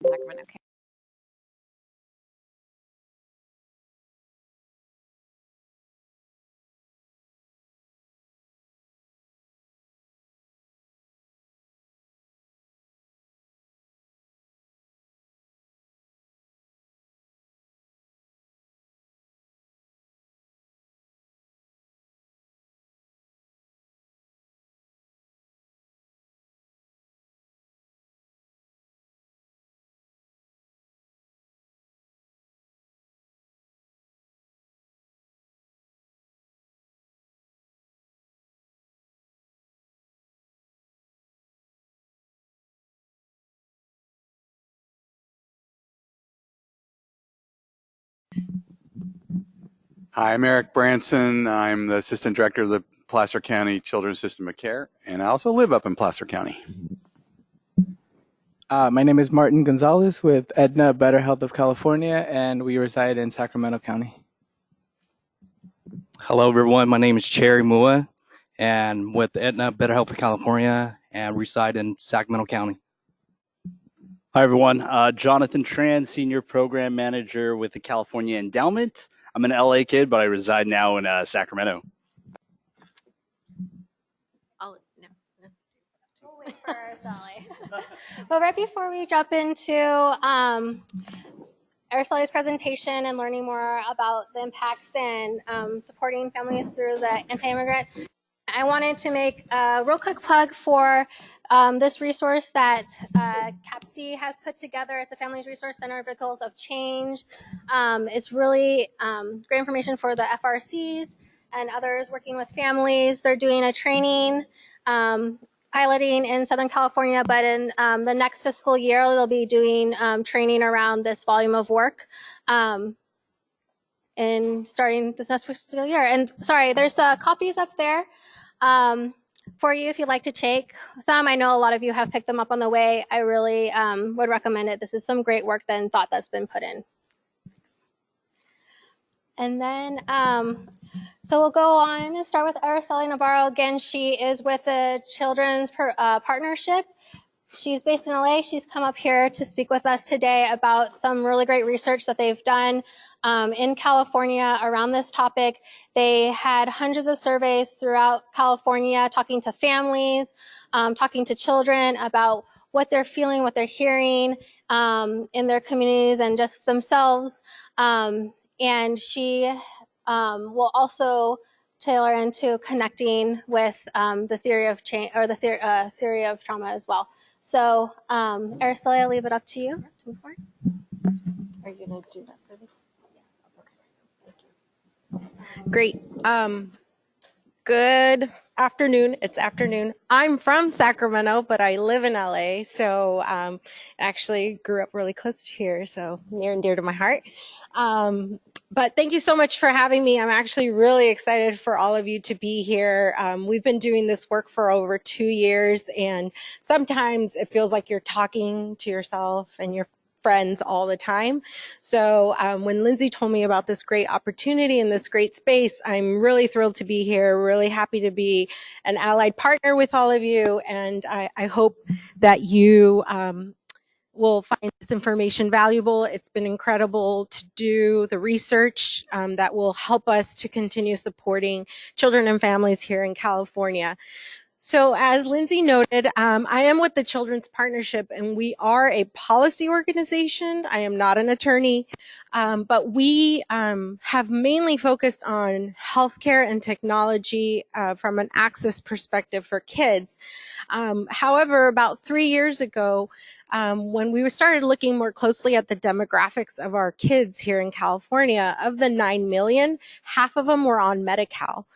Sacramento County. Hi, I'm Eric Branson. I'm the Assistant Director of the Placer County Children's System of Care, and I also live up in Placer County. My name is Martin Gonzalez with Aetna Better Health of California, and we reside in Sacramento County. Hello, everyone. My name is Cherry Mua, and with Aetna Better Health of California, and reside in Sacramento County. Hi, everyone. Jonathan Tran, Senior Program Manager with the California Endowment. I'm an LA kid, but I reside now in Sacramento. We'll wait for Araceli. Well, right before we jump into Araceli's presentation and learning more about the impacts and supporting families through the anti-immigrant, I wanted to make a real quick plug for this resource that CAPC has put together as the Families Resource Center, Vehicles of Change. It's really great information for the FRCs and others working with families. They're doing a training piloting in Southern California, but in the next fiscal year, they'll be doing training around this volume of work. And starting this next fiscal year. And sorry, there's copies up there for you if you'd like to take some. I know a lot of you have picked them up on the way. I really would recommend it. This is some great work and thought that's been put in. And then, so we'll go on and start with Araceli Navarro. Again, she is with the Children's Partnership. She's based in LA. She's come up here to speak with us today about some really great research that they've done in California around this topic. They had hundreds of surveys throughout California, talking to families, talking to children about what they're feeling, what they're hearing in their communities and just themselves. And she will also tailor into connecting with the theory of change or the theory of trauma as well. So, Araceli, I'll leave it up to you to move forward. Are you going to do that for me? Yeah. Okay. Thank you. Great. Good afternoon. It's afternoon. I'm from Sacramento, but I live in LA. So actually grew up really close to here, so near and dear to my heart. But thank you so much for having me. I'm actually really excited for all of you to be here. We've been doing this work for over 2 years, and sometimes it feels like you're talking to yourself and your friends all the time. So when Lindsay told me about this great opportunity in this great space, I'm really thrilled to be here, really happy to be an allied partner with all of you, and I hope that you will find this information valuable. It's been incredible to do the research that will help us to continue supporting children and families here in California. So as Lindsay noted, I am with the Children's Partnership, and we are a policy organization. I am not an attorney, but we have mainly focused on healthcare and technology from an access perspective for kids. However, about 3 years ago, when we started looking more closely at the demographics of our kids here in California, of the 9 million, half of them were on Medi-Cal.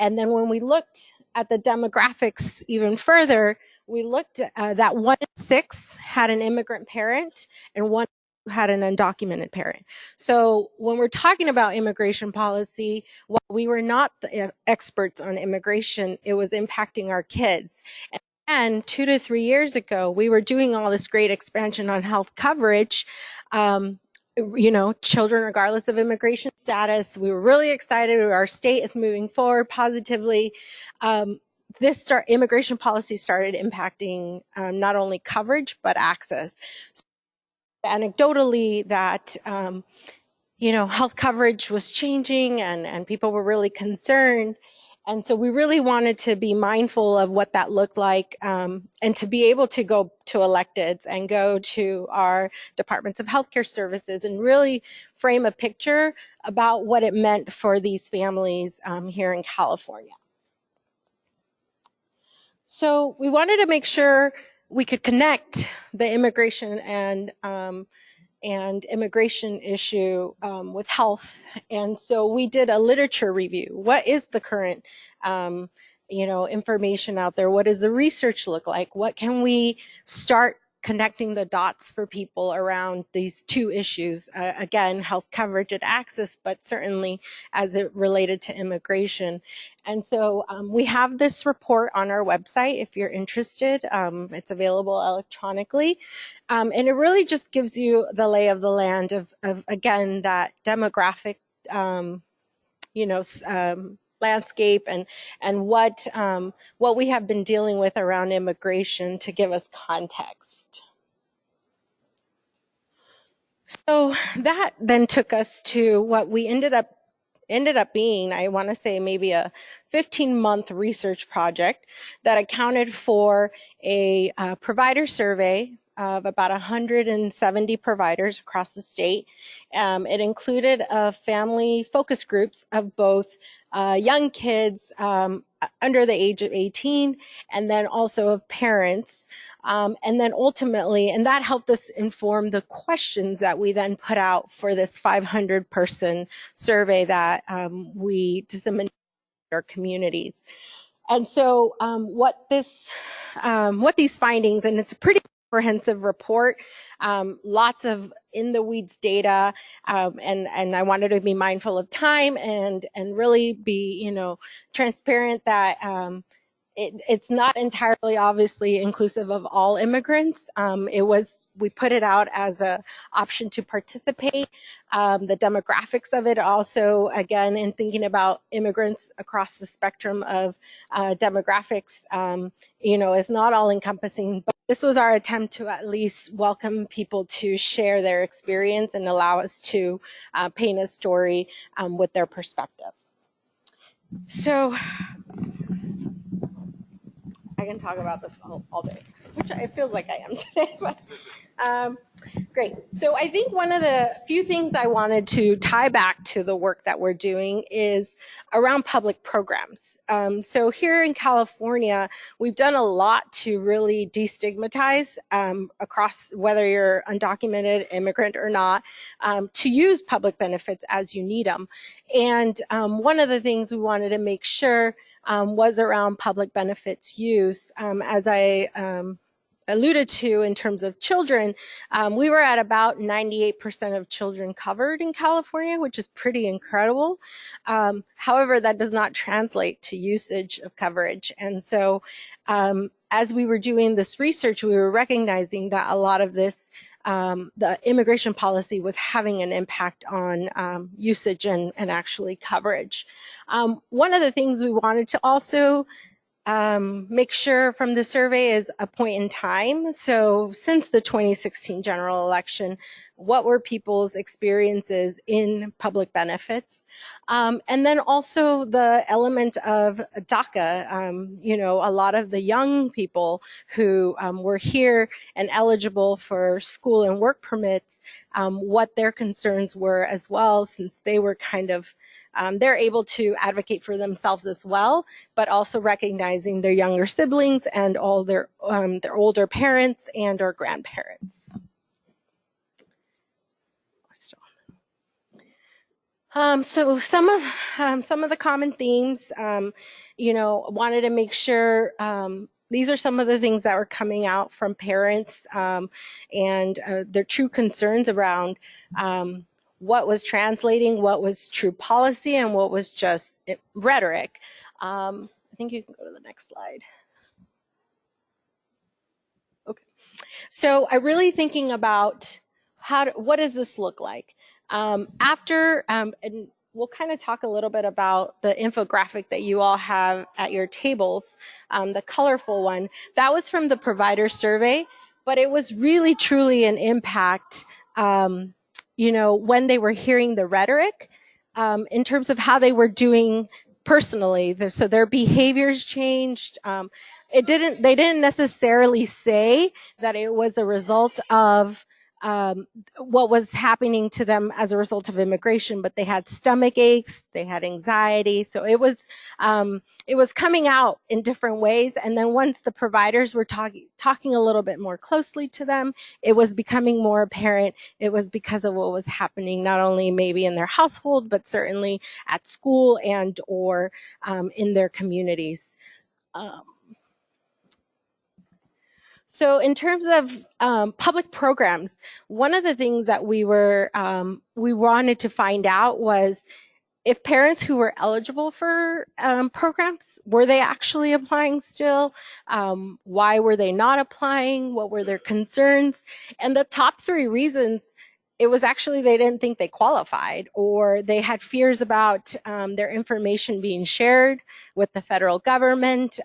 And then when we looked at the demographics even further, we looked at that 1 in 6 had an immigrant parent and 1 had an undocumented parent. So when we're talking about immigration policy, while we were not the experts on immigration, it was impacting our kids. And 2 to 3 years ago, we were doing all this great expansion on health coverage. Children regardless of immigration status. We were really excited. Our state is moving forward positively. Immigration policy started impacting not only coverage, but access. anecdotally that health coverage was changing and people were really concerned. And so we really wanted to be mindful of what that looked like, and to be able to go to electeds and go to our departments of healthcare services and really frame a picture about what it meant for these families here in California. So we wanted to make sure we could connect the immigration and immigration issue with health. And so we did a literature review. What is the current information out there? What does the research look like? What can we start connecting the dots for people around these two issues? Again, health coverage and access, but certainly as it related to immigration. And so we have this report on our website if you're interested. It's available electronically. And it really just gives you the lay of the land of again, that demographic, landscape and what we have been dealing with around immigration to give us context. So that then took us to what we ended up being, I want to say, maybe a 15-month research project that accounted for a provider survey of about 170 providers across the state. It included family focus groups of both young kids under the age of 18, and then also of parents. And then ultimately, and that helped us inform the questions that we then put out for this 500-person survey that we disseminated in our communities. And so what these findings, and it's a pretty comprehensive report, lots of in the weeds data, and I wanted to be mindful of time and really be transparent that it's not entirely obviously inclusive of all immigrants. We put it out as an option to participate. The demographics of it also, again, in thinking about immigrants across the spectrum of demographics, is not all encompassing. But this was our attempt to at least welcome people to share their experience and allow us to paint a story with their perspective. So I can talk about this all day, which it feels like I am today. But great. So I think one of the few things I wanted to tie back to the work that we're doing is around public programs. So here in California, we've done a lot to really destigmatize across, whether you're undocumented, immigrant or not, to use public benefits as you need them. And one of the things we wanted to make sure was around public benefits use. As I alluded to in terms of children, we were at about 98% of children covered in California, which is pretty incredible. However, that does not translate to usage of coverage. And so as we were doing this research, we were recognizing that a lot of this, the immigration policy was having an impact on usage and actually coverage. One of the things we wanted to also make sure from the survey is a point in time. So since the 2016 general election, what were people's experiences in public benefits? And then also the element of DACA, a lot of the young people who were here and eligible for school and work permits, what their concerns were as well, since they were kind of they're able to advocate for themselves as well, but also recognizing their younger siblings and all their older parents and or grandparents. So some of the common themes, wanted to make sure these are some of the things that were coming out from parents and their true concerns around what was translating, what was true policy, and what was just rhetoric. I think you can go to the next slide. Okay. So I'm really thinking about what does this look like? And we'll kind of talk a little bit about the infographic that you all have at your tables, the colorful one. That was from the provider survey. but it was really truly an impact, when they were hearing the rhetoric, in terms of how they were doing personally. So their behaviors changed. They didn't necessarily say that it was a result of what was happening to them as a result of immigration, but they had stomach aches, they had anxiety. So it was coming out in different ways. And then once the providers were talking a little bit more closely to them, it was becoming more apparent it was because of what was happening, not only maybe in their household, but certainly at school and or in their communities. So in terms of public programs, one of the things that we wanted to find out was if parents who were eligible for programs, were they actually applying still? Why were they not applying? What were their concerns? And the top 3 reasons, it was actually they didn't think they qualified, or they had fears about their information being shared with the federal government,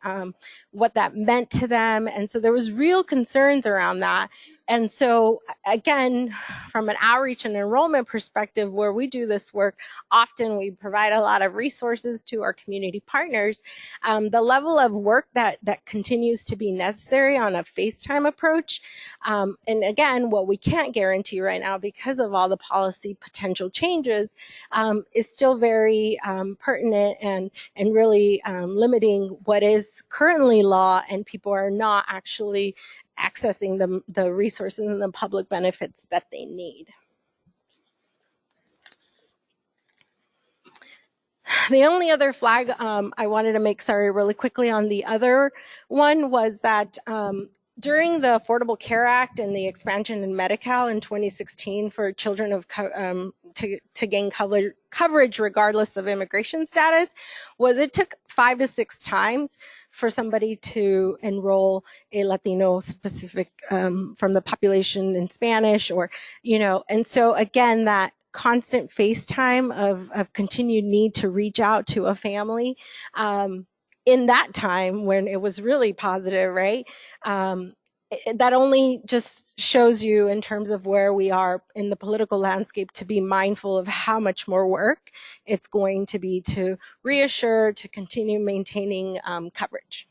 what that meant to them. And so there was real concerns around that. And so again, from an outreach and enrollment perspective, where we do this work, often we provide a lot of resources to our community partners. The level of work that continues to be necessary on a FaceTime approach, and again, what we can't guarantee right now because of all the policy potential changes, is still very pertinent and really limiting what is currently law, and people are not actually accessing the resources and the public benefits that they need. The only other flag I wanted to make, really quickly on the other one, was that during the Affordable Care Act and the expansion in Medi-Cal in 2016 for children to gain coverage regardless of immigration status, it took 5 to 6 times for somebody to enroll a Latino specific from the population in Spanish, or, and so again, that constant FaceTime of continued need to reach out to a family in that time when it was really positive, right? That only just shows you in terms of where we are in the political landscape to be mindful of how much more work it's going to be to reassure, to continue maintaining coverage.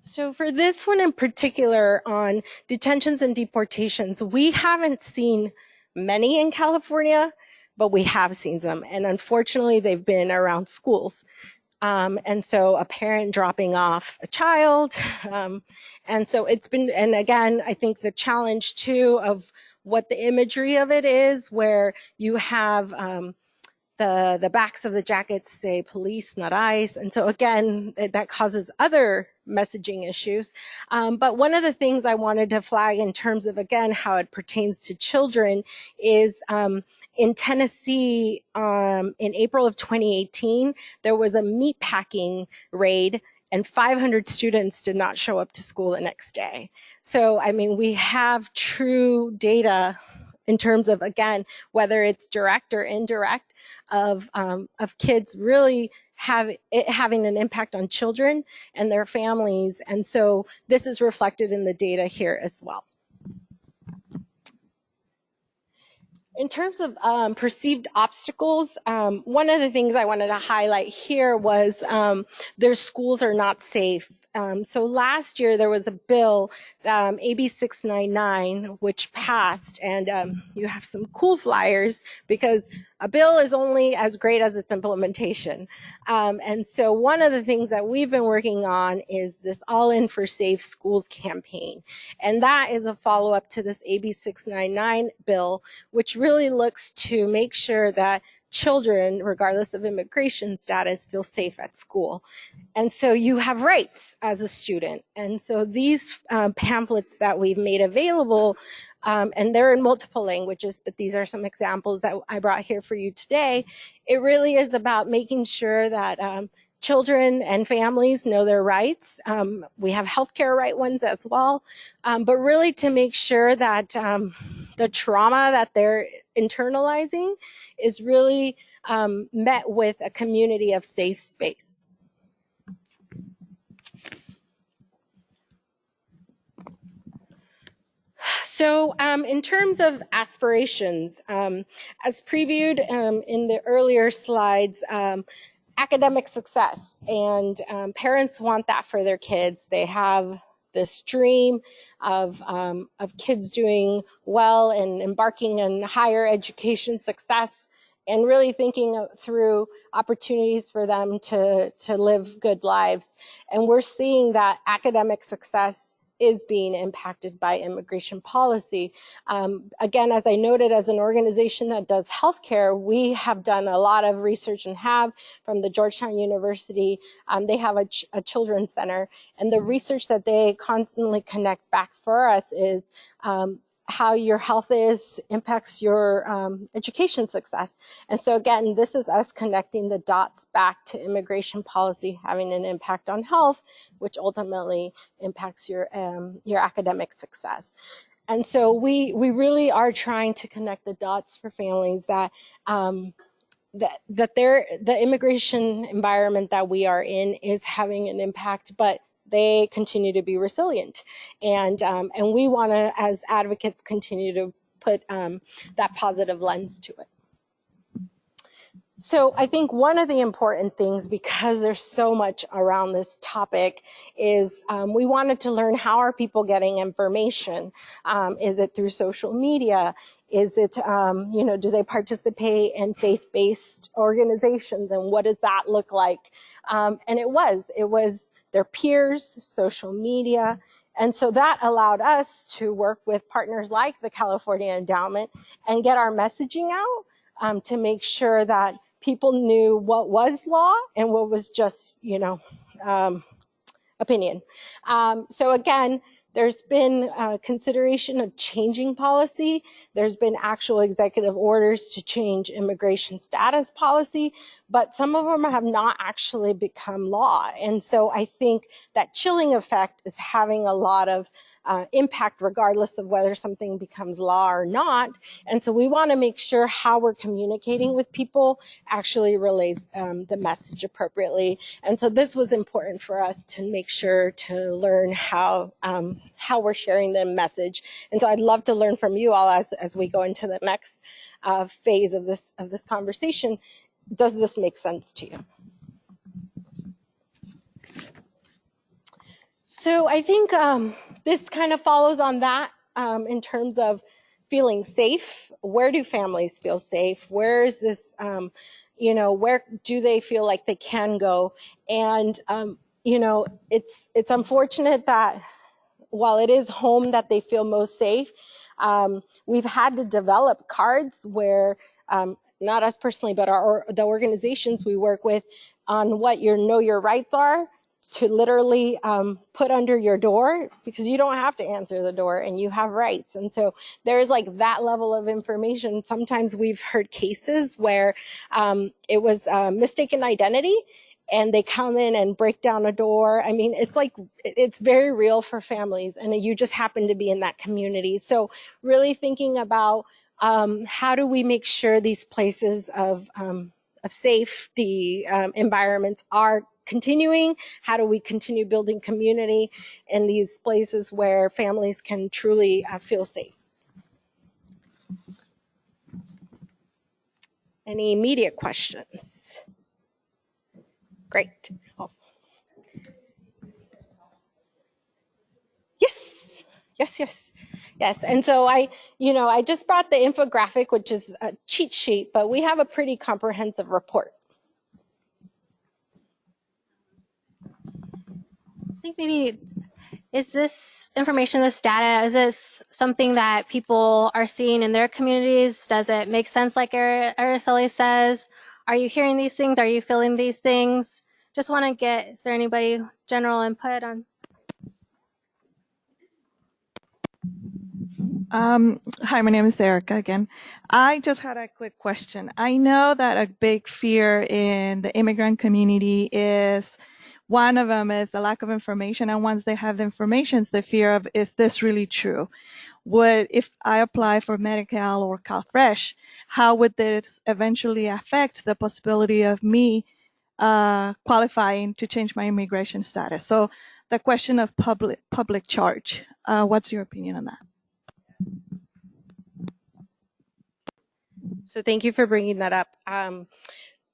So for this one in particular on detentions and deportations, we haven't seen many in California, but we have seen some. And unfortunately, they've been around schools. And so a parent dropping off a child. And so it's been, and again, I think the challenge too of what the imagery of it is, where you have the backs of the jackets say police, not ICE. And so again, that causes other messaging issues. But one of the things I wanted to flag in terms of, again, how it pertains to children is in Tennessee, in April of 2018, there was a meatpacking raid and 500 students did not show up to school the next day. So, I mean, we have true data in terms of, again, whether it's direct or indirect, of kids really having an impact on children and their families. And so this is reflected in the data here as well. In terms of perceived obstacles, one of the things I wanted to highlight here was their schools are not safe. So last year there was a bill, AB 699, which passed, and you have some cool flyers because a bill is only as great as its implementation. And so one of the things that we've been working on is this All In for Safe Schools campaign. And that is a follow-up to this AB 699 bill, which really looks to make sure that children, regardless of immigration status, feel safe at school. And so you have rights as a student. And so these pamphlets that we've made available, and they're in multiple languages, but these are some examples that I brought here for you today. It really is about making sure that children and families know their rights. We have healthcare right ones as well, but really to make sure that the trauma that they're internalizing is really met with a community of safe space. So in terms of aspirations, as previewed in the earlier slides, academic success, and parents want that for their kids. They have this dream of kids doing well and embarking on higher education success, and really thinking through opportunities for them to live good lives. And we're seeing that academic success is being impacted by immigration policy. Again, as I noted, as an organization that does healthcare, we have done a lot of research and have from the Georgetown University. They have a children's center, and the research that they constantly connect back for us is how your health impacts your education success. And so again, this is us connecting the dots back to immigration policy having an impact on health, which ultimately impacts your academic success. And so we really are trying to connect the dots for families that the immigration environment that we are in is having an impact, but they continue to be resilient. And we want to, as advocates, continue to put that positive lens to it. So I think one of the important things, because there's so much around this topic, is we wanted to learn, how are people getting information? Is it through social media? Is it, do they participate in faith-based organizations? And what does that look like? And it was their peers, social media. And so that allowed us to work with partners like the California Endowment and get our messaging out to make sure that people knew what was law and what was just, opinion. So again, there's been consideration of changing policy. There's been actual executive orders to change immigration status policy, but some of them have not actually become law. And so I think that chilling effect is having a lot of impact regardless of whether something becomes law or not. And so we want to make sure how we're communicating with people actually relays the message appropriately. And so this was important for us to make sure to learn how we're sharing the message. And so I'd love to learn from you all as we go into the next phase of this conversation. Does this make sense to you? So I think this kind of follows on that in terms of feeling safe. Where do families feel safe? Where is this, where do they feel like they can go? And, it's unfortunate that while it is home that they feel most safe, we've had to develop cards where, not us personally, but the organizations we work with, on what your rights are, to literally put under your door, because you don't have to answer the door and you have rights. And so there's like that level of information. Sometimes we've heard cases where it was mistaken identity, and they come in and break down a door. I mean, it's very real for families, and you just happen to be in that community. So really thinking about how do we make sure these places of safety environments are continuing? How do we continue building community in these places where families can truly feel safe? Any immediate questions? Great. Oh. Yes. And so I just brought the infographic, which is a cheat sheet, but we have a pretty comprehensive report. I think maybe, is this information, this data, is this something that people are seeing in their communities? Does it make sense, like Araceli says? Are you hearing these things? Are you feeling these things? Just want to get, is there anybody general input on? Hi, my name is Erica again. I just had a quick question. I know that a big fear in the immigrant community is, one of them is the lack of information, and once they have the information, it's the fear of, is this really true? If I apply for Medi-Cal or CalFresh, how would this eventually affect the possibility of me qualifying to change my immigration status? So the question of public charge, what's your opinion on that? So thank you for bringing that up.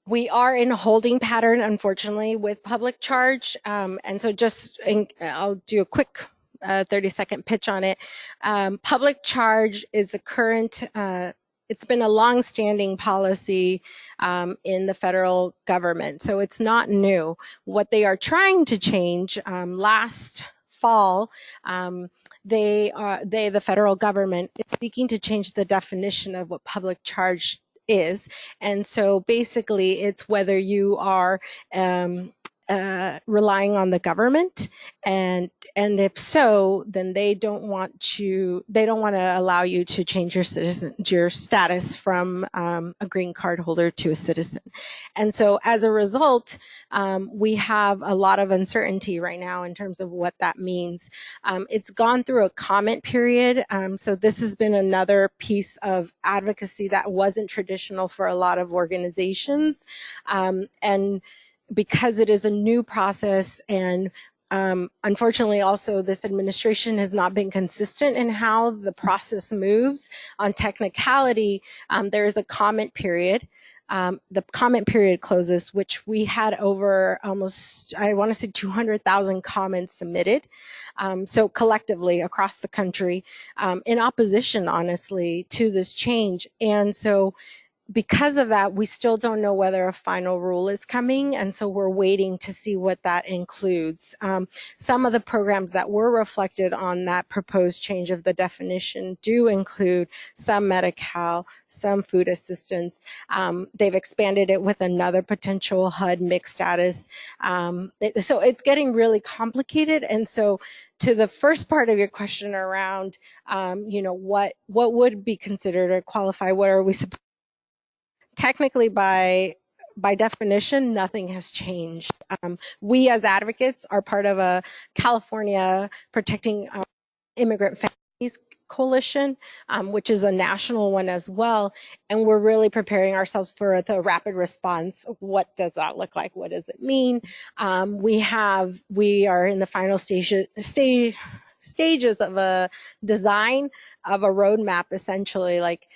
We are in a holding pattern, unfortunately, with public charge. And so I'll do a quick 30-second pitch on it. Public charge is the current, it's been a long-standing policy in the federal government. So it's not new. What they are trying to change last fall, the federal government, is seeking to change the definition of what public charge is. And so basically it's whether you are relying on the government, and if so, then they don't want to allow you to change your status from a green card holder to a citizen. And so as a result, we have a lot of uncertainty right now in terms of what that means. It's gone through a comment period, so this has been another piece of advocacy that wasn't traditional for a lot of organizations, and because it is a new process, and unfortunately also this administration has not been consistent in how the process moves on technicality, there is a comment period. The comment period closes, which we had over almost, I want to say 200,000 comments submitted. So collectively across the country, in opposition, honestly, to this change. And so because of that, we still don't know whether a final rule is coming, and so we're waiting to see what that includes. Some of the programs that were reflected on that proposed change of the definition do include some Medi-Cal, some food assistance. They've expanded it with another potential HUD mixed status. So it's getting really complicated, and so to the first part of your question around, what would be considered or qualify, what are we supposed technically, by definition, nothing has changed. We as advocates are part of a California Protecting Immigrant Families Coalition, which is a national one as well. And we're really preparing ourselves for the rapid response. What does that look like? What does it mean? We are in the final stages of a design of a roadmap, essentially, like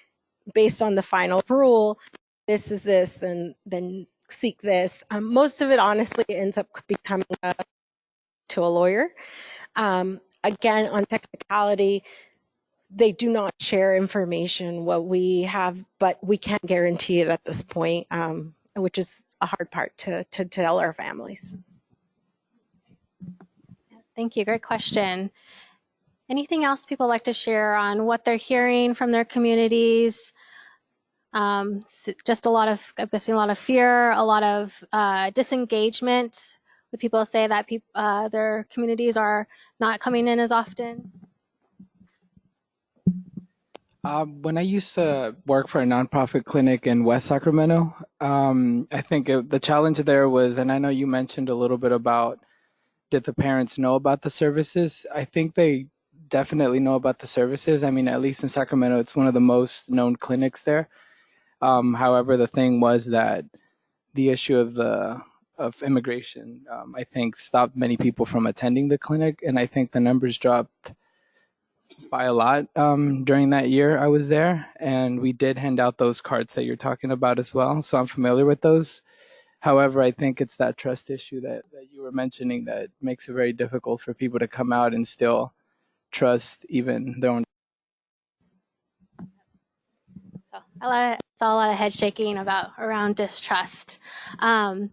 based on the final rule. This is this, then seek this. Most of it honestly ends up becoming to a lawyer. Again, on technicality, they do not share information what we have, but we can't guarantee it at this point, which is a hard part to tell our families. Thank you. Great question. Anything else people like to share on what they're hearing from their communities? Just I'm guessing a lot of fear, a lot of disengagement. Would people say that their communities are not coming in as often? When I used to work for a nonprofit clinic in West Sacramento, I think the challenge there was, and I know you mentioned a little bit about, did the parents know about the services? I think they definitely know about the services. I mean, at least in Sacramento, it's one of the most known clinics there. However, the thing was that the issue of immigration, I think, stopped many people from attending the clinic, and I think the numbers dropped by a lot during that year I was there. And we did hand out those cards that you're talking about as well, so I'm familiar with those. However, I think it's that trust issue that you were mentioning that makes it very difficult for people to come out and still trust even their own. So I saw a lot of head shaking around distrust. And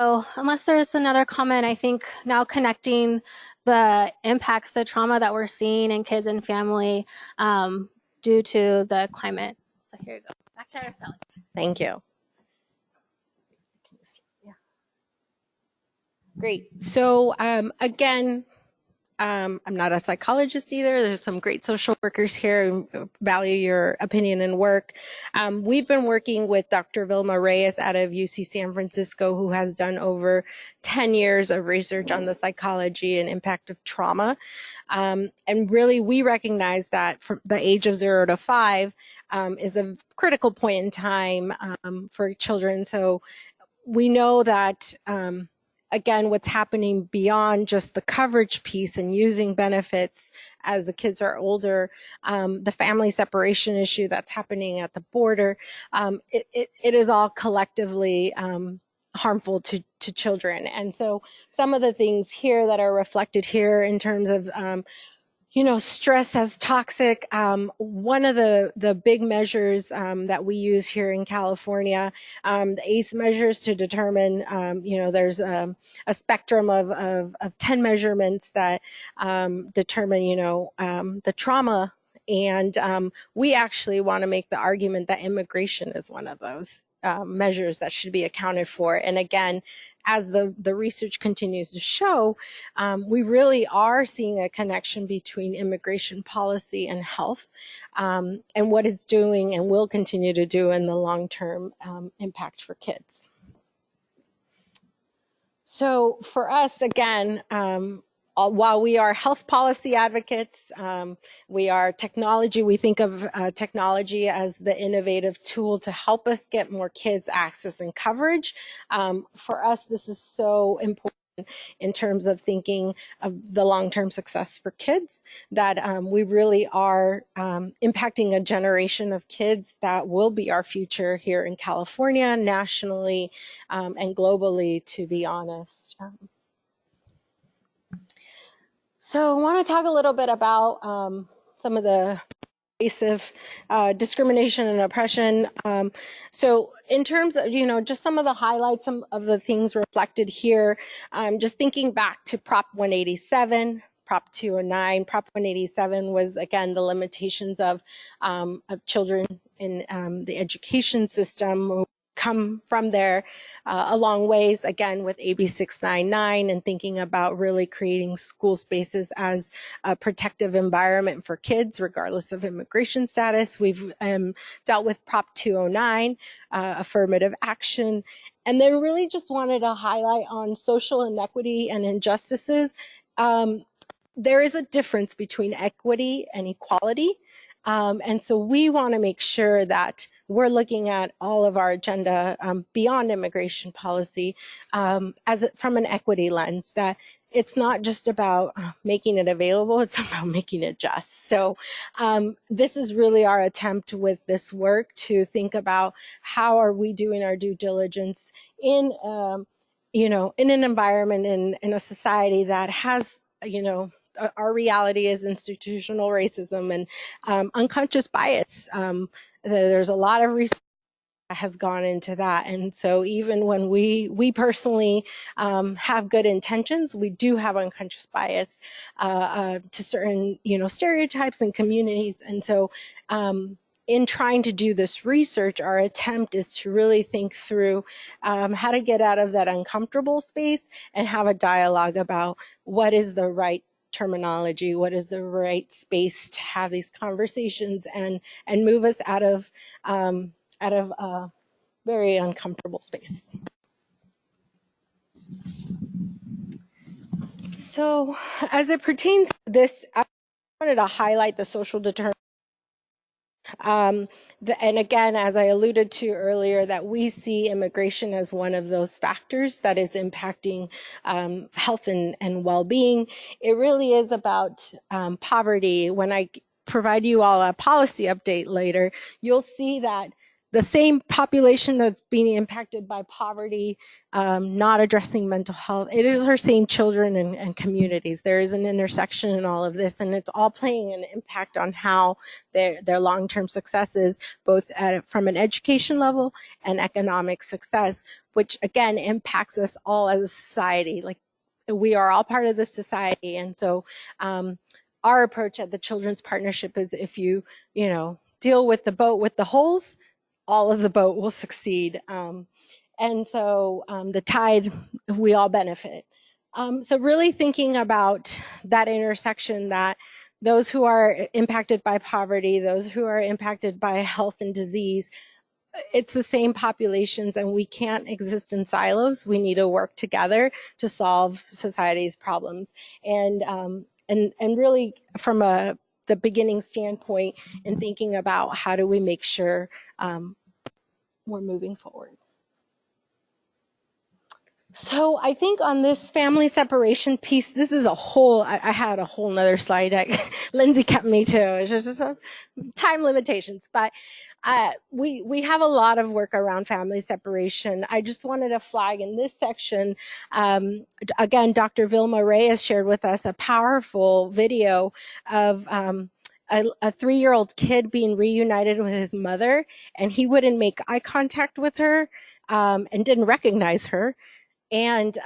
so unless there's another comment, I think now connecting the impacts, the trauma that we're seeing in kids and family due to the climate. So here you go. Back to Araceli. Thank you. Yeah. Great. So again, I'm not a psychologist either. There's some great social workers here who value your opinion and work. We've been working with Dr. Vilma Reyes out of UC San Francisco, who has done over 10 years of research on the psychology and impact of trauma. And really, we recognize that from the age of 0 to 5 is a critical point in time for children. So we know that again, what's happening beyond just the coverage piece and using benefits as the kids are older, the family separation issue that's happening at the border, it is all collectively harmful to children. And so some of the things here that are reflected here in terms of stress as toxic. One of the big measures that we use here in California, the ACE measures to determine, there's a spectrum of 10 measurements that determine, the trauma. And we actually want to make the argument that immigration is one of those measures that should be accounted for. And again, as the research continues to show, we really are seeing a connection between immigration policy and health, and what it's doing and will continue to do in the long-term impact for kids. So for us, again, while we are health policy advocates, we are technology. We think of technology as the innovative tool to help us get more kids access and coverage. For us, this is so important in terms of thinking of the long-term success for kids, that we really are impacting a generation of kids that will be our future here in California, nationally, and globally, to be honest. So I want to talk a little bit about some of the invasive discrimination and oppression. So in terms of, just some of the highlights, some of the things reflected here, just thinking back to Prop 187, Prop 209. Prop 187 was, again, the limitations of children in the education system, come from there a long ways, again, with AB 699 and thinking about really creating school spaces as a protective environment for kids, regardless of immigration status. We've dealt with Prop 209, affirmative action, and then really just wanted to highlight on social inequity and injustices. There is a difference between equity and equality. And so we want to make sure that we're looking at all of our agenda beyond immigration policy from an equity lens, that it's not just about making it available, it's about making it just. So this is really our attempt with this work to think about how are we doing our due diligence in, in an environment, in a society that has, our reality is institutional racism and unconscious bias. There's a lot of research that has gone into that, and so even when we personally have good intentions, we do have unconscious bias to certain stereotypes and communities. And so in trying to do this research, our attempt is to really think through how to get out of that uncomfortable space and have a dialogue about what is the right terminology, what is the right space to have these conversations and move us out of a very uncomfortable space. So as it pertains to this, I wanted to highlight the social determinants. And again, as I alluded to earlier, that we see immigration as one of those factors that is impacting health and well-being. It really is about poverty. When I provide you all a policy update later, you'll see that the same population that's being impacted by poverty, not addressing mental health, it is our same children and communities. There is an intersection in all of this, and it's all playing an impact on how their long-term success is, both from an education level and economic success, which again impacts us all as a society. Like, we are all part of this society, and so our approach at the Children's Partnership is, if you deal with the boat with the holes, all of the boat will succeed. And so the tide, we all benefit. So really thinking about that intersection, that those who are impacted by poverty, those who are impacted by health and disease, it's the same populations, and we can't exist in silos. We need to work together to solve society's problems. And really from the beginning standpoint, in thinking about how do we make sure we're moving forward. So I think on this family separation piece, this is a whole, I had a whole nother slide. Lindsay kept me to it's just time limitations, but we have a lot of work around family separation. I just wanted to flag in this section, again, Dr. Vilma Reyes shared with us a powerful video of a 3-year-old kid being reunited with his mother, and he wouldn't make eye contact with her and didn't recognize her, and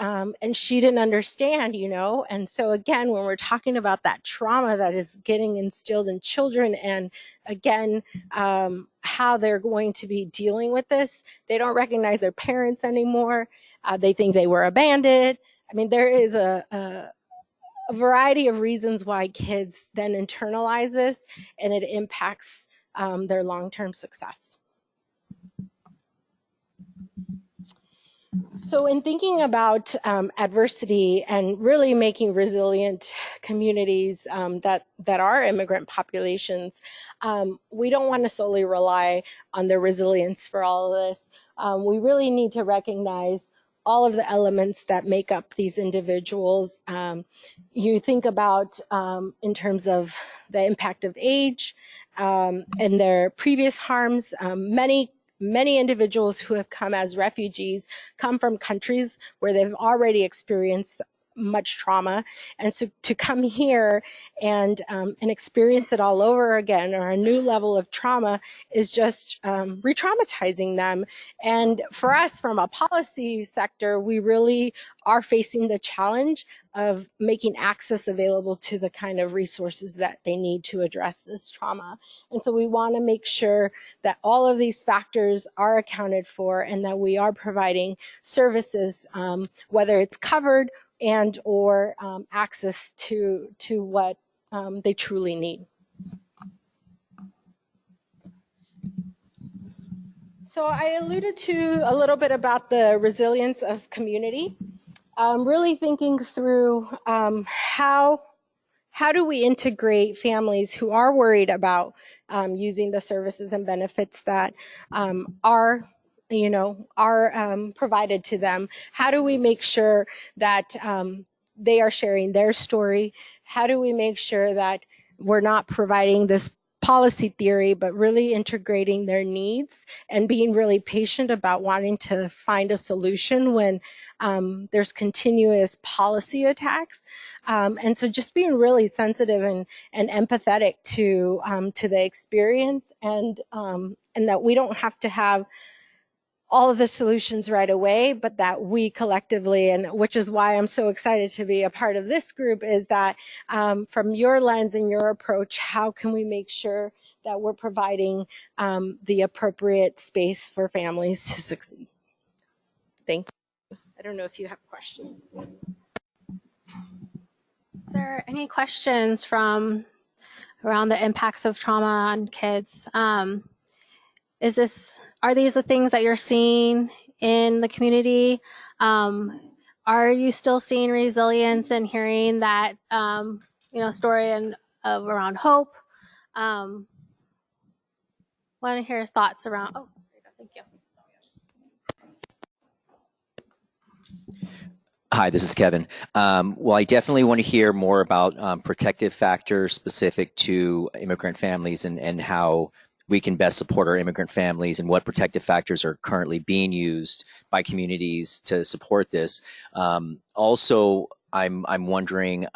she didn't understand, and so again, when we're talking about that trauma that is getting instilled in children, and again, how they're going to be dealing with this, they don't recognize their parents anymore. They think they were abandoned. I mean, there is a variety of reasons why kids then internalize this, and it impacts their long-term success. So in thinking about adversity and really making resilient communities that are immigrant populations, we don't want to solely rely on their resilience for all of this. We really need to recognize all of the elements that make up these individuals. You think about in terms of the impact of age and their previous harms. Many individuals who have come as refugees come from countries where they've already experienced much trauma, and so to come here and experience it all over again, or a new level of trauma, is just re-traumatizing them. And for us, from a policy sector, we really are facing the challenge of making access available to the kind of resources that they need to address this trauma. And so we want to make sure that all of these factors are accounted for, and that we are providing services, whether it's covered and or access to what they truly need. So I alluded to a little bit about the resilience of community, really thinking through how do we integrate families who are worried about using the services and benefits that are provided to them? How do we make sure that they are sharing their story? How do we make sure that we're not providing this policy theory, but really integrating their needs and being really patient about wanting to find a solution when there's continuous policy attacks? And so just being really sensitive and empathetic to the experience, and that we don't have to have all of the solutions right away, but that we collectively, and which is why I'm so excited to be a part of this group, is that from your lens and your approach, how can we make sure that we're providing the appropriate space for families to succeed? Thank you. I don't know if you have questions. Is there any questions from around the impacts of trauma on kids? Are these the things that you're seeing in the community? Are you still seeing resilience and hearing that story around hope? Want to hear thoughts around. Oh, there you go. Thank you. Hi, this is Kevin. Well, I definitely want to hear more about protective factors specific to immigrant families, and how we can best support our immigrant families, and what protective factors are currently being used by communities to support this. Also, I'm wondering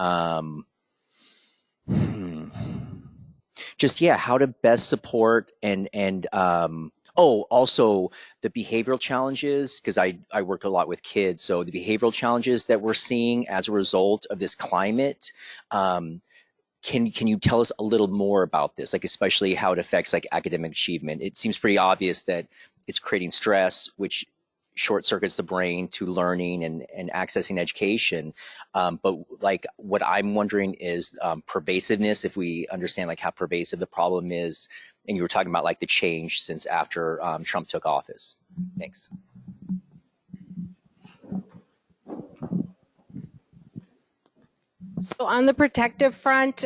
just how to best support and also the behavioral challenges, because I work a lot with kids. So the behavioral challenges that we're seeing as a result of this climate, can you tell us a little more about this, like especially how it affects like academic achievement? It seems pretty obvious that it's creating stress, which short circuits the brain to learning and accessing education. But like what I'm wondering is pervasiveness, if we understand like how pervasive the problem is. And you were talking about like the change since after Trump took office. Thanks. So on the protective front,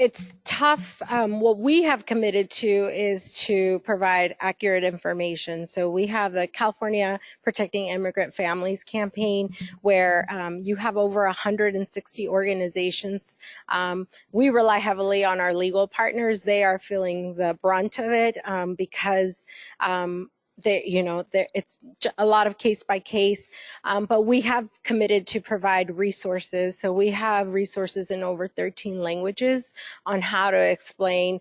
it's tough. What we have committed to is to provide accurate information. So we have the California Protecting Immigrant Families campaign, where you have over 160 organizations. We rely heavily on our legal partners. They are feeling the brunt of it because it's a lot of case by case, but we have committed to provide resources. So we have resources in over 13 languages on how to explain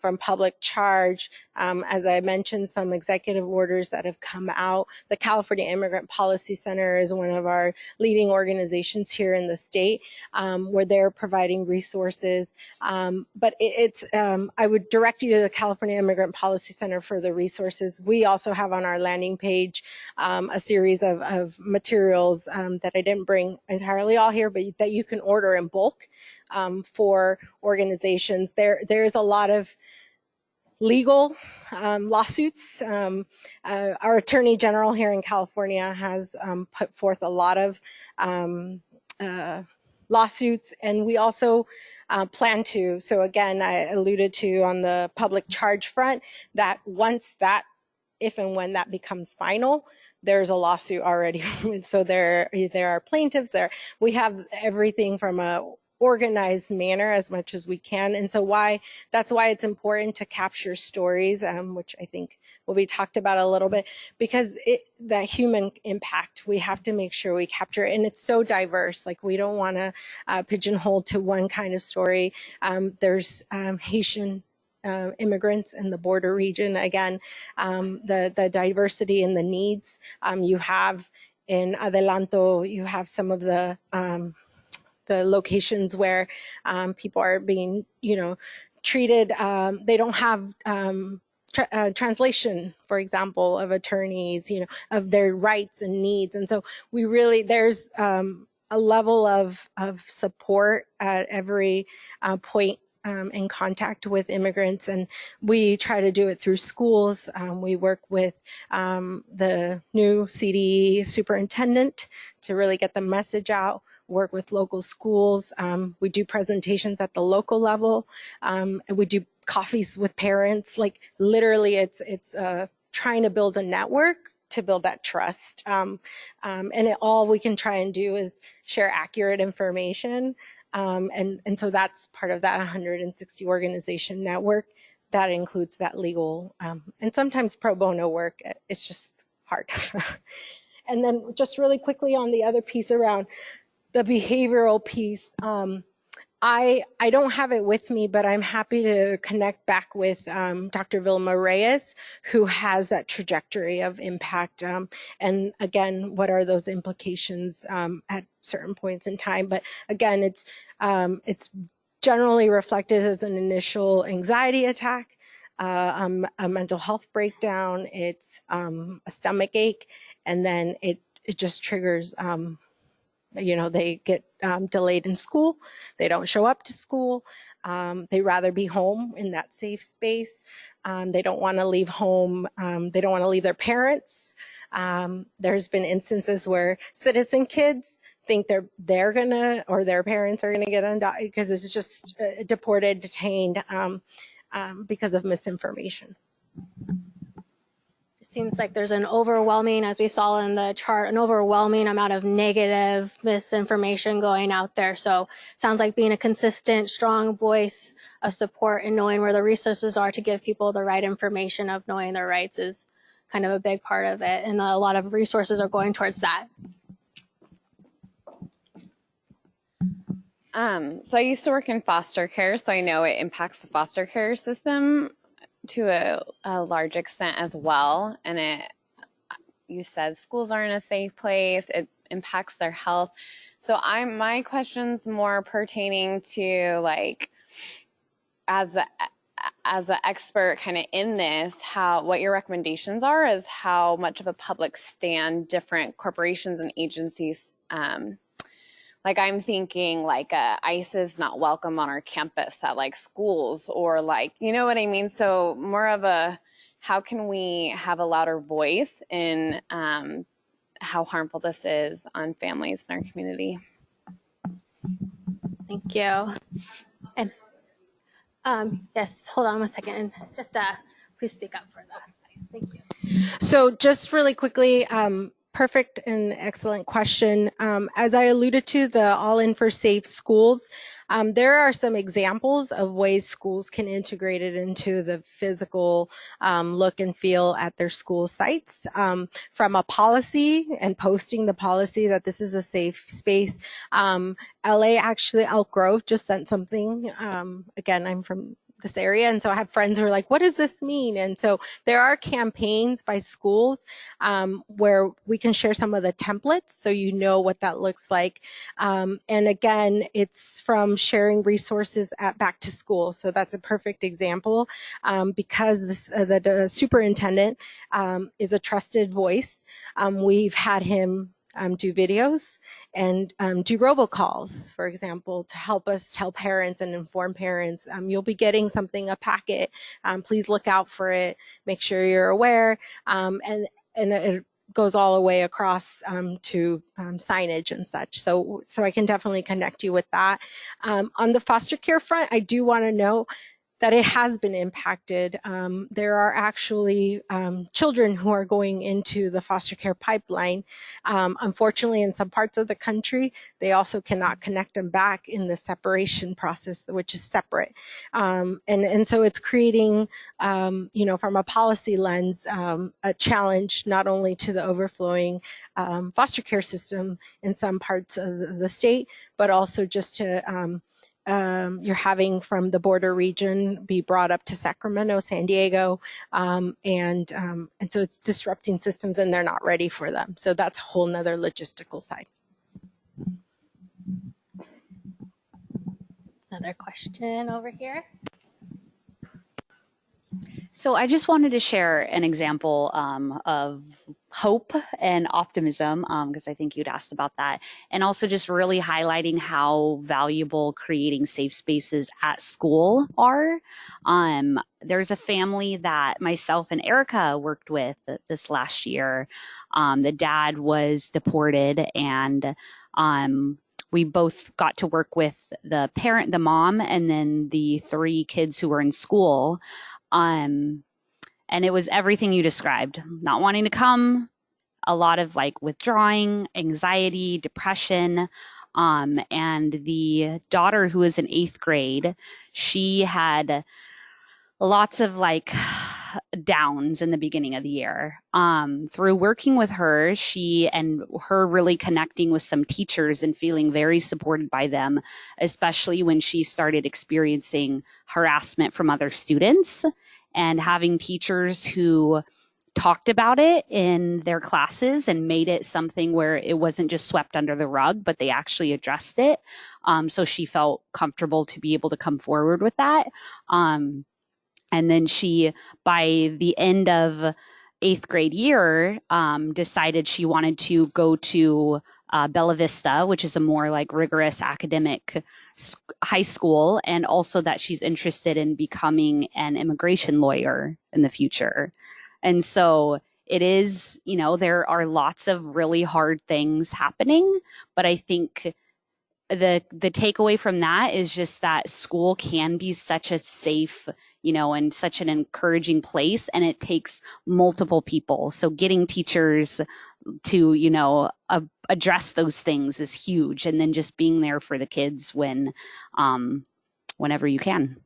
from public charge. As I mentioned, some executive orders that have come out. The California Immigrant Policy Center is one of our leading organizations here in the state, where they're providing resources. But I would direct you to the California Immigrant Policy Center for the resources. We also have on our landing page a series of materials that I didn't bring entirely all here, but that you can order in bulk for organizations. There is a lot of legal lawsuits. Our Attorney General here in California has put forth a lot of lawsuits, and we also plan to. So again, I alluded to on the public charge front that once that, if and when that becomes final, there's a lawsuit already. So there are plaintiffs there. We have everything from a organized manner as much as we can, and so that's why it's important to capture stories, which I think will be talked about a little bit, because the human impact, we have to make sure we capture it, and it's so diverse. Like, we don't want to pigeonhole to one kind of story. There's Haitian immigrants in the border region. Again, the diversity and the needs. You have in Adelanto, you have some of the locations where people are being, treated. They don't have translation, for example, of attorneys, of their rights and needs. And so there's a level of support at every point in contact with immigrants, and we try to do it through schools. We work with the new CDE superintendent to really get the message out, work with local schools. We do presentations at the local level. And we do coffees with parents. Like, literally, it's trying to build a network to build that trust. And all we can try and do is share accurate information. And so that's part of that 160 organization network. That includes that legal and sometimes pro bono work. It's just hard. And then just really quickly on the other piece around the behavioral piece, I don't have it with me, but I'm happy to connect back with Dr. Vilma Reyes, who has that trajectory of impact. And again, what are those implications at certain points in time? But again, it's generally reflected as an initial anxiety attack, a mental health breakdown, it's a stomach ache, and then it just triggers they get delayed in school. They don't show up to school. They rather be home in that safe space. They don't want to leave home. They don't want to leave their parents. There's been instances where citizen kids think they're gonna, or their parents are gonna get undocumented because it's just deported, detained because of misinformation. Seems like there's an overwhelming, as we saw in the chart, an overwhelming amount of negative misinformation going out there. So sounds like being a consistent, strong voice of support and knowing where the resources are to give people the right information of knowing their rights is kind of a big part of it. And a lot of resources are going towards that. So I used to work in foster care, so I know it impacts the foster care system to a large extent as well. And you said schools aren't a safe place, it impacts their health. So my question's more pertaining to, like, as the expert kind of in this, what your recommendations are is how much of a public stand different corporations and agencies, like, I'm thinking, like, ICE is not welcome on our campus at, like, schools, or, like, you know what I mean? So more of how can we have a louder voice in how harmful this is on families in our community? Thank you. And Yes, hold on 1 second. Just please speak up for the audience. Thank you. So just really quickly, perfect and excellent question. As I alluded to, the All In for Safe Schools, there are some examples of ways schools can integrate it into the physical look and feel at their school sites. From a policy and posting the policy that this is a safe space. LA, actually, Elk Grove just sent something. Again, I'm from this area, and so I have friends who are like, what does this mean? And so there are campaigns by schools where we can share some of the templates so you know what that looks like. And again, it's from sharing resources at back to school. So that's a perfect example because the superintendent is a trusted voice. We've had him do videos and do robocalls, for example, to help us tell parents and inform parents. You'll be getting something, a packet. Please look out for it. Make sure you're aware. And it goes all the way across to signage and such. So I can definitely connect you with that. On the foster care front, I do want to know that it has been impacted. There are actually children who are going into the foster care pipeline. Unfortunately, in some parts of the country, they also cannot connect them back in the separation process, which is separate. And so it's creating, from a policy lens, a challenge not only to the overflowing foster care system in some parts of the state, but also just to you're having from the border region be brought up to Sacramento, San Diego, and so it's disrupting systems and they're not ready for them. So that's a whole nother logistical side. Another question over here. So I just wanted to share an example of hope and optimism, because I think you'd asked about that, and also just really highlighting how valuable creating safe spaces at school are. There's a family that myself and Erica worked with this last year. The dad was deported, and we both got to work with the parent, the mom, and then the 3 kids who were in school. And it was everything you described: not wanting to come, a lot of like withdrawing, anxiety, depression. And the daughter, who was in 8th grade, she had lots of like downs in the beginning of the year. Through working with her, she and her really connecting with some teachers and feeling very supported by them, especially when she started experiencing harassment from other students, and having teachers who talked about it in their classes and made it something where it wasn't just swept under the rug, but they actually addressed it. So she felt comfortable to be able to come forward with that. And then she, by the end of 8th grade year, decided she wanted to go to Bella Vista, which is a more like rigorous academic high school, and also that she's interested in becoming an immigration lawyer in the future. And so it is, there are lots of really hard things happening, but I think the takeaway from that is just that school can be such a safe, and such an encouraging place, and it takes multiple people. So getting teachers to, address those things is huge, and then just being there for the kids whenever you can.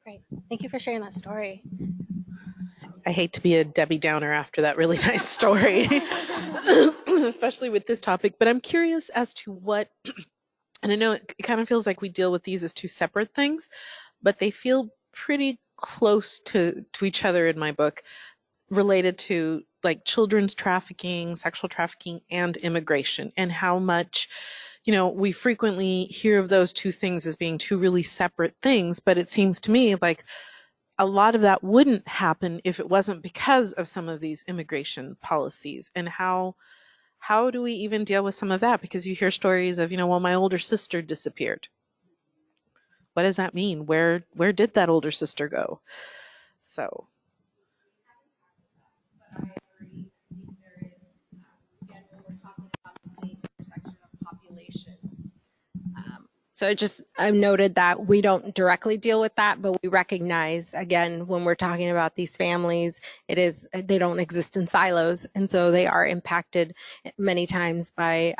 Great. Thank you for sharing that story. I hate to be a Debbie Downer after that really nice story, especially with this topic, but I'm curious as to what, and I know it kind of feels like we deal with these as 2 separate things, but they feel pretty close to each other in my book, related to like children's trafficking, sexual trafficking, and immigration, and how much, we frequently hear of those 2 things as being 2 really separate things, but it seems to me like a lot of that wouldn't happen if it wasn't because of some of these immigration policies. And how do we even deal with some of that? Because you hear stories of, well, my older sister disappeared. What does that mean? Where did that older sister go? So. So I've noted that we don't directly deal with that, but we recognize, again, when we're talking about these families, they don't exist in silos, and so they are impacted many times by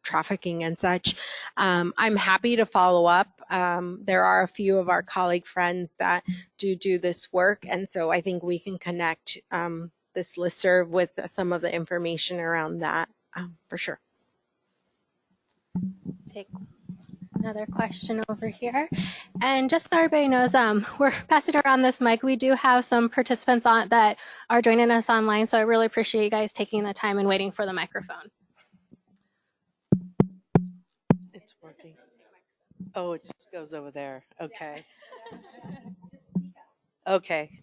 trafficking and such. I'm happy to follow up. There are a few of our colleague friends that do this work, and so I think we can connect this listserv with some of the information around that for sure. Take another question over here. And just so everybody knows, we're passing around this mic. We do have some participants on that are joining us online, so I really appreciate you guys taking the time and waiting for the microphone. It's working. Oh, it just goes over there. Okay. Okay.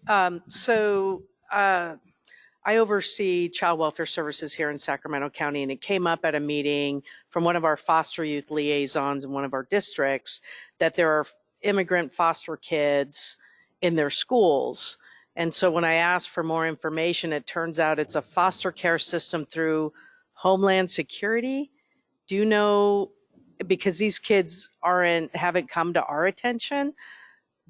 I oversee child welfare services here in Sacramento County, and it came up at a meeting from one of our foster youth liaisons in one of our districts that there are immigrant foster kids in their schools. And so when I asked for more information, it turns out it's a foster care system through Homeland Security. Do you know, because these kids haven't come to our attention,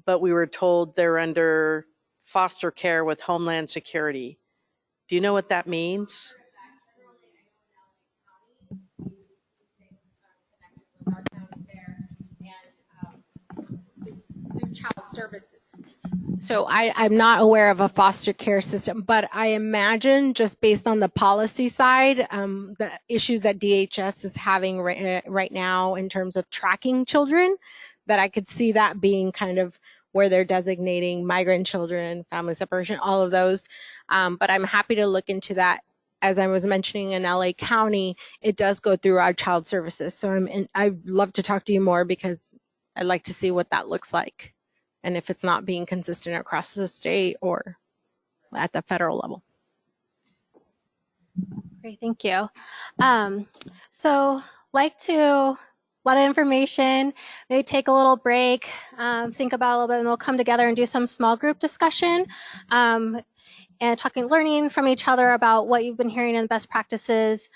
but we were told they're under foster care with Homeland Security. Do you know what that means? Child services. So I'm not aware of a foster care system, but I imagine just based on the policy side, the issues that DHS is having right now in terms of tracking children, that I could see that being kind of where they're designating migrant children, family separation, all of those. But I'm happy to look into that. As I was mentioning in LA County, it does go through our child services. So I'd love to talk to you more because I'd like to see what that looks like, and if it's not being consistent across the state or at the federal level. Great, thank you. So a lot of information, maybe take a little break, think about it a little bit, and we'll come together and do some small group discussion and learning from each other about what you've been hearing and best practices.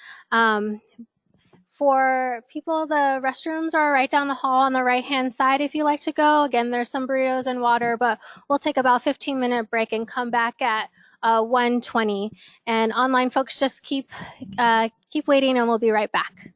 For people, the restrooms are right down the hall on the right-hand side if you like to go. Again, there's some burritos and water, but we'll take about a 15-minute break and come back at 1:20. And online folks, just keep waiting and we'll be right back.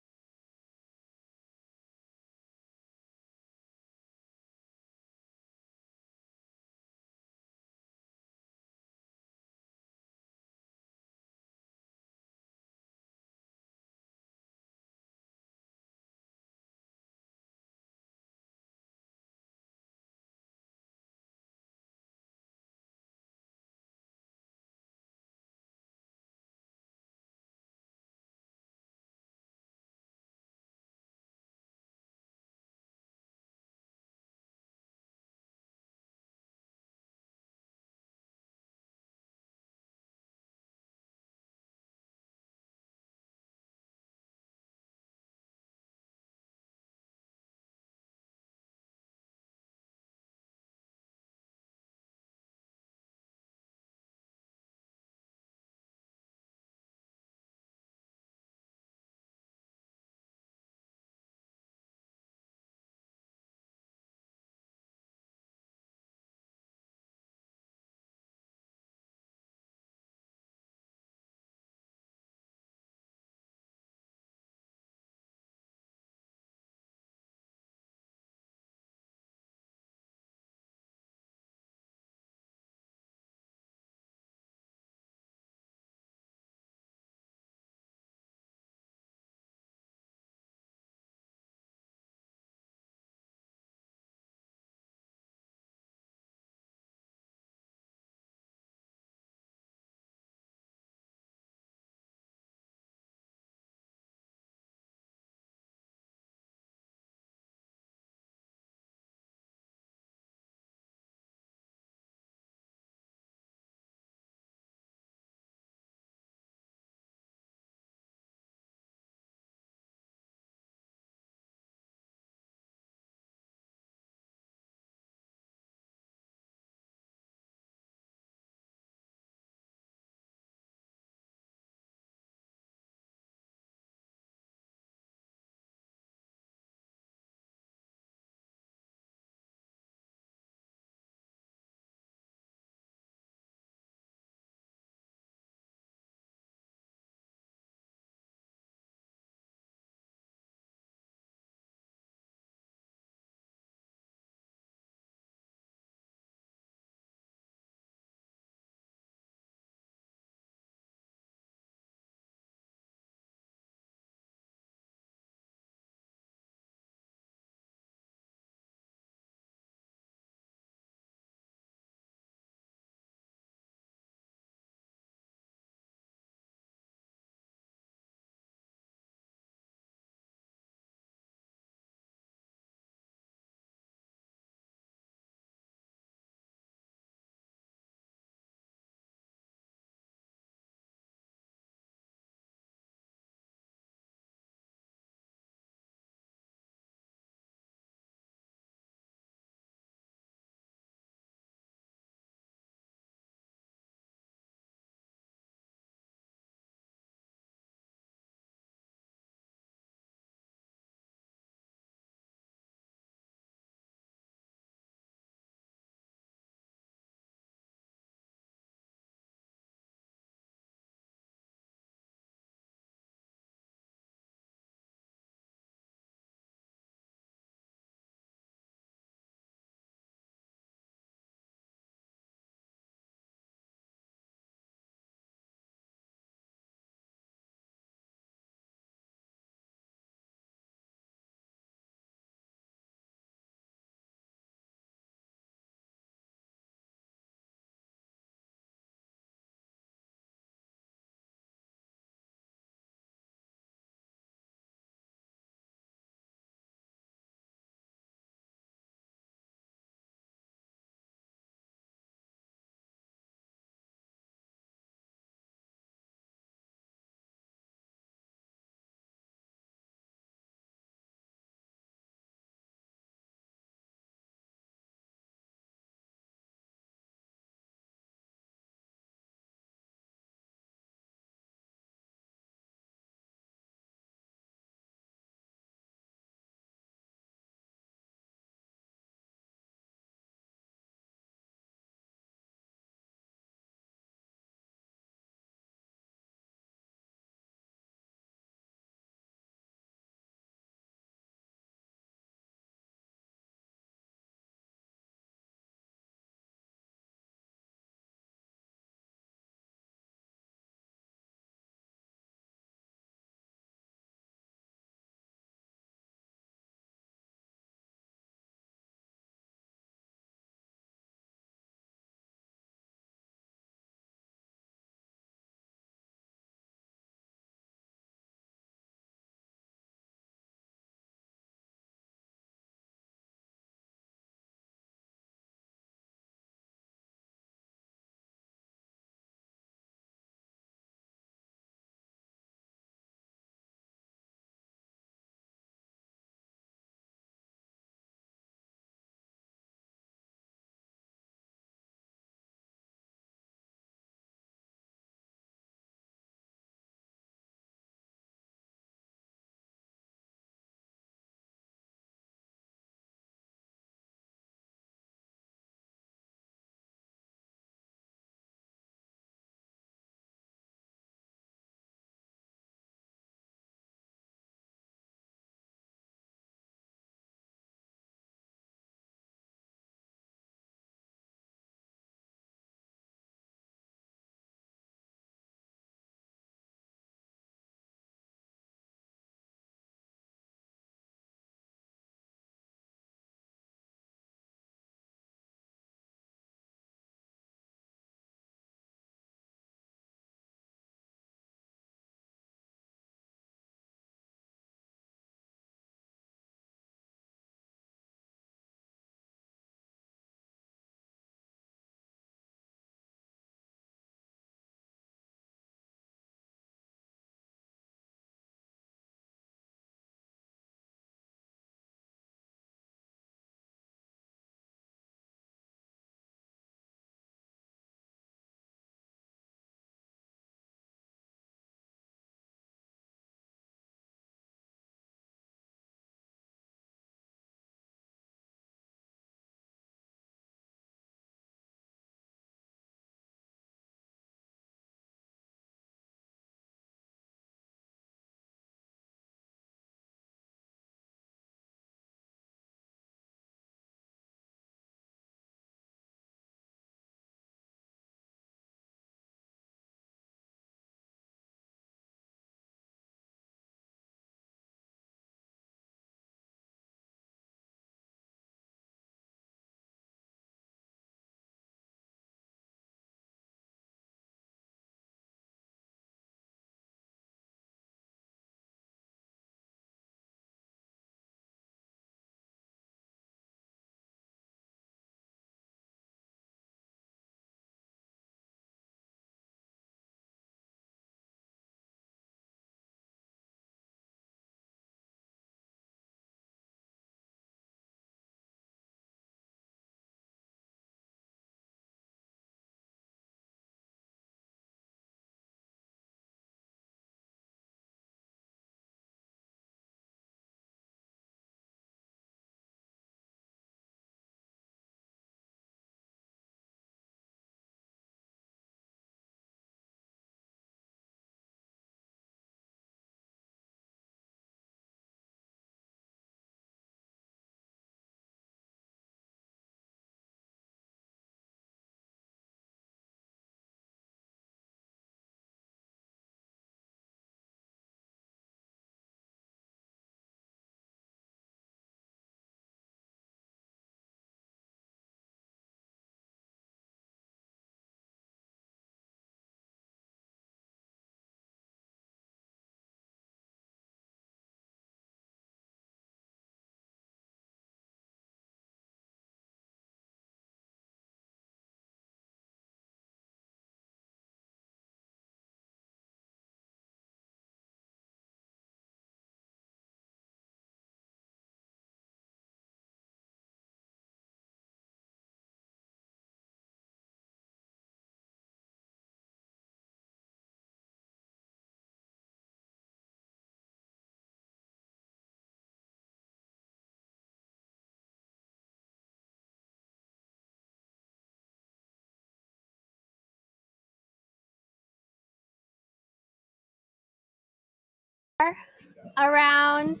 around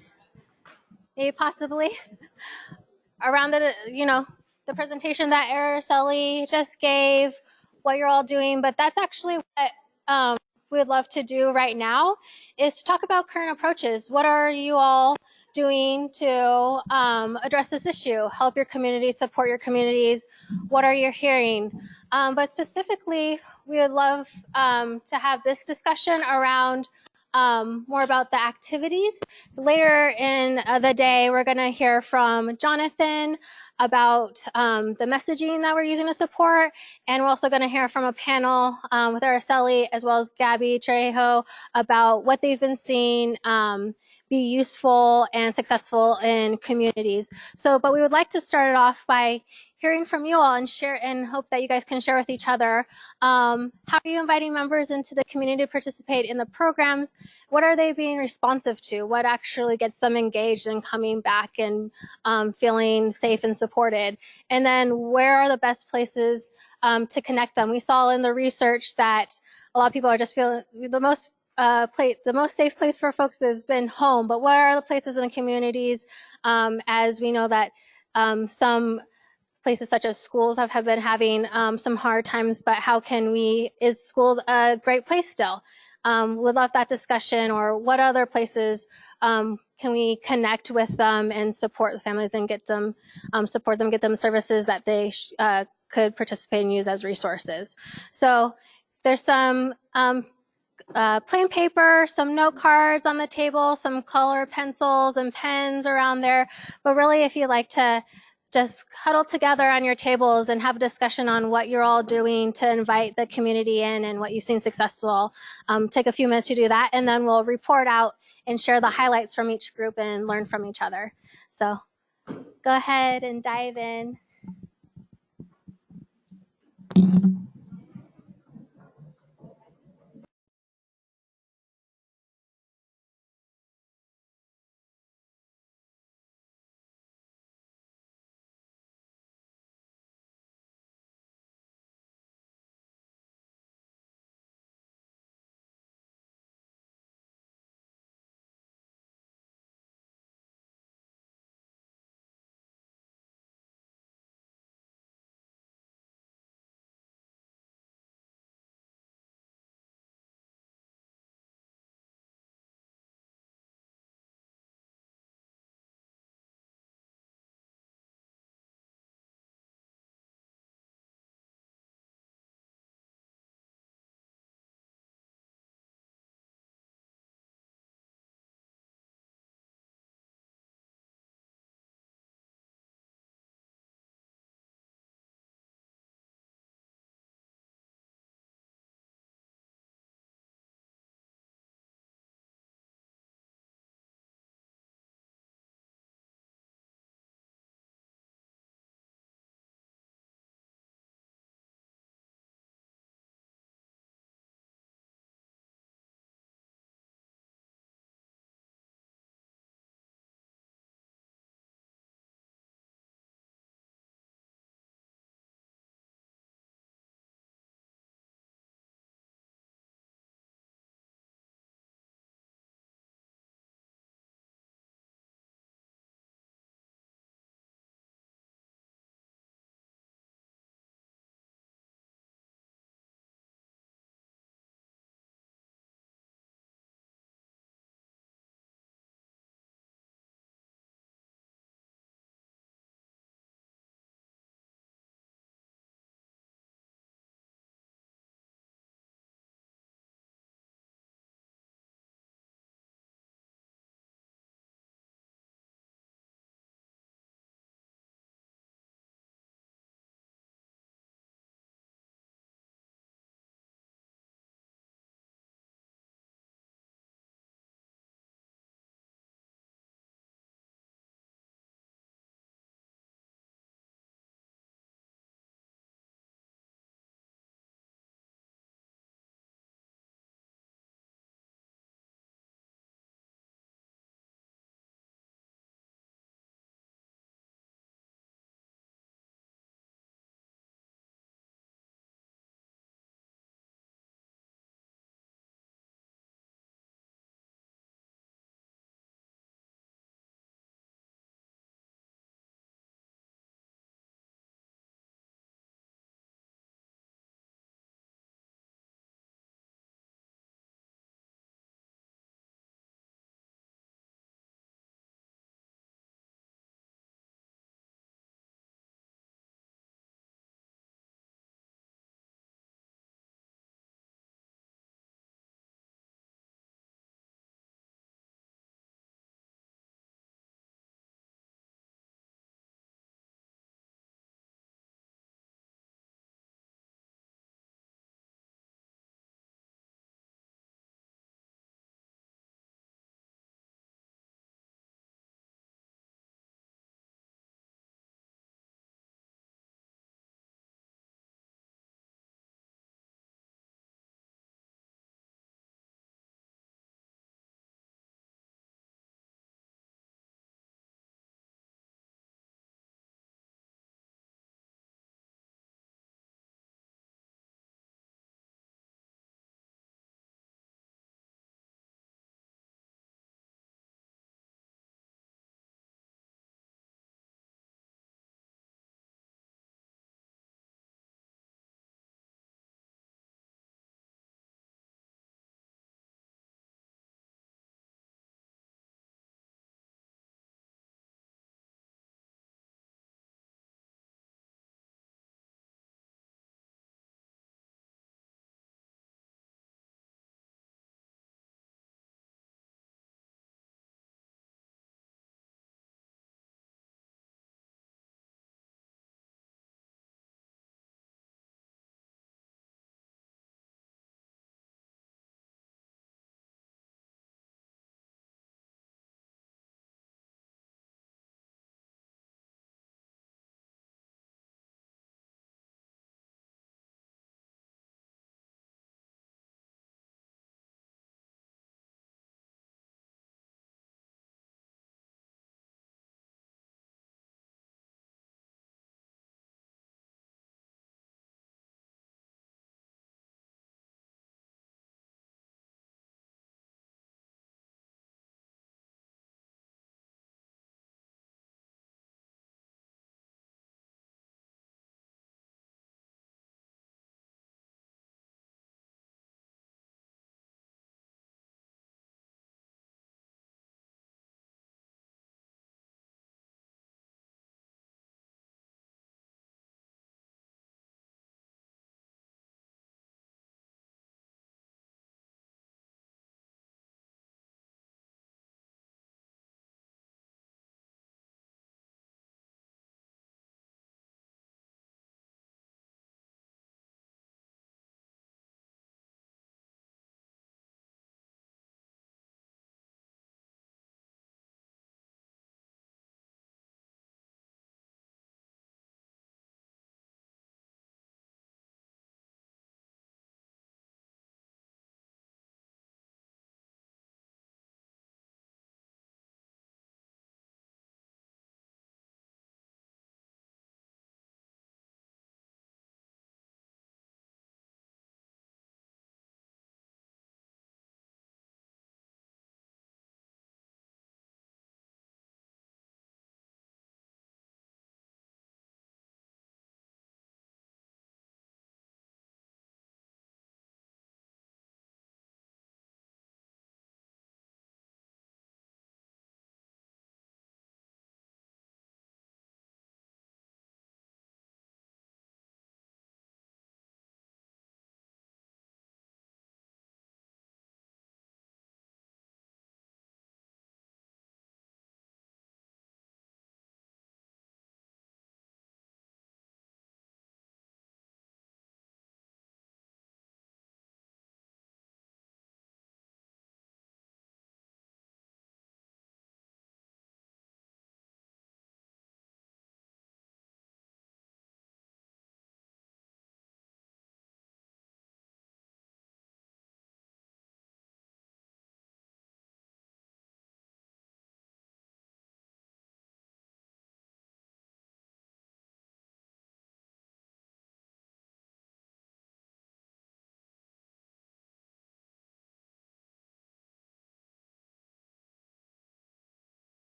maybe possibly around the presentation that Araceli just gave, what you're all doing, but that's actually what we would love to do right now is to talk about current approaches. What are you all doing to address this issue, help your community, support your communities? What are you hearing? But specifically, we would love to have this discussion around more about the activities. Later in the day, we're going to hear from Jonathan about the messaging that we're using to support. And we're also going to hear from a panel with Araceli as well as Gabby Trejo about what they've been seeing be useful and successful in communities. But we would like to start it off by hearing from you all and share and hope that you guys can share with each other. How are you inviting members into the community to participate in the programs? What are they being responsive to? What actually gets them engaged and coming back and feeling safe and supported? And then where are the best places to connect them? We saw in the research that a lot of people are just feeling the most safe place for folks has been home, but what are the places in the communities? As we know that some places such as schools have been having some hard times, but is school a great place still? Would love that discussion, or what other places can we connect with them and support the families and get them, support them, get them services that they could participate and use as resources. So there's some plain paper, some note cards on the table, some color pencils and pens around there. But really, if you'd like to just huddle together on your tables and have a discussion on what you're all doing to invite the community in and what you've seen successful, take a few minutes to do that, and then we'll report out and share the highlights from each group and learn from each other. So go ahead and dive in.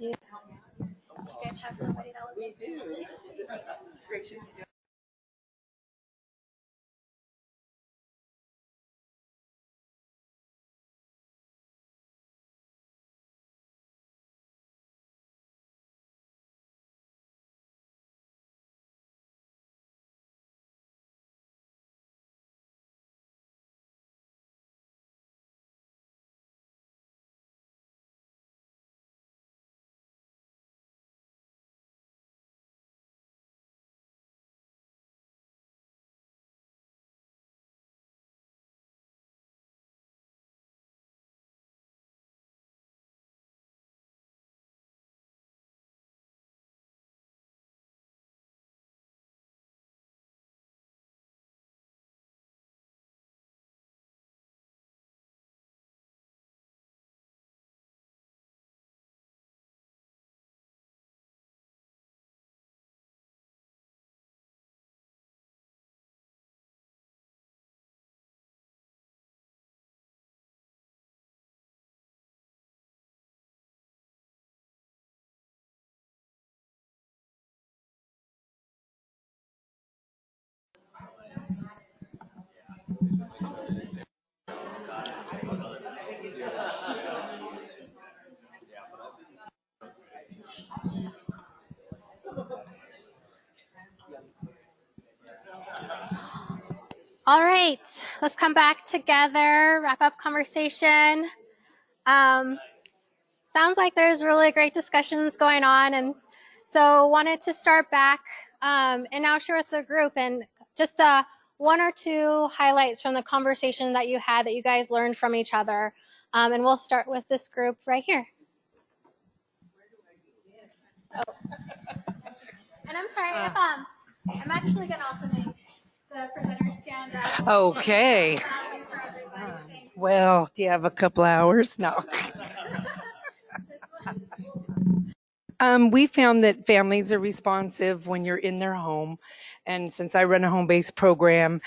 Do you guys have somebody else? We do. All right, let's come back together, wrap up conversation. Sounds like there's really great discussions going on, and so wanted to start back and now share with the group and just one or two highlights from the conversation that you had that you guys learned from each other. And we'll start with this group right here. Oh. And I'm sorry if I'm actually going to also make the presenters stand up. Okay. Well, do you have a couple hours? No. We found that families are responsive when you're in their home. And since I run a home-based program,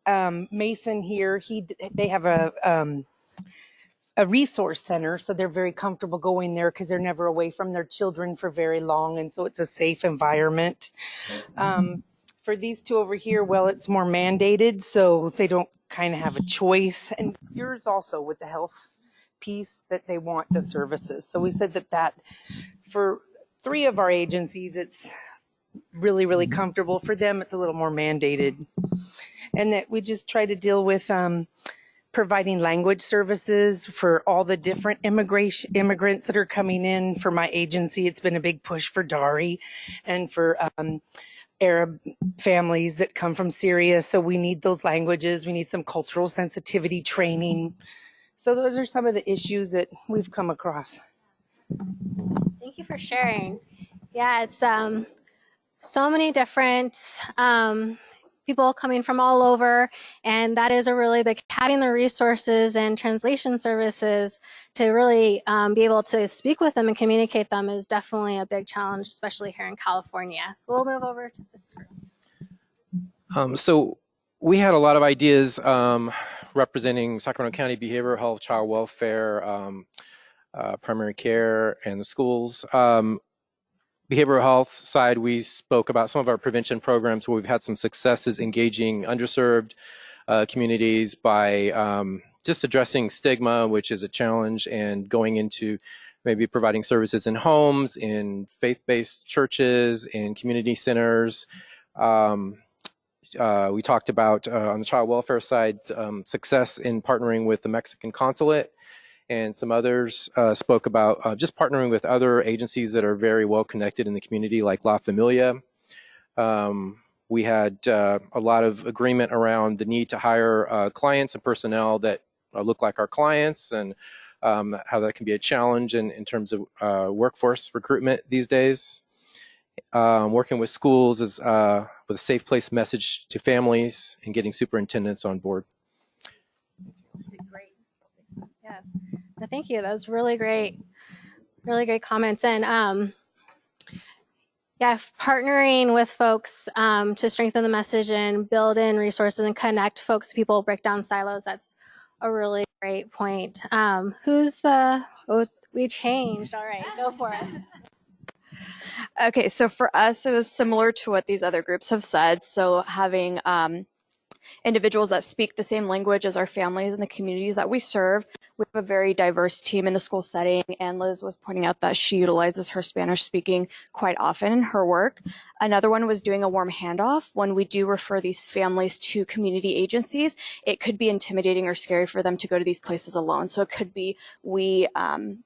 Mason here, they have a resource center, so they're very comfortable going there because they're never away from their children for very long, and so it's a safe environment. For these two over here, well, it's more mandated, so they don't kind of have a choice. And yours also with the health piece that they want the services. So we said that for 3 of our agencies, it's really, really comfortable. For them, it's a little more mandated. And that we just try to deal with providing language services for all the different immigrants that are coming in. For my agency, it's been a big push for Dari and for Arab families that come from Syria. So we need those languages. We need some cultural sensitivity training. So those are some of the issues that we've come across. Thank you for sharing. Yeah, it's so many different people coming from all over, and that is a really big, having the resources and translation services to really be able to speak with them and communicate them is definitely a big challenge, especially here in California. So we'll move over to this group. So we had a lot of ideas representing Sacramento County behavioral health, child welfare, primary care, and the schools. Behavioral health side, we spoke about some of our prevention programs where we've had some successes engaging underserved communities by just addressing stigma, which is a challenge, and going into maybe providing services in homes, in faith-based churches, in community centers. We talked about, on the child welfare side, success in partnering with the Mexican consulate, and some others spoke about just partnering with other agencies that are very well connected in the community, like La Familia. We had a lot of agreement around the need to hire clients and personnel that look like our clients, and how that can be a challenge in terms of workforce recruitment these days. Working with schools is with a safe place message to families, and getting superintendents on board. Great. Yeah. Well, thank you. That was really great comments. And yeah, partnering with folks to strengthen the message and build in resources and connect folks to people, break down silos. That's a really great point. Who's the we changed. All right, go for it. Okay, so for us, it was similar to what these other groups have said. So having individuals that speak the same language as our families and the communities that we serve. We have a very diverse team in the school setting, and Liz was pointing out that she utilizes her Spanish speaking quite often in her work. Another one was doing a warm handoff. When we do refer these families to community agencies, it could be intimidating or scary for them to go to these places alone. So it could be we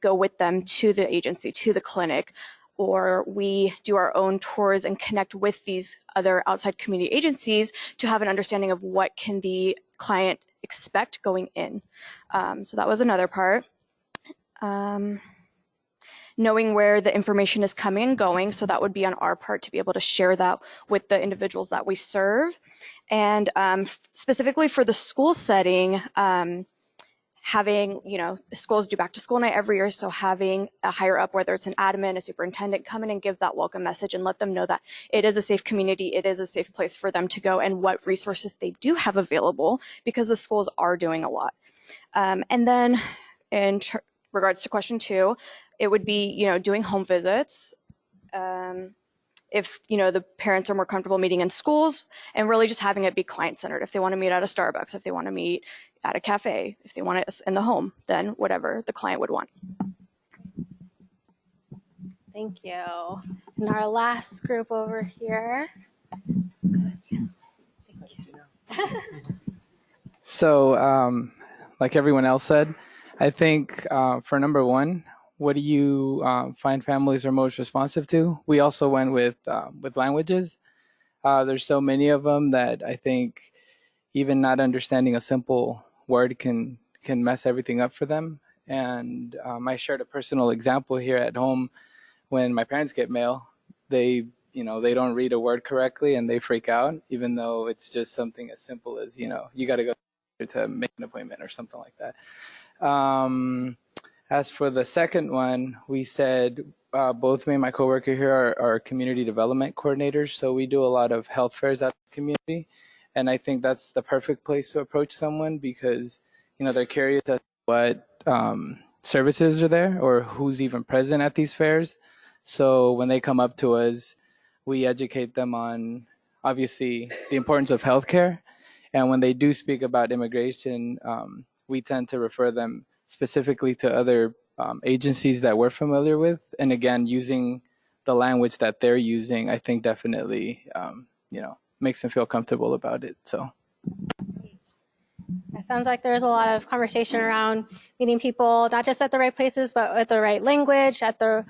go with them to the agency, to the clinic, or we do our own tours and connect with these other outside community agencies to have an understanding of what can the client expect going in. So that was another part. Knowing where the information is coming and going, so that would be on our part to be able to share that with the individuals that we serve. And specifically for the school setting, having, schools do back to school night every year, so having a higher up, whether it's an admin, a superintendent, come in and give that welcome message and let them know that it is a safe community, it is a safe place for them to go, and what resources they do have available, because the schools are doing a lot. And then in regards to question 2, it would be, doing home visits. If the parents are more comfortable meeting in schools, and really just having it be client-centered. If they want to meet at a Starbucks, if they want to meet at a cafe, if they want it in the home, then whatever the client would want. Thank you. And our last group over here. So, like everyone else said, I think for number 1, what do you find families are most responsive to? We also went with languages. There's so many of them that I think even not understanding a simple word can mess everything up for them. And I shared a personal example here at home. When my parents get mail, they don't read a word correctly and they freak out, even though it's just something as simple as, you got to go to make an appointment or something like that. As for the second one, we said both me and my coworker here are community development coordinators, so we do a lot of health fairs at the community, and I think that's the perfect place to approach someone because they're curious as to what services are there or who's even present at these fairs. So when they come up to us, we educate them on obviously the importance of healthcare, and when they do speak about immigration, we tend to refer them specifically to other agencies that we're familiar with. And again, using the language that they're using, I think definitely, makes them feel comfortable about it. So. It sounds like there's a lot of conversation around meeting people, not just at the right places, but with the right language, at the,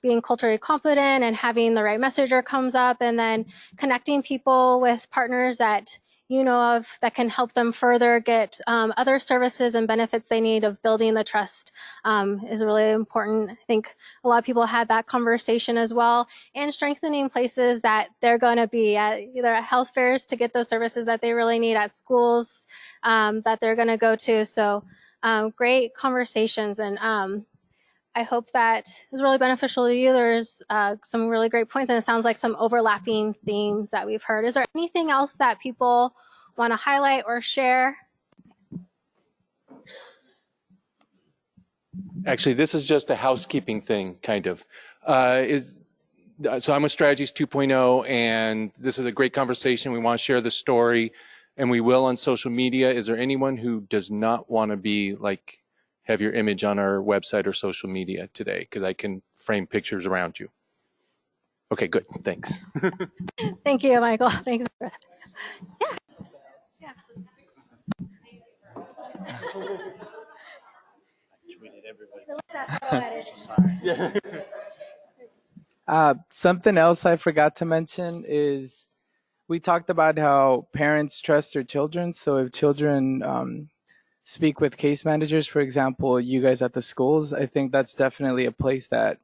being culturally competent and having the right messenger comes up, and then connecting people with partners that of that can help them further get other services and benefits they need of building the trust is really important. I think a lot of people had that conversation as well, and strengthening places that they're going to be at, either at health fairs to get those services that they really need, at schools that they're going to go to. So great conversations, and I hope that is really beneficial to you. There's some really great points, and it sounds like some overlapping themes that we've heard. Is there anything else that people want to highlight or share? Actually, this is just a housekeeping thing, kind of. So I'm with Strategies 2.0, and this is a great conversation. We want to share the story, and we will on social media. Is there anyone who does not want to be have your image on our website or social media today? Because I can frame pictures around you. Okay, good. Thanks. Thank you, Michael. Thanks. Yeah. Something else I forgot to mention is we talked about how parents trust their children. So if children speak with case managers, for example, you guys at the schools, I think that's definitely a place that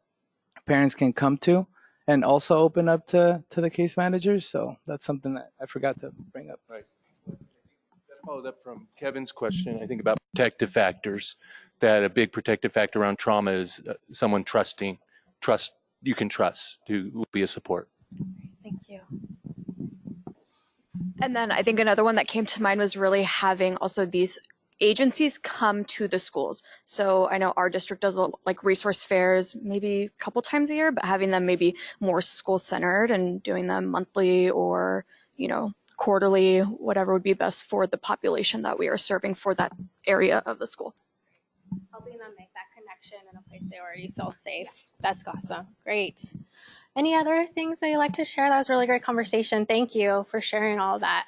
parents can come to and also open up to the case managers. So that's something that I forgot to bring up. Right. That followed up from Kevin's question, I think, about protective factors, that a big protective factor around trauma is someone you can trust to be a support. Thank you. And then I think another one that came to mind was really having also these agencies come to the schools. So I know our district does like resource fairs maybe a couple times a year, but having them maybe more school centered and doing them monthly or, quarterly, whatever would be best for the population that we are serving for that area of the school. Helping them make that connection in a place they already feel safe. That's awesome. Great. Any other things that you'd like to share? That was a really great conversation. Thank you for sharing all of that.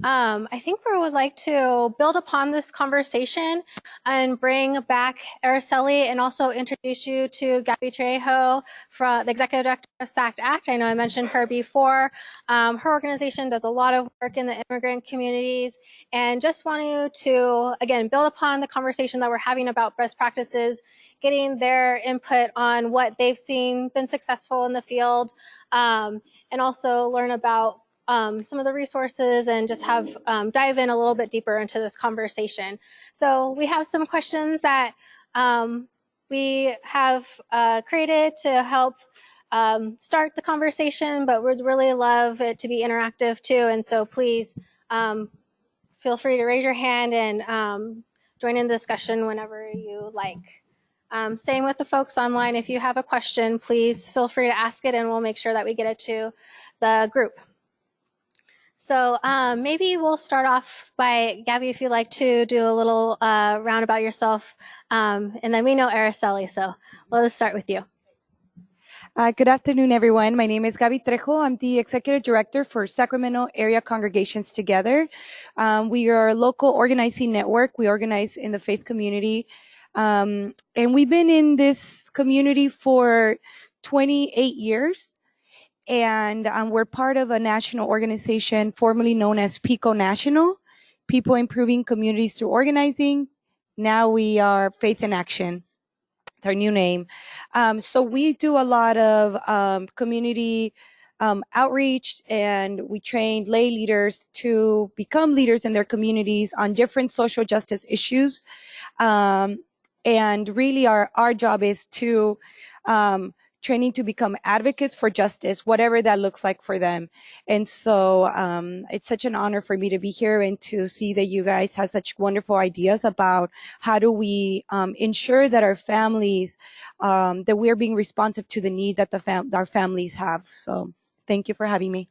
I think we would like to build upon this conversation and bring back Araceli and also introduce you to Gabby Trejo, from the Executive Director of SACT Act. I know I mentioned her before. Her organization does a lot of work in the immigrant communities, and just want you to, again, build upon the conversation that we're having about best practices, getting their input on what they've seen been successful in the field, and also learn about some of the resources and just have dive in a little bit deeper into this conversation. So we have some questions that we have created to help start the conversation, but we'd really love it to be interactive too. And so please feel free to raise your hand and join in the discussion whenever you like. Same with the folks online. If you have a question, please feel free to ask it and we'll make sure that we get it to the group. So maybe we'll start off by, Gabby, if you'd like to do a little round about yourself. And then we know Araceli, so let's start with you. Good afternoon, everyone. My name is Gabby Trejo. I'm the Executive Director for Sacramento Area Congregations Together. We are a local organizing network. We organize in the faith community. And we've been in this community for 28 years. And we're part of a national organization formerly known as PICO National, People Improving Communities Through Organizing. Now we are Faith in Action. It's our new name. So we do a lot of community outreach, and we train lay leaders to become leaders in their communities on different social justice issues. And really our job is to training to become advocates for justice, whatever that looks like for them. And so it's such an honor for me to be here and to see that you guys have such wonderful ideas about how do we ensure that our families, that we're being responsive to the need that our families have. So thank you for having me.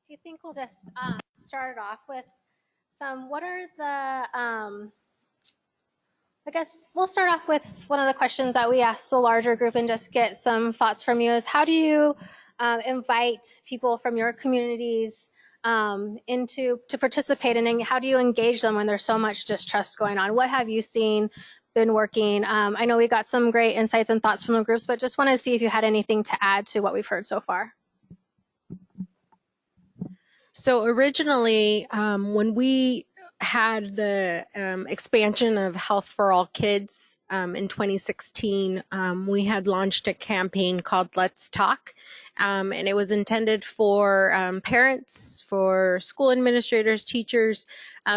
I think we'll just start it off with what are the, I guess we'll start off with one of the questions that we asked the larger group and just get some thoughts from you is how do you invite people from your communities to participate, and how do you engage them when there's so much distrust going on? What have you seen been working? I know we got some great insights and thoughts from the groups, but just want to see if you had anything to add to what we've heard so far. So originally, when we had the expansion of Health for All Kids in 2016, we had launched a campaign called Let's Talk, and it was intended for parents, for school administrators, teachers,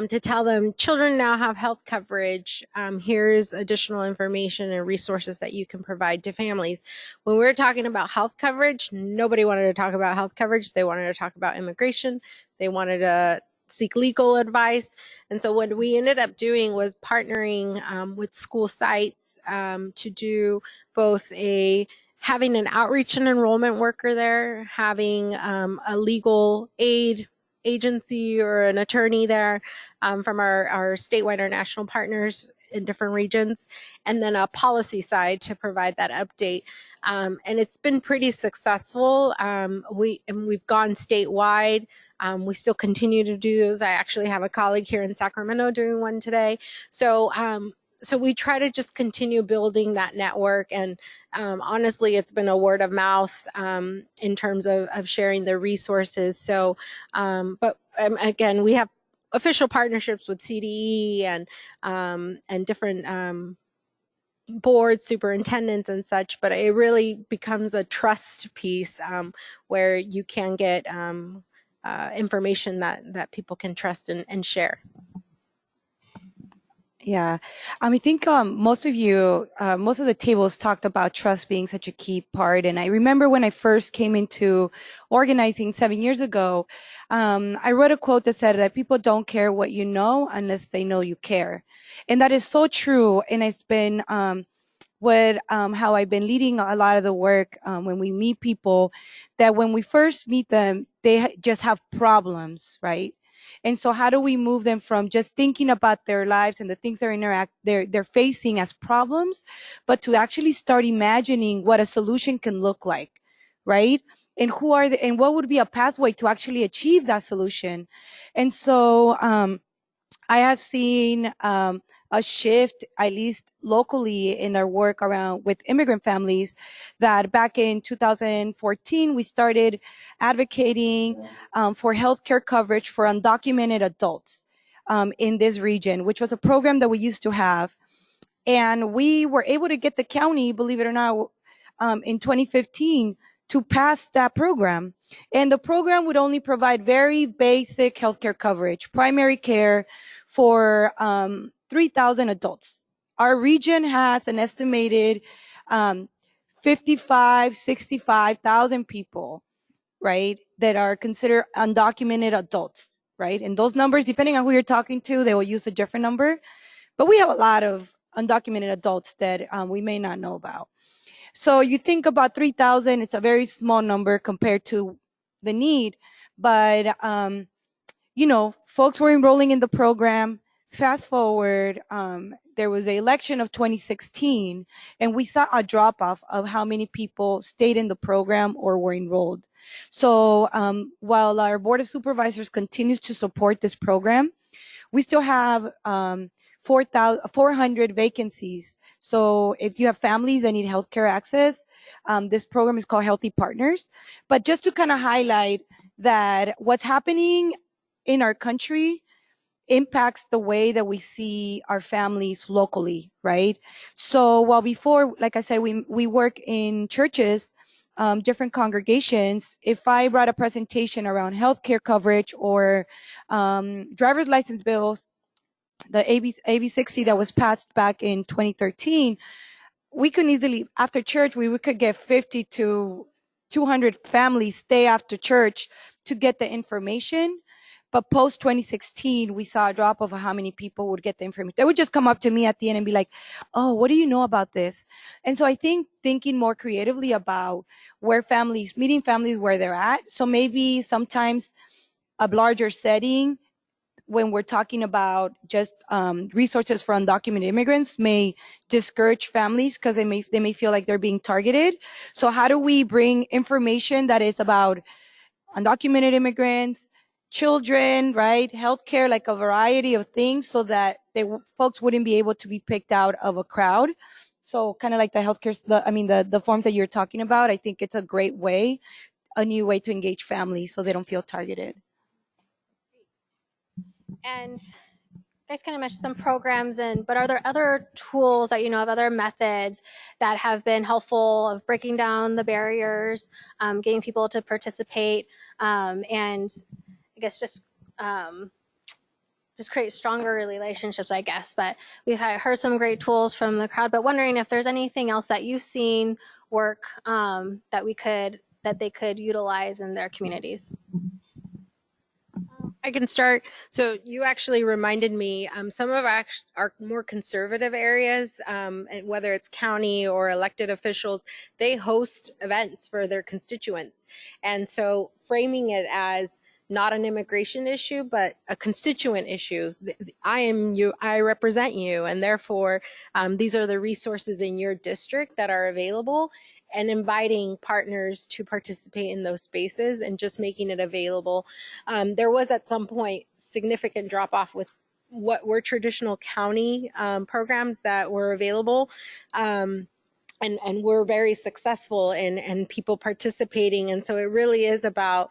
to tell them children now have health coverage. Here's additional information and resources that you can provide to families. When we were talking about health coverage, nobody wanted to talk about health coverage. They wanted to talk about immigration. They wanted to seek legal advice. And so what we ended up doing was partnering with school sites to do both having an outreach and enrollment worker there, having a legal aid agency or an attorney there from our statewide or national partners in different regions, and then a policy side to provide that update. And it's been pretty successful. We've gone statewide. We still continue to do those. I actually have a colleague here in Sacramento doing one today. So we try to just continue building that network. And honestly, it's been a word of mouth in terms of sharing the resources. So, but again, we have official partnerships with CDE and different boards, superintendents and such, but it really becomes a trust piece where you can get information that people can trust and share. Yeah, I think most of you, most of the tables talked about trust being such a key part. And I remember when I first came into organizing 7 years ago, I wrote a quote that said that people don't care what you know unless they know you care. And that is so true. And it's been with how I've been leading a lot of the work when we meet people, that when we first meet them, they just have problems, right? And so how do we move them from just thinking about their lives and the things they're facing as problems, but to actually start imagining what a solution can look like, right? And and what would be a pathway to actually achieve that solution? And so I have seen a shift, at least locally, in our work around with immigrant families. That back in 2014, we started advocating for healthcare coverage for undocumented adults in this region, which was a program that we used to have. And we were able to get the county, believe it or not, in 2015 to pass that program. And the program would only provide very basic healthcare coverage, primary care for 3,000 adults. Our region has an estimated 55, 65,000 people, right, that are considered undocumented adults, right? And those numbers, depending on who you're talking to, they will use a different number. But we have a lot of undocumented adults that we may not know about. So you think about 3,000, it's a very small number compared to the need. But, folks were enrolling in the program. Fast forward, there was an election of 2016, and we saw a drop off of how many people stayed in the program or were enrolled. So while our Board of Supervisors continues to support this program, we still have 400 vacancies. So if you have families that need healthcare access, this program is called Healthy Partners. But just to kind of highlight that what's happening in our country impacts the way that we see our families locally, right? So while before, like I said, we work in churches, different congregations. If I brought a presentation around healthcare coverage or driver's license bills, the AB 60 that was passed back in 2013, we could easily, after church, we could get 50 to 200 families stay after church to get the information. But post 2016, we saw a drop of how many people would get the information. They would just come up to me at the end and be like, "Oh, what do you know about this?" And so I think thinking more creatively about meeting families where they're at. So maybe sometimes a larger setting when we're talking about just resources for undocumented immigrants may discourage families because they may feel like they're being targeted. So how do we bring information that is about undocumented immigrants, children, right, healthcare, like a variety of things, so that folks wouldn't be able to be picked out of a crowd? So kind of like the healthcare, the forms that you're talking about. I think it's a great way, a new way to engage families so they don't feel targeted. And you guys kind of mentioned some programs, but are there other tools that you know of, other methods that have been helpful of breaking down the barriers, getting people to participate, and I guess just create stronger relationships, I guess. But we've heard some great tools from the crowd, but wondering if there's anything else that you've seen work that they could utilize in their communities. I can start. So you actually reminded me, some of our more conservative areas, and whether it's county or elected officials, they host events for their constituents. And so framing it as not an immigration issue, but a constituent issue. I am you, I represent you, and therefore these are the resources in your district that are available, and inviting partners to participate in those spaces and just making it available. There was at some point significant drop off with what were traditional county programs that were available. And we're very successful in people participating. And so it really is about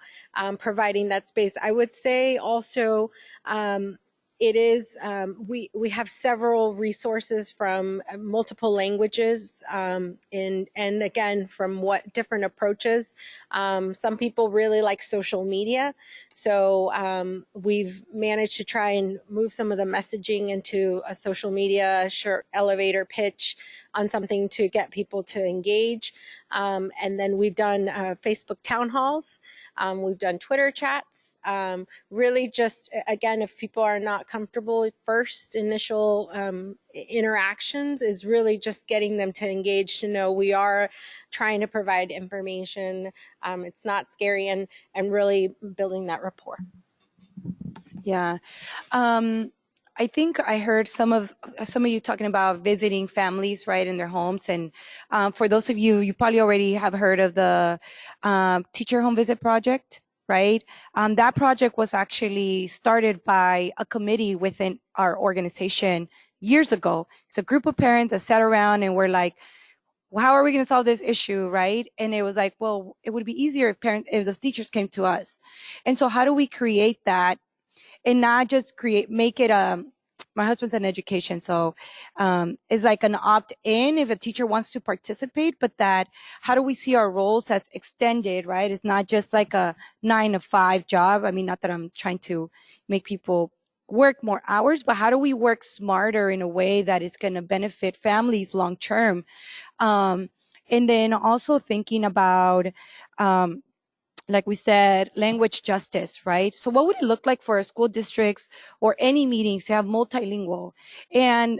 providing that space. I would say also it is, we have several resources from multiple languages, and again, from what different approaches. Some people really like social media. So we've managed to try and move some of the messaging into a social media short elevator pitch on something to get people to engage. And then we've done Facebook town halls. We've done Twitter chats. Really just, again, if people are not comfortable, first initial interactions is really just getting them to engage, to know we are trying to provide information. It's not scary, and really building that rapport. Yeah. I think I heard some of you talking about visiting families, right, in their homes. And for those of you, you probably already have heard of the Teacher Home Visit Project, right? That project was actually started by a committee within our organization years ago. It's a group of parents that sat around and were like, well, how are we going to solve this issue, right? And it was like, well, it would be easier if the teachers came to us. And so how do we create that and not just make it my husband's in education, so it's like an opt-in if a teacher wants to participate, but that how do we see our roles as extended, right? It's not just like a 9 to 5 job. I mean, not that I'm trying to make people work more hours, but how do we work smarter in a way that is going to benefit families long term? And then also thinking about like we said, language justice, right? So what would it look like for our school districts or any meetings to have multilingual? And,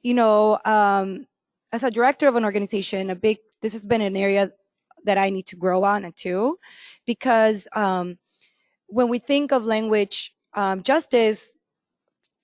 you know, as a director of an organization, this has been an area that I need to grow on too, because when we think of language justice,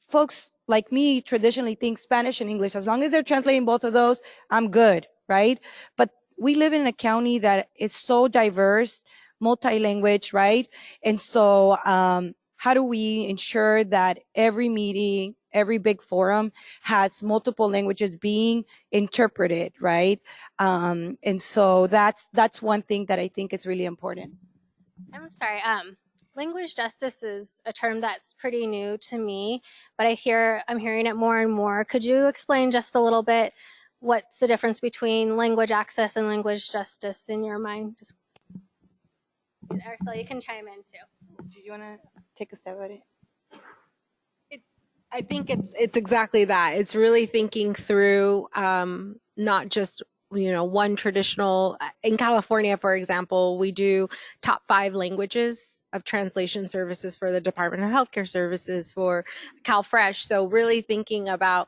folks like me traditionally think Spanish and English. As long as they're translating both of those, I'm good, right? But we live in a county that is so diverse, multi-language, right? And so how do we ensure that every meeting, every big forum has multiple languages being interpreted, right? And so that's one thing that I think is really important. I'm sorry. Language justice is a term that's pretty new to me, but I'm hearing it more and more. Could you explain just a little bit what's the difference between language access and language justice in your mind? Just, Araceli, you can chime in too. Do you want to take a stab at it? I think it's exactly that. It's really thinking through not just one traditional. In California, for example, we do top 5 languages of translation services for the Department of Healthcare Services, for CalFresh. So really thinking about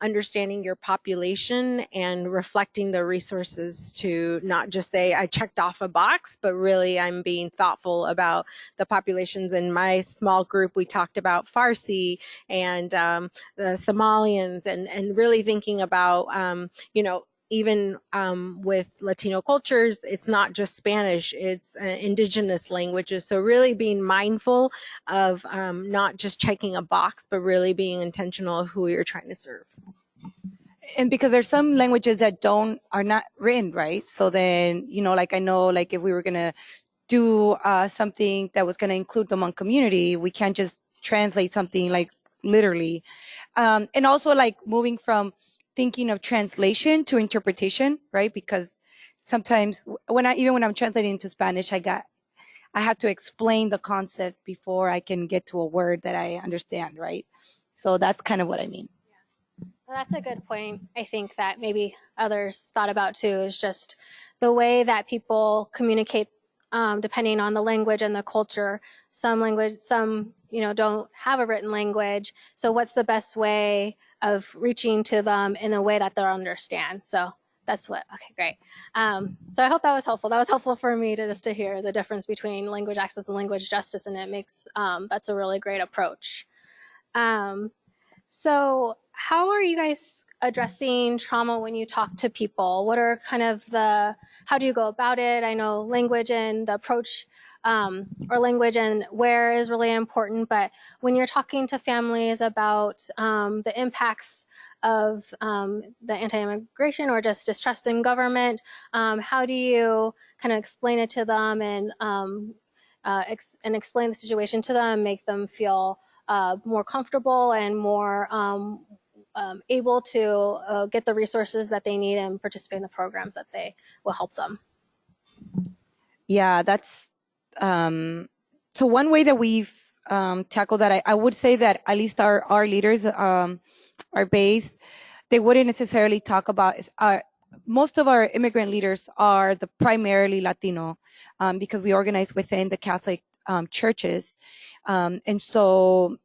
understanding your population and reflecting the resources to not just say I checked off a box, but really I'm being thoughtful about the populations. In my small group, we talked about Farsi and the Somalians, and really thinking about even with Latino cultures, it's not just Spanish, it's indigenous languages. So really being mindful of not just checking a box, but really being intentional of who you're trying to serve. And because there's some languages that are not written, right? So then, like I know, like if we were going to do something that was going to include the Hmong community, we can't just translate something like literally. And also like moving from thinking of translation to interpretation, right? Because sometimes even when I'm translating into Spanish, I have to explain the concept before I can get to a word that I understand, right? So that's kind of what I mean. Well, that's a good point. I think that maybe others thought about too, is just the way that people communicate depending on the language and the culture. Some don't have a written language. So what's the best way of reaching to them in a way that they'll understand? So that's okay, great. So I hope that was helpful. That was helpful for me to hear the difference between language access and language justice, and it makes, that's a really great approach. So how are you guys addressing trauma when you talk to people? What are how do you go about it? I know language and the approach or language and where is really important, but when you're talking to families about the impacts of the anti-immigration or just distrust in government, how do you kind of explain it to them and explain the situation to them, make them feel more comfortable and more able to get the resources that they need and participate in the programs that they will help them. Yeah, that's so one way that we've tackled that. I would say that at least our leaders, our base, they wouldn't necessarily talk about. Most of our immigrant leaders are the primarily Latino, because we organize within the Catholic churches, and so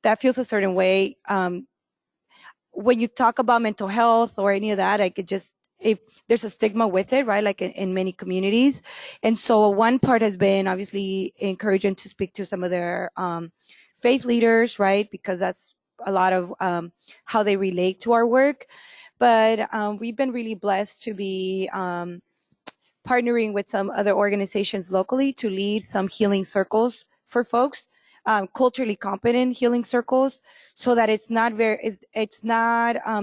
that feels a certain way. When you talk about mental health or any of that, I could just, if there's a stigma with it, right? Like in many communities. And so one part has been obviously encouraging to speak to some of their faith leaders, right? Because that's a lot of how they relate to our work. But we've been really blessed to be partnering with some other organizations locally to lead some healing circles for folks, culturally competent healing circles, so that it's not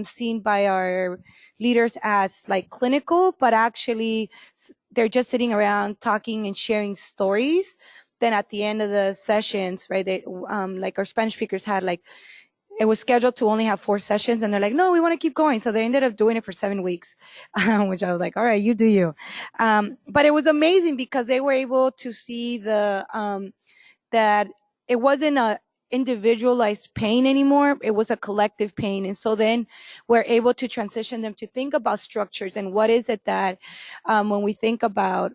seen by our leaders as like clinical, but actually they're just sitting around talking and sharing stories. Then at the end of the sessions, right, they like our Spanish speakers had like, it was scheduled to only have 4 sessions, and they're like, no, we want to keep going. So they ended up doing it for 7 weeks, which I was like, all right, you do you. But it was amazing because they were able to see that it wasn't a individualized pain anymore. It was a collective pain. And so then we're able to transition them to think about structures and what is it that when we think about,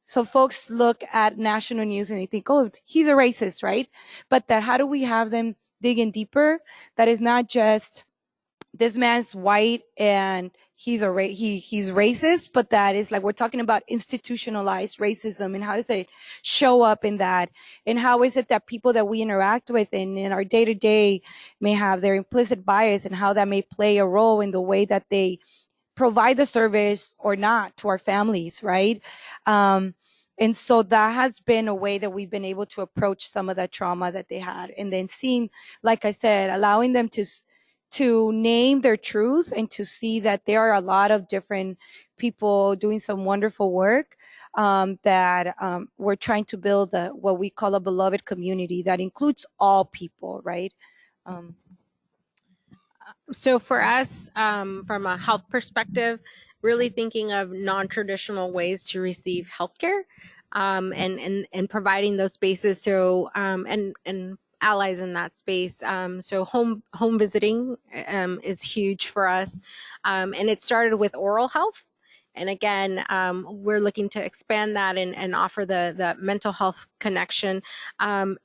so folks look at national news and they think, oh, he's a racist, right? But that how do we have them dig in deeper? That is not just this man's white and he's he's racist, but that is like we're talking about institutionalized racism and how does it show up in that, and how is it that people that we interact with in our day to day may have their implicit bias, and how that may play a role in the way that they provide the service or not to our families, right? And so that has been a way that we've been able to approach some of that trauma that they had, and then seeing, like I said, allowing them to name their truth and to see that there are a lot of different people doing some wonderful work, that we're trying to build what we call a beloved community that includes all people, right? So for us, from a health perspective, really thinking of non-traditional ways to receive healthcare, and providing those spaces. So and allies in that space. So home visiting is huge for us, and it started with oral health. And again, we're looking to expand that and offer the mental health connection.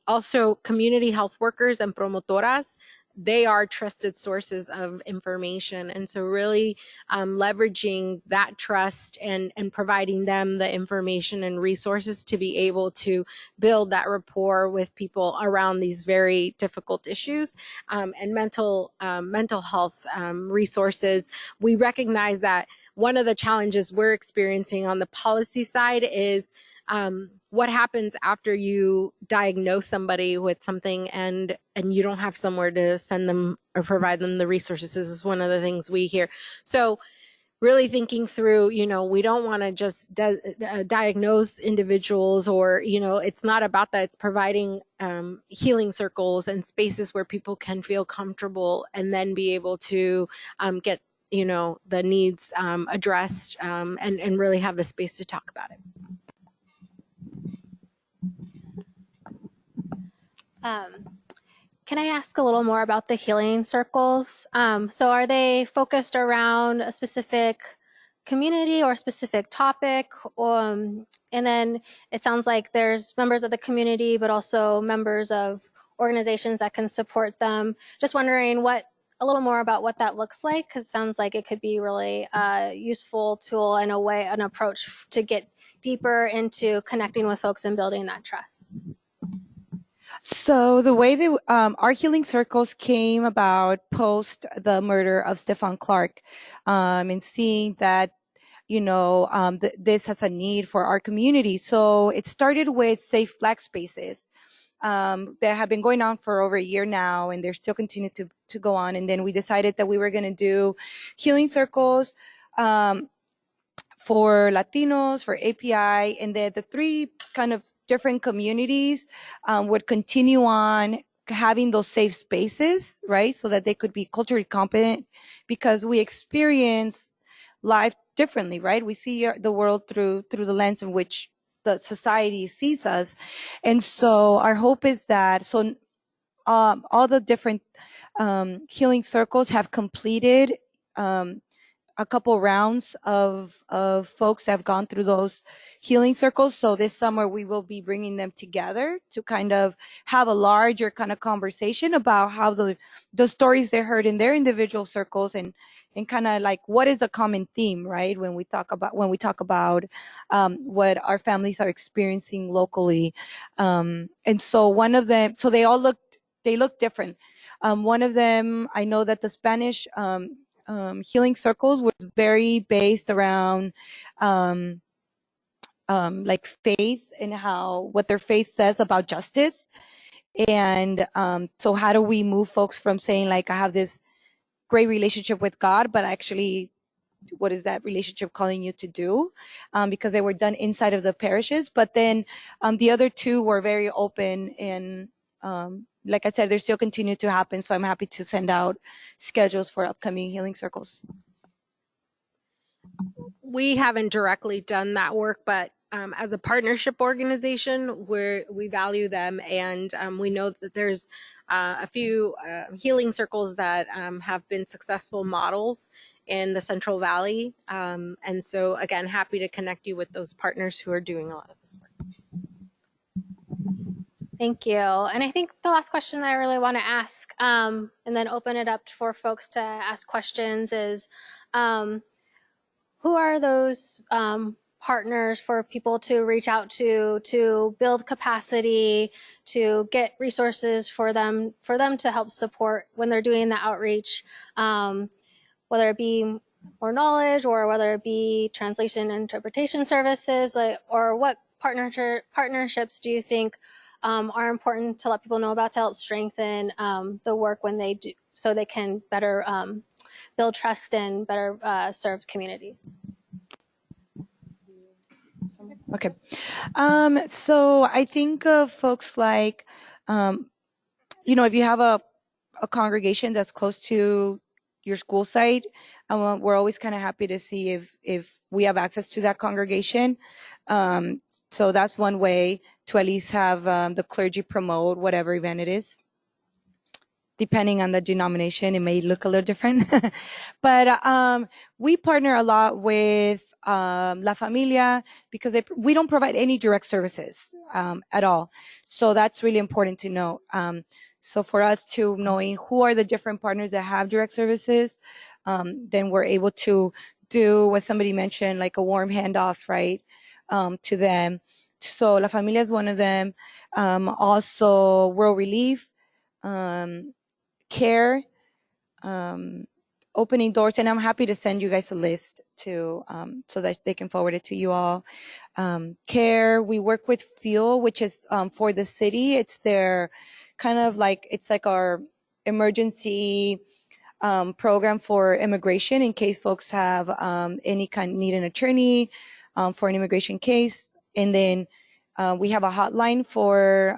Also, community health workers and promotoras, they are trusted sources of information. And so really leveraging that trust and providing them the information and resources to be able to build that rapport with people around these very difficult issues, and mental health resources. We recognize that one of the challenges we're experiencing on the policy side is what happens after you diagnose somebody with something and you don't have somewhere to send them or provide them the resources. This is one of the things we hear. So really thinking through, we don't want to just diagnose individuals, or, it's not about that. It's providing healing circles and spaces where people can feel comfortable and then be able to get the needs addressed, and really have the space to talk about it. Can I ask a little more about the healing circles? So are they focused around a specific community or a specific topic? And then it sounds like there's members of the community, but also members of organizations that can support them. Just wondering a little more about what that looks like, because it sounds like it could be really a useful tool and an approach to get deeper into connecting with folks and building that trust. So the way that our healing circles came about post the murder of Stephon Clark, and seeing that, this has a need for our community. So it started with Safe Black Spaces that have been going on for over a year now, and they're still continuing to go on. And then we decided that we were going to do healing circles for Latinos, for API, and that the 3 kind of different communities would continue on having those safe spaces, right, so that they could be culturally competent, because we experience life differently, right? We see the world through the lens in which the society sees us. And so our hope is that all the different healing circles have completed a couple rounds of folks have gone through those healing circles. So this summer we will be bringing them together to kind of have a larger kind of conversation about how the stories they heard in their individual circles, and kind of like what is a common theme, right? When we talk about what our families are experiencing locally. And so one of them, so they look different. One of them, I know that the Spanish healing circles was very based around like faith and what their faith says about justice. And so how do we move folks from saying like, I have this great relationship with God, but actually what is that relationship calling you to do? Because they were done inside of the parishes. But then the other two were very open, and like I said, they still continue to happen. So I'm happy to send out schedules for upcoming healing circles. We haven't directly done that work, but as a partnership organization, we value them, and we know that there's a few healing circles that have been successful models in the Central Valley. And so again, happy to connect you with those partners who are doing a lot of this work. Thank you. And I think the last question that I really want to ask, and then open it up for folks to ask questions, is who are those partners for people to reach out to build capacity, to get resources for them to help support when they're doing the outreach, whether it be more knowledge or whether it be translation and interpretation services, or what partnerships do you think are important to let people know about to help strengthen the work when they do, so they can better build trust and better serve communities? Okay. So I think of folks like, if you have a congregation that's close to your school site, we're always kind of happy to see if we have access to that congregation. So that's one way to at least have the clergy promote whatever event it is. Depending on the denomination, it may look a little different. But we partner a lot with La Familia, because we don't provide any direct services at all. So that's really important to know. So for us to knowing who are the different partners that have direct services, then we're able to do what somebody mentioned, like a warm handoff, right, to them. So La Familia is one of them. Also, World Relief, Care, Opening Doors, and I'm happy to send you guys a list to so that they can forward it to you all. Care, we work with Fuel, which is for the city. It's their kind of like, it's like our emergency program for immigration in case folks have any kind, need an attorney for an immigration case. And then we have a hotline for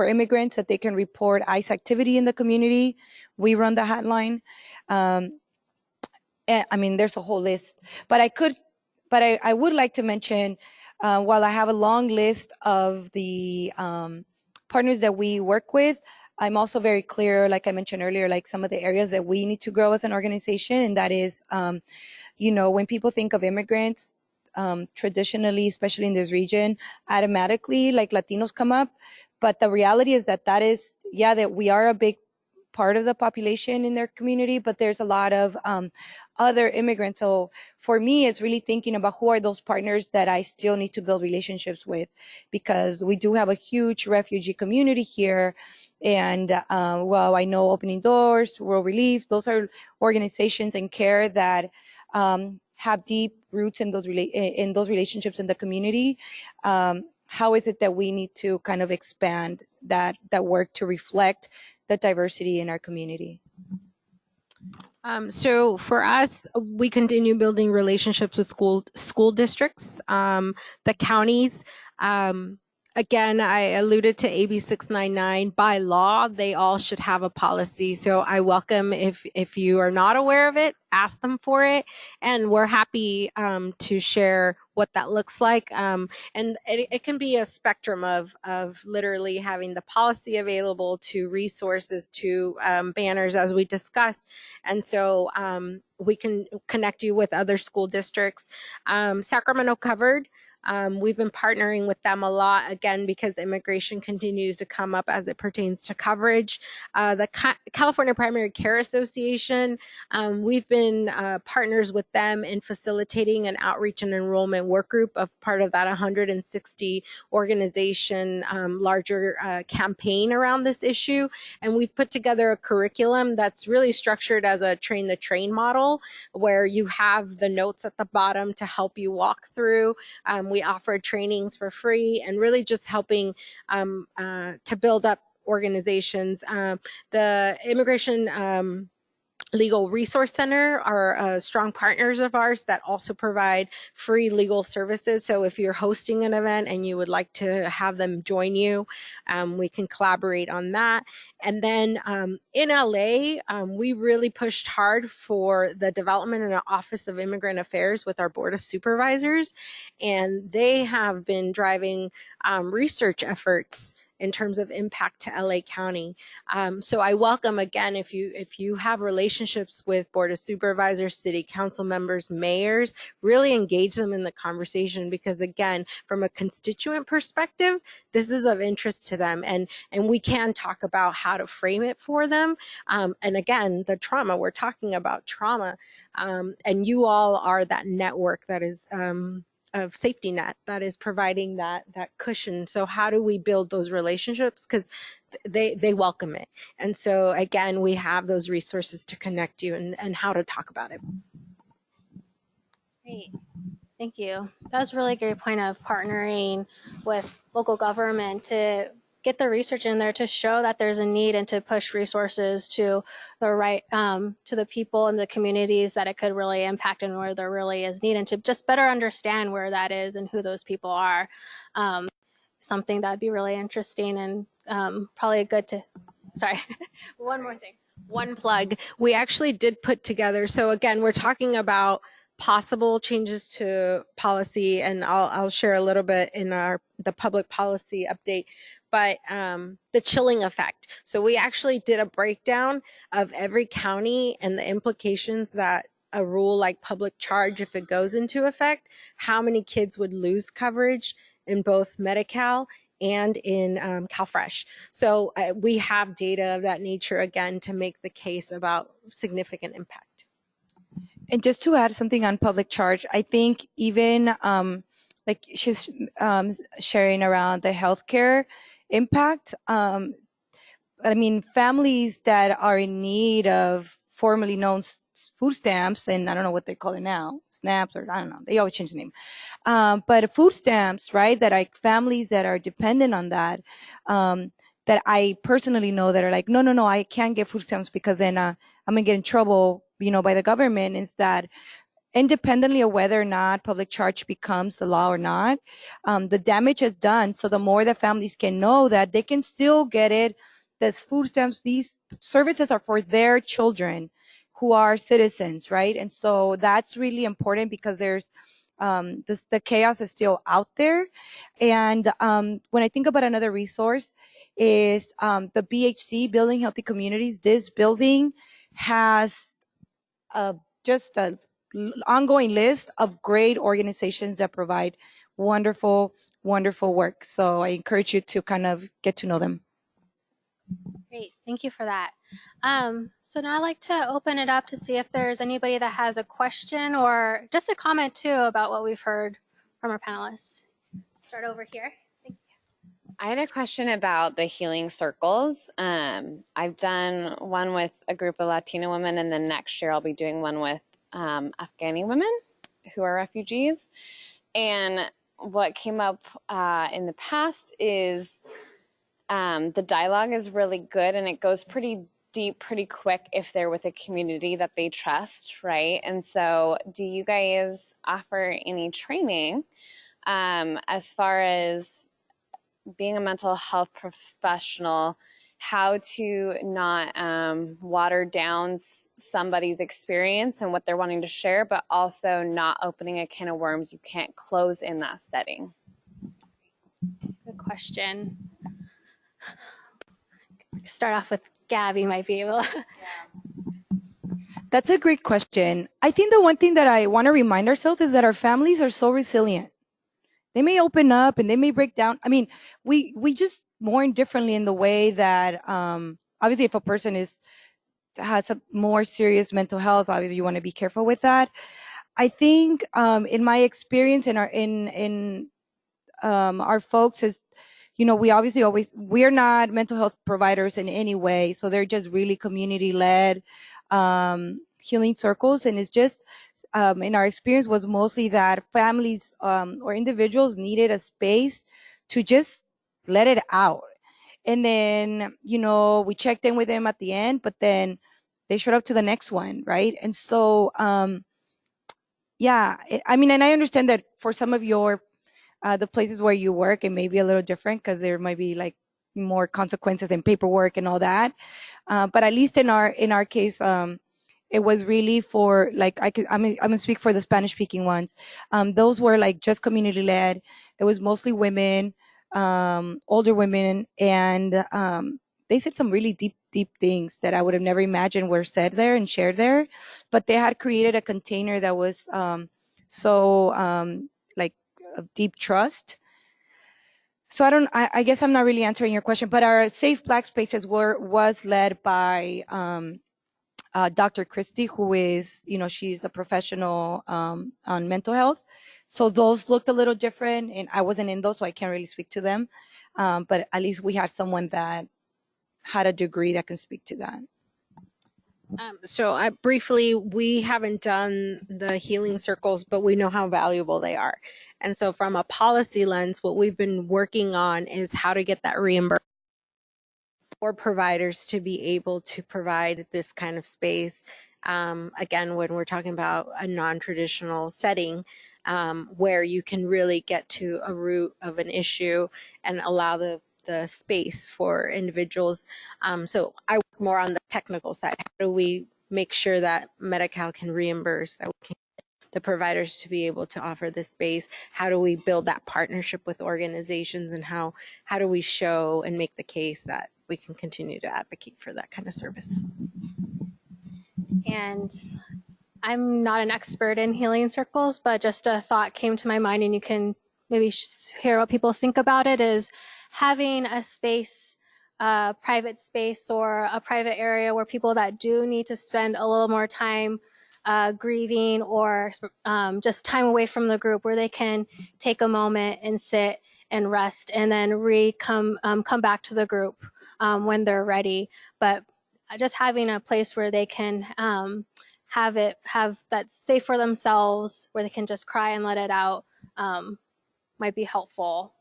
immigrants that they can report ICE activity in the community. We run the hotline. And, I mean, there's a whole list, but I would like to mention, while I have a long list of the partners that we work with, I'm also very clear, like I mentioned earlier, like some of the areas that we need to grow as an organization. And that is, when people think of immigrants, traditionally, especially in this region, automatically like Latinos come up. But the reality is that that we are a big part of the population in their community, but there's a lot of other immigrants. So for me, it's really thinking about who are those partners that I still need to build relationships with, because we do have a huge refugee community here. And I know Opening Doors, World Relief, those are organizations and Care that have deep roots in those relationships in the community. How is it that we need to kind of expand that work to reflect the diversity in our community? So for us, we continue building relationships with school districts, the counties. Again, I alluded to AB 699. By law, they all should have a policy. So I welcome if you are not aware of it, ask them for it. And we're happy to share what that looks like. And it can be a spectrum of literally having the policy available to resources to banners as we discussed. And so we can connect you with other school districts. Sacramento Covered. We've been partnering with them a lot, again, because immigration continues to come up as it pertains to coverage. The California Primary Care Association, we've been partners with them in facilitating an outreach and enrollment work group of part of that 160 organization larger campaign around this issue. And we've put together a curriculum that's really structured as a train the train model, where you have the notes at the bottom to help you walk through. We offer trainings for free and really just helping to build up organizations. The Immigration Legal Resource Center are strong partners of ours that also provide free legal services. So if you're hosting an event and you would like to have them join you, we can collaborate on that. And then in LA, we really pushed hard for the development in the Office of Immigrant Affairs with our Board of Supervisors. And they have been driving research efforts in terms of impact to LA County. So I welcome, again, if you have relationships with Board of Supervisors, City Council members, mayors, really engage them in the conversation, because again, from a constituent perspective, this is of interest to them, and we can talk about how to frame it for them. And again, the trauma, we're talking about trauma, and you all are that network that is of safety net that is providing that cushion. So how do we build those relationships? Because they welcome it. And so again, we have those resources to connect you and how to talk about it. Great. Thank you. That was a really great point of partnering with local government to get the research in there to show that there's a need and to push resources to the right to the people and the communities that it could really impact and where there really is need, and to just better understand where that is and who those people are. Something that'd be really interesting and probably good to, sorry, one more thing. One plug. We actually did put together, so again, we're talking about possible changes to policy, and I'll share a little bit in the public policy update, but the chilling effect. So we actually did a breakdown of every county and the implications that a rule like public charge, if it goes into effect, how many kids would lose coverage in both Medi-Cal and in CalFresh. So we have data of that nature, again, to make the case about significant impact. And just to add something on public charge, I think even like she's sharing around the healthcare impact. I mean, families that are in need of formerly known food stamps, and I don't know what they call it now, snaps, or I don't know, they always change the name. But food stamps, right, that are families that are dependent on that, that I personally know that are like, no, I can't get food stamps because then I'm gonna get in trouble, by the government, is that independently of whether or not public charge becomes the law or not, the damage is done. So the more the families can know that they can still get it, this food stamps, these services are for their children who are citizens, right? And so that's really important, because there's the chaos is still out there. And when I think about another resource is the BHC, Building Healthy Communities. This building has just a ongoing list of great organizations that provide wonderful, wonderful work. So I encourage you to kind of get to know them. Great, thank you for that. So now I'd like to open it up to see if there's anybody that has a question or just a comment too about what we've heard from our panelists. Start over here. I had a question about the healing circles. I've done one with a group of Latina women, and then next year I'll be doing one with Afghani women who are refugees. And what came up in the past is the dialogue is really good, and it goes pretty deep pretty quick if they're with a community that they trust, right? And so do you guys offer any training as far as being a mental health professional, how to not water down somebody's experience and what they're wanting to share, but also not opening a can of worms you can't close in that setting. Good question. Start off with Gabby might be able. That's a great question. I think the one thing that I want to remind ourselves is that our families are so resilient. They may open up and they may break down. I mean, we just mourn differently in the way that obviously if a person has a more serious mental health, obviously you want to be careful with that. I think in my experience in our folks is, you know, we obviously we're not mental health providers in any way, so they're just really community led healing circles, and it's just in our experience was mostly that families or individuals needed a space to just let it out. And then, you know, we checked in with them at the end, but then they showed up to the next one, right? And so yeah, I mean, and I understand that for some of your the places where you work, it may be a little different because there might be like more consequences and paperwork and all that. But at least in our case, it was really for like I'm gonna speak for the Spanish speaking ones. Those were like just community led. It was mostly women, older women, and they said some really deep things that I would have never imagined were said there and shared there. But they had created a container that was so like of deep trust. So I guess I'm not really answering your question, but our Safe Black Spaces was led by Dr. Christie, who is, you know, she's a professional on mental health. So those looked a little different, and I wasn't in those, so I can't really speak to them. But at least we had someone that had a degree that can speak to that. So briefly, we haven't done the healing circles, but we know how valuable they are. And so from a policy lens, what we've been working on is how to get that reimbursement for providers to be able to provide this kind of space. Again, when we're talking about a non-traditional setting, where you can really get to a root of an issue and allow the space for individuals. So I work more on the technical side. How do we make sure that Medi-Cal can reimburse, that we can get the providers to be able to offer this space? How do we build that partnership with organizations, and how do we show and make the case that we can continue to advocate for that kind of service? And I'm not an expert in healing circles, but just a thought came to my mind, and you can maybe hear what people think about it, is having a space, private space or a private area where people that do need to spend a little more time grieving or just time away from the group, where they can take a moment and sit and rest, and then come back to the group when they're ready. But just having a place where they can have that safe for themselves, where they can just cry and let it out, might be helpful.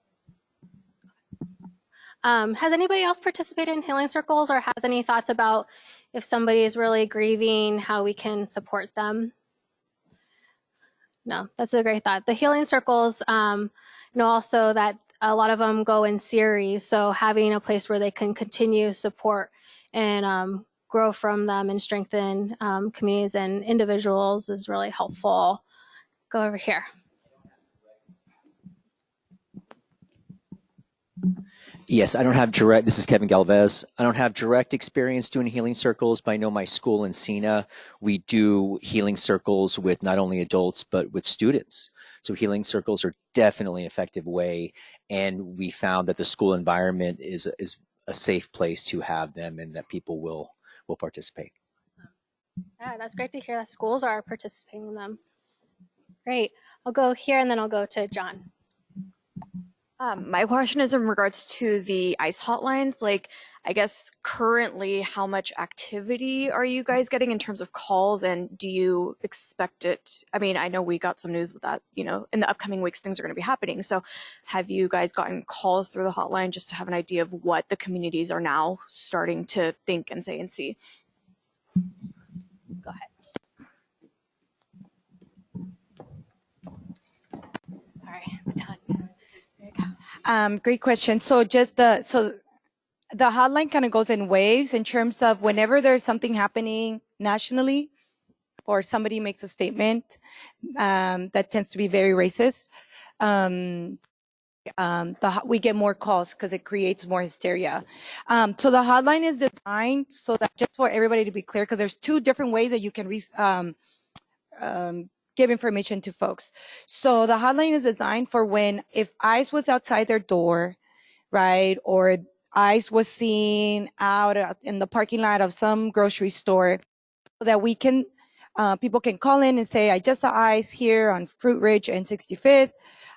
Has anybody else participated in healing circles, or has any thoughts about if somebody is really grieving, how we can support them? No, that's a great thought. The healing circles, also that a lot of them go in series, so having a place where they can continue support and grow from them and strengthen communities and individuals is really helpful. Go over here. Yes, I don't have this is Kevin Galvez. I don't have direct experience doing healing circles, but I know my school in Sena, we do healing circles with not only adults, but with students. So healing circles are definitely an effective way. And we found that the school environment is a safe place to have them, and that people will participate. Yeah, that's great to hear that schools are participating in them. Great. I'll go here and then I'll go to John. My question is in regards to the ICE hotlines. Like, I guess currently, how much activity are you guys getting in terms of calls, and do you expect it? I mean, I know we got some news that, in the upcoming weeks, things are going to be happening. So have you guys gotten calls through the hotline just to have an idea of what the communities are now starting to think and say and see? Go ahead. Sorry, Great question. So just so the hotline kind of goes in waves in terms of whenever there's something happening nationally or somebody makes a statement that tends to be very racist. We get more calls because it creates more hysteria. So the hotline is designed so that, just for everybody to be clear, because there's two different ways that you can give information to folks. So the hotline is designed for when, if ICE was outside their door, right, or ICE was seen out in the parking lot of some grocery store, so that we can, people can call in and say, I just saw ICE here on Fruit Ridge and 65th.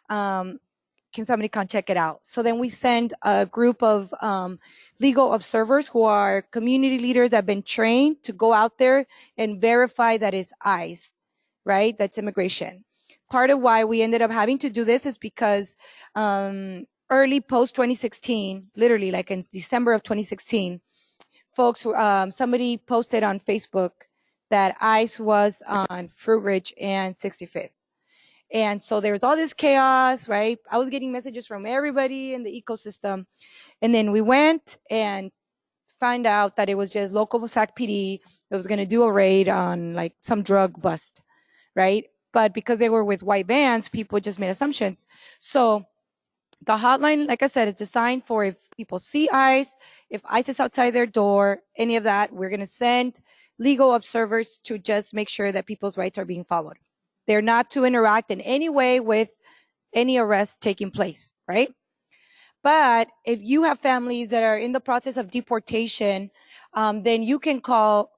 Can somebody come check it out? So then we send a group of legal observers who are community leaders that have been trained to go out there and verify that it's ICE, right? That's immigration. Part of why we ended up having to do this is because early post 2016, literally like in December of 2016, folks, somebody posted on Facebook that ICE was on Fruit Ridge and 65th. And so there was all this chaos, right? I was getting messages from everybody in the ecosystem. And then we went and find out that it was just local SAC PD that was going to do a raid on like some drug bust, right? But because they were with white vans, people just made assumptions. So the hotline, like I said, is designed for if people see ICE, if ICE is outside their door, any of that, we're going to send legal observers to just make sure that people's rights are being followed. They're not to interact in any way with any arrest taking place, right? But if you have families that are in the process of deportation, then you can call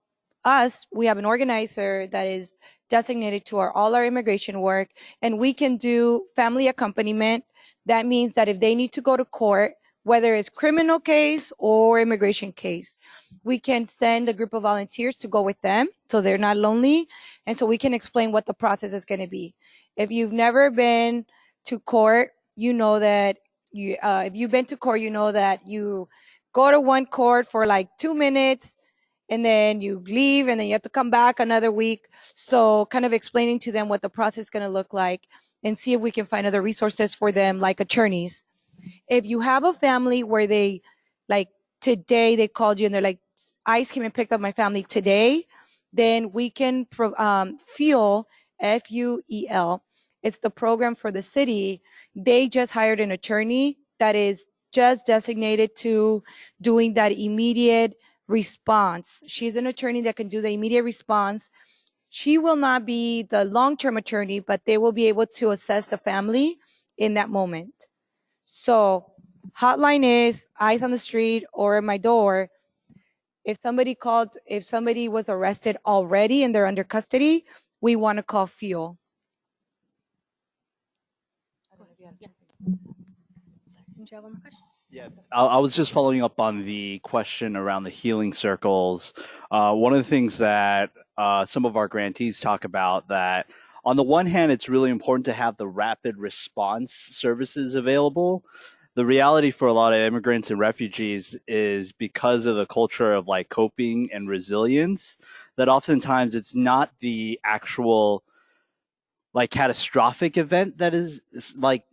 us. We have an organizer that is designated to all our immigration work, and we can do family accompaniment. That means that if they need to go to court, whether it's criminal case or immigration case, we can send a group of volunteers to go with them so they're not lonely, and so we can explain what the process is going to be. If you've never been to court, you know that if you've been to court, you know that you go to one court for like 2 minutes and then you leave and then you have to come back another week. So kind of explaining to them what the process is going to look like and see if we can find other resources for them, like attorneys. If you have a family where they, like today they called you and they're like, ICE came and picked up my family today, then we can FUEL, FUEL. It's the program for the city. They just hired an attorney that is just designated to doing that immediate response. She's an attorney that can do the immediate response. She will not be the long-term attorney, but they will be able to assess the family in that moment. So hotline is eyes on the street or at my door. If somebody was arrested already and they're under custody, we want to call FUEL. Did you have one more question? Yeah, I was just following up on the question around the healing circles. One of the things that some of our grantees talk about, that on the one hand, it's really important to have the rapid response services available. The reality for a lot of immigrants and refugees is, because of the culture of like coping and resilience, that oftentimes it's not the actual like catastrophic event that is like,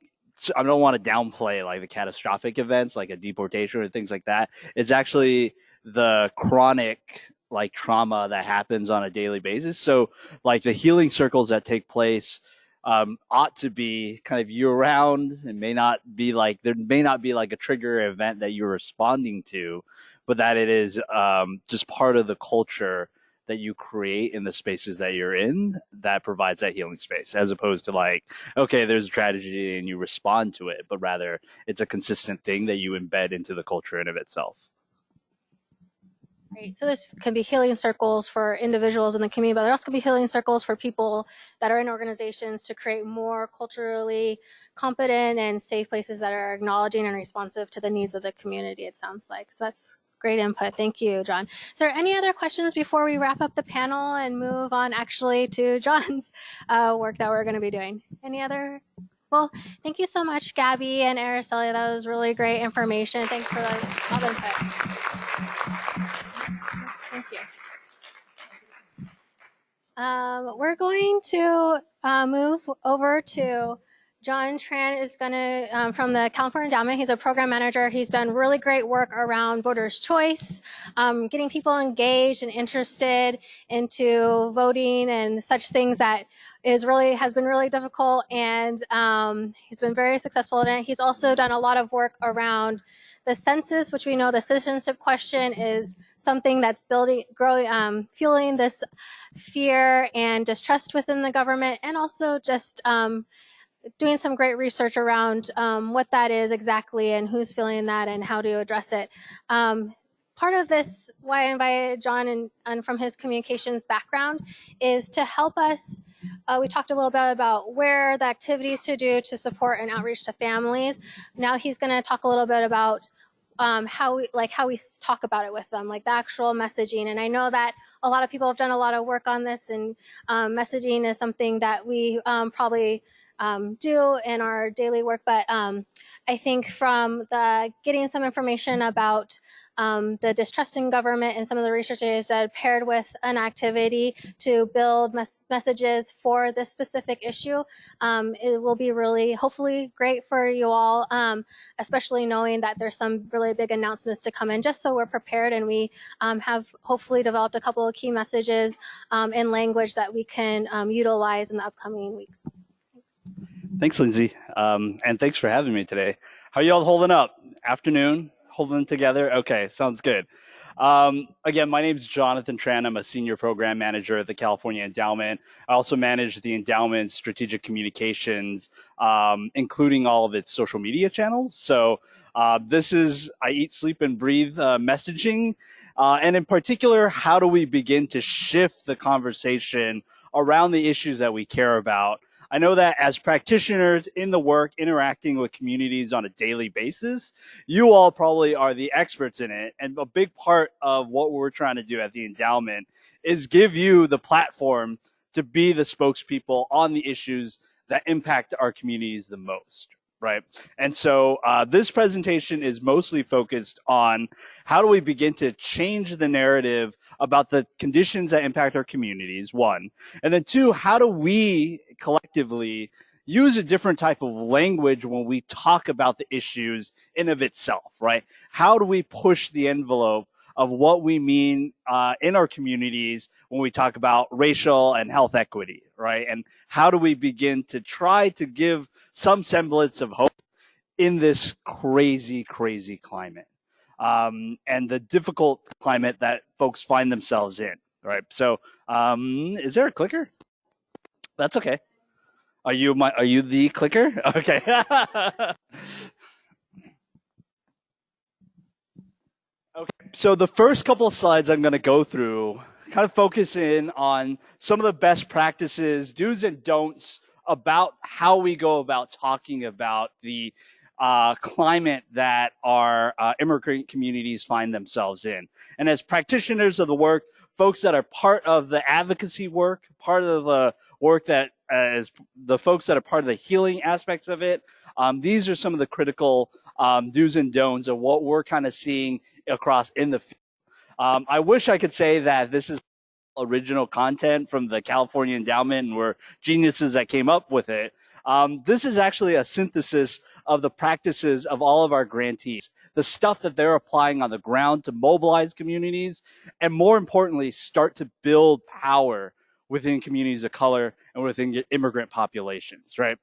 I don't want to downplay like the catastrophic events like a deportation or things like that. It's actually the chronic like trauma that happens on a daily basis. So like the healing circles that take place ought to be kind of year round. It may not be like, there may not be like a trigger event that you're responding to, but that it is just part of the culture that you create in the spaces that you're in that provides that healing space, as opposed to like, okay, there's a tragedy and you respond to it, but rather it's a consistent thing that you embed into the culture in of itself. Right. So this can be healing circles for individuals in the community, but there also can be healing circles for people that are in organizations to create more culturally competent and safe places that are acknowledging and responsive to the needs of the community, it sounds like. So that's great input. Thank you, John. Is there any other questions before we wrap up the panel and move on actually to John's work that we're going to be doing? Any other? Well, thank you so much, Gabby and Araceli. That was really great information. Thanks for all the input. Thank you. We're going to move over to John Tran is going to, from the California Endowment, he's a program manager. He's done really great work around voters' choice, getting people engaged and interested into voting and such things that has been really difficult. And he's been very successful in it. He's also done a lot of work around the census, which we know the citizenship question is something that's fueling this fear and distrust within the government, and also just doing some great research around what that is exactly and who's feeling that and how to address it. Part of this, why I invited John and from his communications background, is to help us. We talked a little bit about where the activities to do to support and outreach to families. Now he's going to talk a little bit about how we talk about it with them, like the actual messaging. And I know that a lot of people have done a lot of work on this, and messaging is something that we probably do in our daily work. But I think from getting some information about the distrust in government and some of the research that is done paired with an activity to build messages for this specific issue, it will be really, hopefully, great for you all, especially knowing that there's some really big announcements to come in, just so we're prepared and we have hopefully developed a couple of key messages in language that we can utilize in the upcoming weeks. Thanks, Lindsay. And thanks for having me today. How are you all holding up? Afternoon? Holding together? Okay, sounds good. Again, my name is Jonathan Tran. I'm a senior program manager at the California Endowment. I also manage the endowment's strategic communications, including all of its social media channels. So this is I eat, sleep, and breathe messaging. And in particular, how do we begin to shift the conversation around the issues that we care about? I know that as practitioners in the work, interacting with communities on a daily basis, you all probably are the experts in it. And a big part of what we're trying to do at the endowment is give you the platform to be the spokespeople on the issues that impact our communities the most. Right. And so this presentation is mostly focused on how do we begin to change the narrative about the conditions that impact our communities, one. And then two, how do we collectively use a different type of language when we talk about the issues in of itself, right? How do we push the envelope of what we mean in our communities when we talk about racial and health equity, right? And how do we begin to try to give some semblance of hope in this crazy, crazy climate and the difficult climate that folks find themselves in, right? So is there a clicker? That's okay. Are you the clicker? Okay. Okay, so the first couple of slides I'm going to go through kind of focus in on some of the best practices, do's and don'ts about how we go about talking about the climate that our immigrant communities find themselves in. And as practitioners of the work, folks that are part of the advocacy work, part of the work that is the folks that are part of the healing aspects of it, these are some of the critical do's and don'ts of what we're kind of seeing across in the field. I wish I could say that this is original content from the California Endowment and we're geniuses that came up with it. This is actually a synthesis of the practices of all of our grantees, the stuff that they're applying on the ground to mobilize communities, and more importantly, start to build power within communities of color and within immigrant populations, right?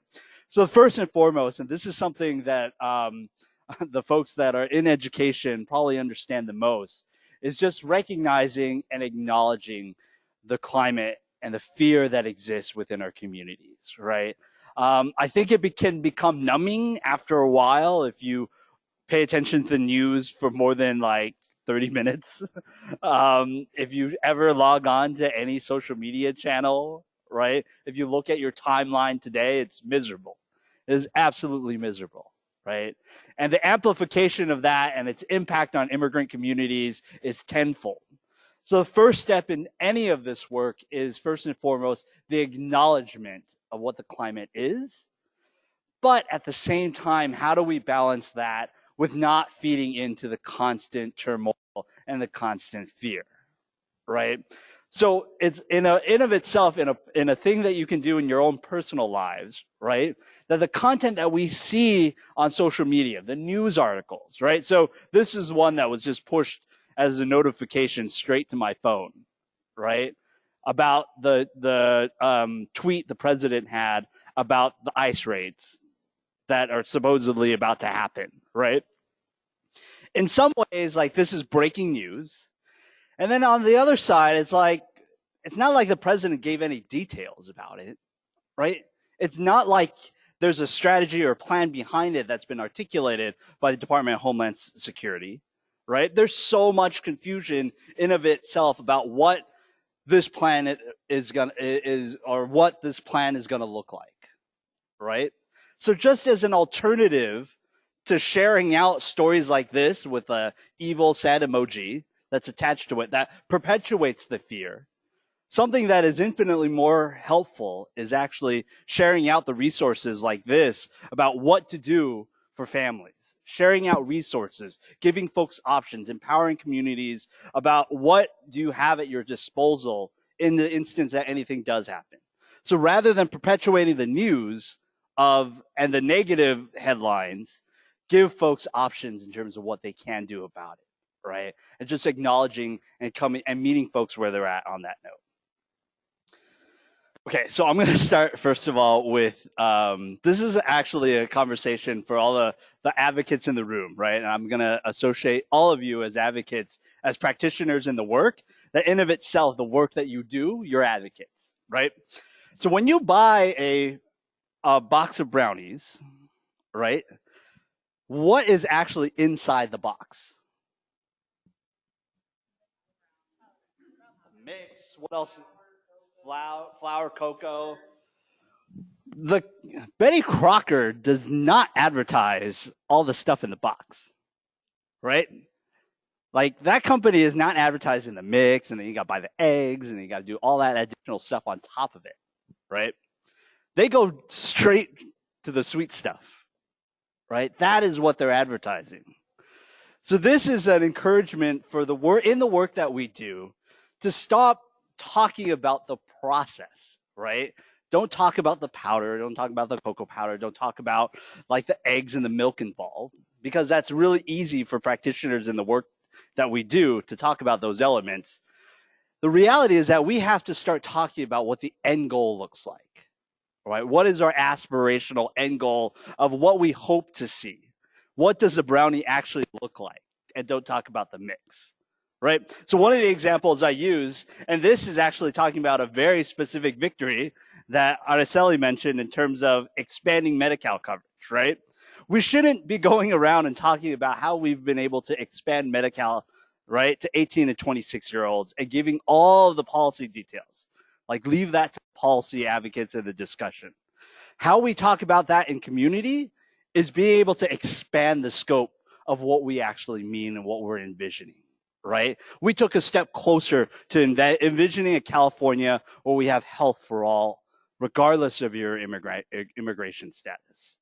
So first and foremost, and this is something that the folks that are in education probably understand the most, is just recognizing and acknowledging the climate and the fear that exists within our communities, right? I think it can become numbing after a while if you pay attention to the news for more than like 30 minutes. If you ever log on to any social media channel, right? If you look at your timeline today, it's miserable. It is absolutely miserable, right? And the amplification of that and its impact on immigrant communities is tenfold. So the first step in any of this work is first and foremost the acknowledgement of what the climate is. But at the same time, how do we balance that with not feeding into the constant turmoil and the constant fear, right? So it's in of itself in a thing that you can do in your own personal lives, right? That the content that we see on social media, the news articles, right? So this is one that was just pushed as a notification straight to my phone, right? About the tweet the president had about the ICE raids that are supposedly about to happen, right? In some ways, like, this is breaking news. And then on the other side, it's like, it's not like the president gave any details about it, right? It's not like there's a strategy or plan behind it that's been articulated by the Department of Homeland Security, right? There's so much confusion in of itself about what this plan or what this plan is gonna look like, right? So just as an alternative to sharing out stories like this with a evil sad emoji that's attached to it that perpetuates the fear, something that is infinitely more helpful is actually sharing out the resources like this about what to do for families, sharing out resources, giving folks options, empowering communities about what do you have at your disposal in the instance that anything does happen. So rather than perpetuating the news and the negative headlines, give folks options in terms of what they can do about it, right? And just acknowledging and coming and meeting folks where they're at on that note. Okay, so I'm going to start first of all with this is actually a conversation for all the advocates in the room, right? And I'm going to associate all of you as advocates, as practitioners in the work, that in of itself, the work that you do, you're advocates, right? So when you buy a box of brownies, right, what is actually inside the box? Mix, what else? Flour, cocoa. The Betty Crocker does not advertise all the stuff in the box, right? Like, that company is not advertising the mix, and then you got to buy the eggs, and then you got to do all that additional stuff on top of it, right? They go straight to the sweet stuff, right? That is what they're advertising. So this is an encouragement for the work in the work that we do to stop talking about the process, right? Don't talk about the powder, don't talk about the cocoa powder, don't talk about like the eggs and the milk involved, because that's really easy for practitioners in the work that we do to talk about those elements. The reality is that we have to start talking about what the end goal looks like, right? What is our aspirational end goal of what we hope to see? What does a brownie actually look like? And don't talk about the mix, right? So one of the examples I use, and this is actually talking about a very specific victory that Araceli mentioned in terms of expanding Medi-Cal coverage, right? We shouldn't be going around and talking about how we've been able to expand Medi-Cal, right, to 18 to 26-year-olds and giving all of the policy details. Like, leave that to policy advocates in the discussion. How we talk about that in community is being able to expand the scope of what we actually mean and what we're envisioning, right? We took a step closer to envisioning a California where we have health for all, regardless of your immigration status,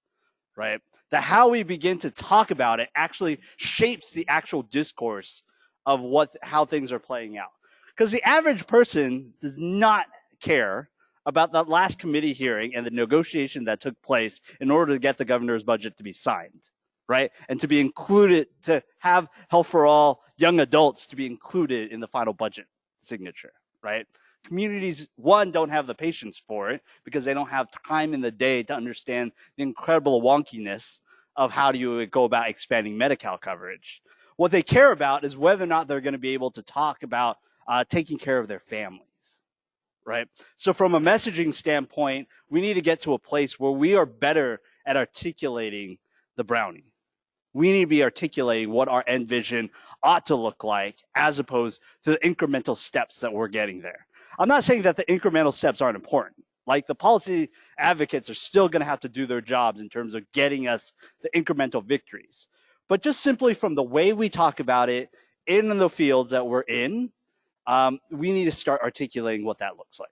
right? That how we begin to talk about it actually shapes the actual discourse of how things are playing out. Because the average person does not care about that last committee hearing and the negotiation that took place in order to get the governor's budget to be signed, right? And to be included, to have health for all young adults to be included in the final budget signature, right? Communities, one, don't have the patience for it because they don't have time in the day to understand the incredible wonkiness of how do you go about expanding Medi-Cal coverage. What they care about is whether or not they're going to be able to talk about taking care of their families, right? So from a messaging standpoint, we need to get to a place where we are better at articulating the brownie. We need to be articulating what our end vision ought to look like as opposed to the incremental steps that we're getting there. I'm not saying that the incremental steps aren't important. Like, the policy advocates are still going to have to do their jobs in terms of getting us the incremental victories. But just simply from the way we talk about it in the fields that we're in, we need to start articulating what that looks like.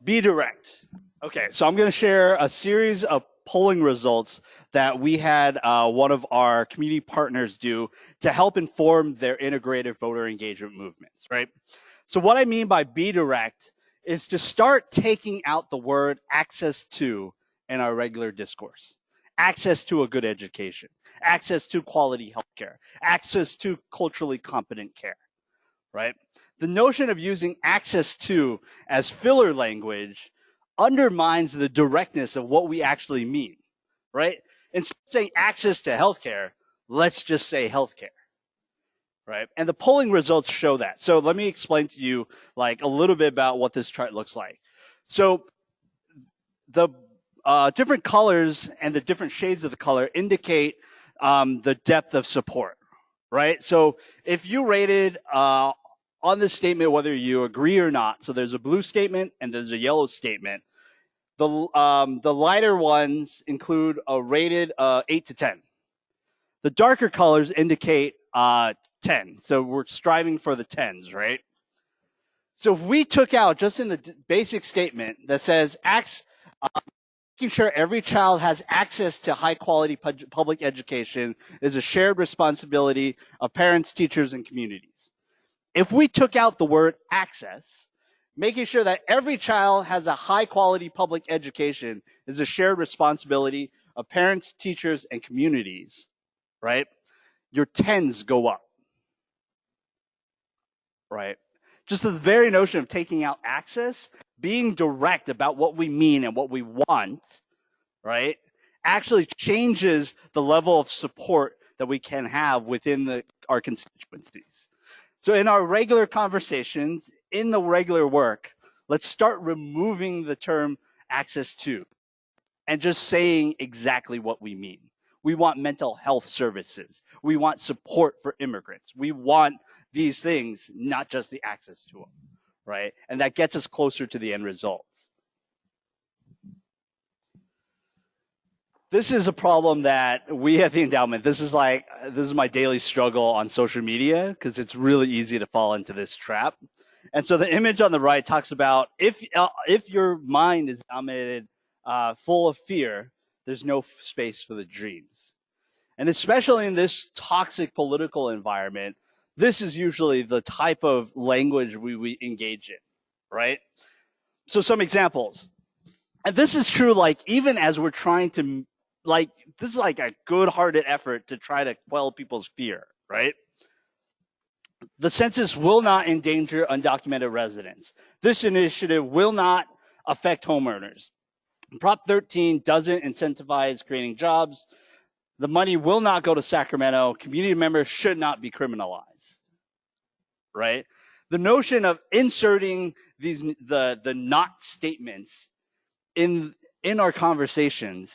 Be direct. Okay, so I'm going to share a series of polling results that we had one of our community partners do to help inform their integrated voter engagement movements, right? So what I mean by be direct is to start taking out the word access to in our regular discourse. Access to a good education, access to quality healthcare, access to culturally competent care, right? The notion of using access to as filler language undermines the directness of what we actually mean, right? Instead of saying access to healthcare, let's just say healthcare, right? And the polling results show that. So let me explain to you like a little bit about what this chart looks like. So the different colors and the different shades of the color indicate the depth of support, right? So if you rated on this statement whether you agree or not, so there's a blue statement and there's a yellow statement. The lighter ones include a rated 8 to 10. The darker colors indicate 10. So we're striving for the 10s, right? So if we took out just in the basic statement that says making sure every child has access to high quality public education is a shared responsibility of parents, teachers, and communities. If we took out the word access, making sure that every child has a high quality public education is a shared responsibility of parents, teachers, and communities, right? Your 10s go up, right? Just the very notion of taking out access, being direct about what we mean and what we want, right, actually changes the level of support that we can have within our constituencies. So in our regular conversations, in the regular work, let's start removing the term access to and just saying exactly what we mean. We want mental health services. We want support for immigrants. We want these things, not just the access to them, right? And that gets us closer to the end results. This is a problem that we at the endowment, this is my daily struggle on social media because it's really easy to fall into this trap. And so the image on the right talks about if your mind is dominated, full of fear, there's no space for the dreams. And especially in this toxic political environment, this is usually the type of language we engage in, right? So some examples. And this is true, like, even as we're trying to, like, this is like a good-hearted effort to try to quell people's fear, right? The census will not endanger undocumented residents. This initiative will not affect homeowners. Prop 13 doesn't incentivize creating jobs. The money will not go to Sacramento. Community members should not be criminalized, right? The notion of inserting the not statements in our conversations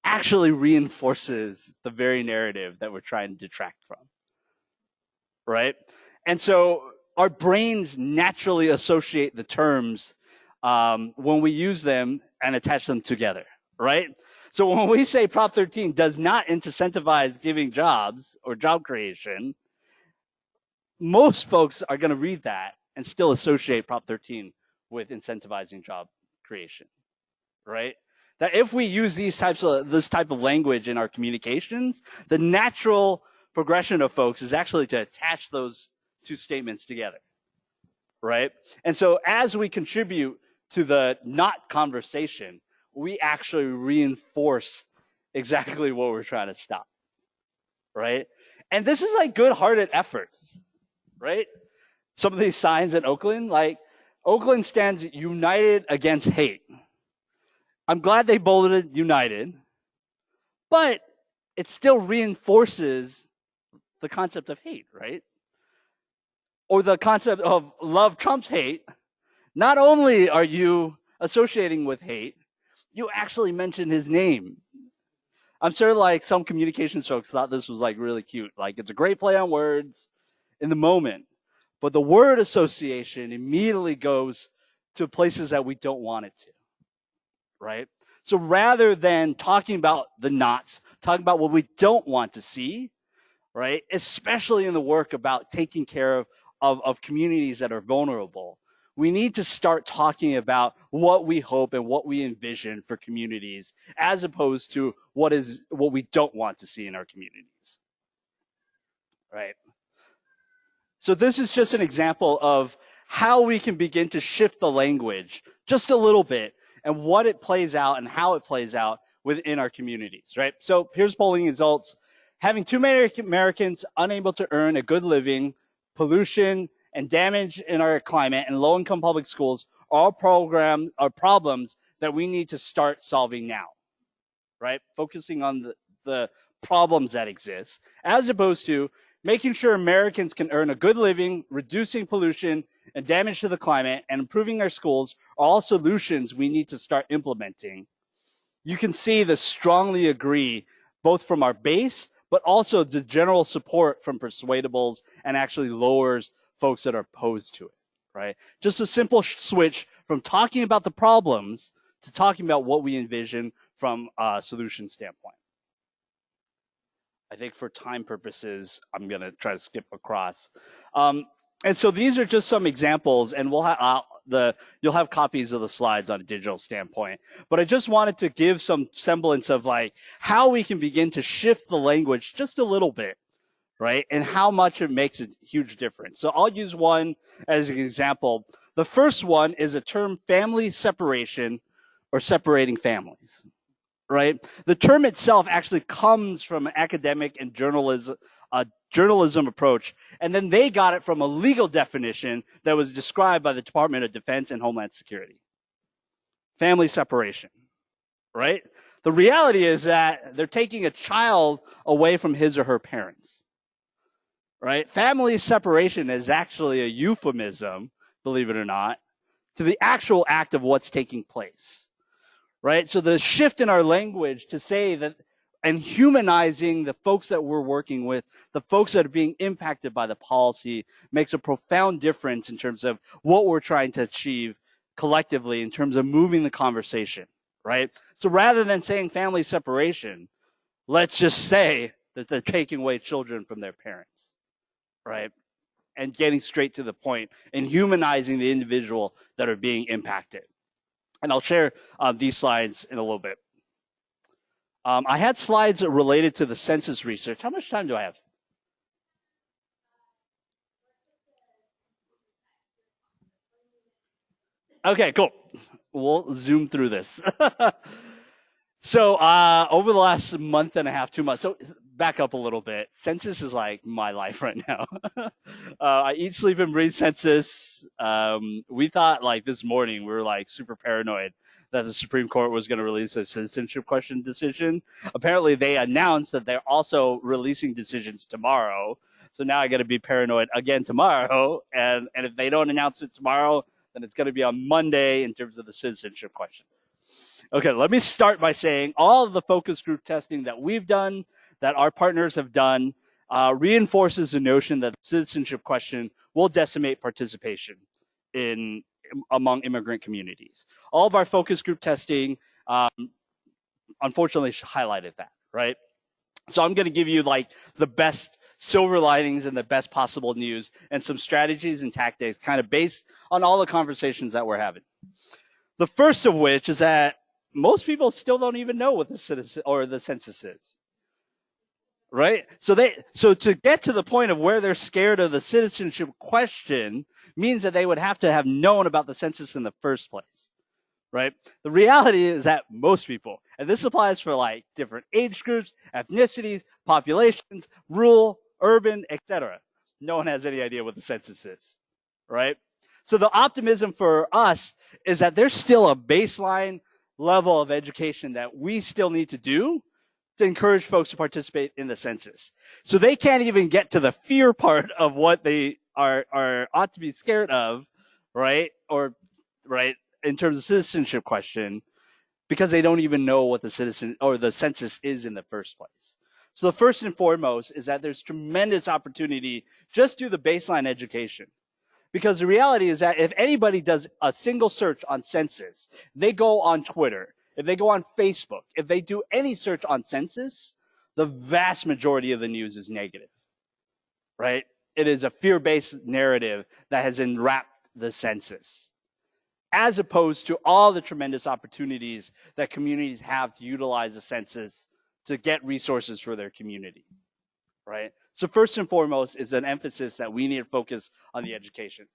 actually reinforces the very narrative that we're trying to detract from, right? And so our brains naturally associate the terms when we use them and attach them together, right? So when we say Prop 13 does not incentivize giving jobs or job creation, most folks are going to read that and still associate Prop 13 with incentivizing job creation, right? That if we use this type of language in our communications, the natural progression of folks is actually to attach those two statements together, right? And so as we contribute to the not conversation, we actually reinforce exactly what we're trying to stop, right? And this is like good-hearted efforts, right? Some of these signs in Oakland, like Oakland stands united against hate. I'm glad they bolded united, but it still reinforces the concept of hate, right? Or the concept of love trumps hate. Not only are you associating with hate, you actually mentioned his name. I'm sure like some communications folks thought this was like really cute. Like it's a great play on words in the moment, but the word association immediately goes to places that we don't want it to, right? So rather than talking about the nots, talking about what we don't want to see, right? Especially in the work about taking care of communities that are vulnerable, We need to start talking about what we hope and what we envision for communities, as opposed to what we don't want to see in our communities, right? So this is just an example of how we can begin to shift the language just a little bit and what it plays out and how it plays out within our communities, right? So here's polling results. Having too many Americans unable to earn a good living, pollution, and damage in our climate and low-income public schools are problems that we need to start solving now, right? Focusing on the problems that exist, as opposed to making sure Americans can earn a good living, reducing pollution and damage to the climate, and improving our schools are all solutions we need to start implementing. You can see the strongly agree, both from our base, but also the general support from persuadables and actually lowers folks that are opposed to it, right? Just a simple switch from talking about the problems to talking about what we envision from a solution standpoint. I think for time purposes, I'm going to try to skip across. And so these are just some examples, and we'll have you'll have copies of the slides on a digital standpoint. But I just wanted to give some semblance of like how we can begin to shift the language just a little bit, right? And how much it makes a huge difference. So I'll use one as an example. The first one is a term, family separation, or separating families. Right? The term itself actually comes from an academic and journalism approach, and then they got it from a legal definition that was described by the Department of Defense and Homeland Security. Family separation, right? The reality is that they're taking a child away from his or her parents, right? Family separation is actually a euphemism, believe it or not, to the actual act of what's taking place. Right? So the shift in our language to say that and humanizing the folks that we're working with, the folks that are being impacted by the policy, makes a profound difference in terms of what we're trying to achieve collectively in terms of moving the conversation, right? So rather than saying family separation, let's just say that they're taking away children from their parents, right? And getting straight to the point and humanizing the individual that are being impacted. And I'll share these slides in a little bit. I had slides related to the census research. How much time do I have? Okay, cool. We'll zoom through this. So over the last month and a half, 2 months, so back up a little bit. Census is like my life right now. I eat, sleep, and breathe census. We thought like this morning, we were like super paranoid that the Supreme Court was going to release a citizenship question decision. Apparently they announced that they're also releasing decisions tomorrow. So now I got to be paranoid again tomorrow. And if they don't announce it tomorrow, then it's going to be on Monday in terms of the citizenship question. Okay, let me start by saying all of the focus group testing that we've done, that our partners have done, reinforces the notion that the citizenship question will decimate participation among immigrant communities. All of our focus group testing, unfortunately, highlighted that, right? So I'm going to give you like the best silver linings and the best possible news and some strategies and tactics kind of based on all the conversations that we're having. The first of which is that most people still don't even know what the census is, right? So to get to the point of where they're scared of the citizenship question means that they would have to have known about the census in the first place, right? The reality is that most people, and this applies for like different age groups, ethnicities, populations, rural, urban, etc. No one has any idea what the census is, right? So the optimism for us is that there's still a baseline level of education that we still need to do to encourage folks to participate in the census. So they can't even get to the fear part of what they are ought to be scared of, right? Or right in terms of citizenship question, because they don't even know what the census is in the first place. So the first and foremost is that there's tremendous opportunity just do the baseline education. Because the reality is that if anybody does a single search on census, they go on Twitter, if they go on Facebook, if they do any search on census, the vast majority of the news is negative, right? It is a fear-based narrative that has been wrapped the census, as opposed to all the tremendous opportunities that communities have to utilize the census to get resources for their community, right? So first and foremost is an emphasis that we need to focus on the education.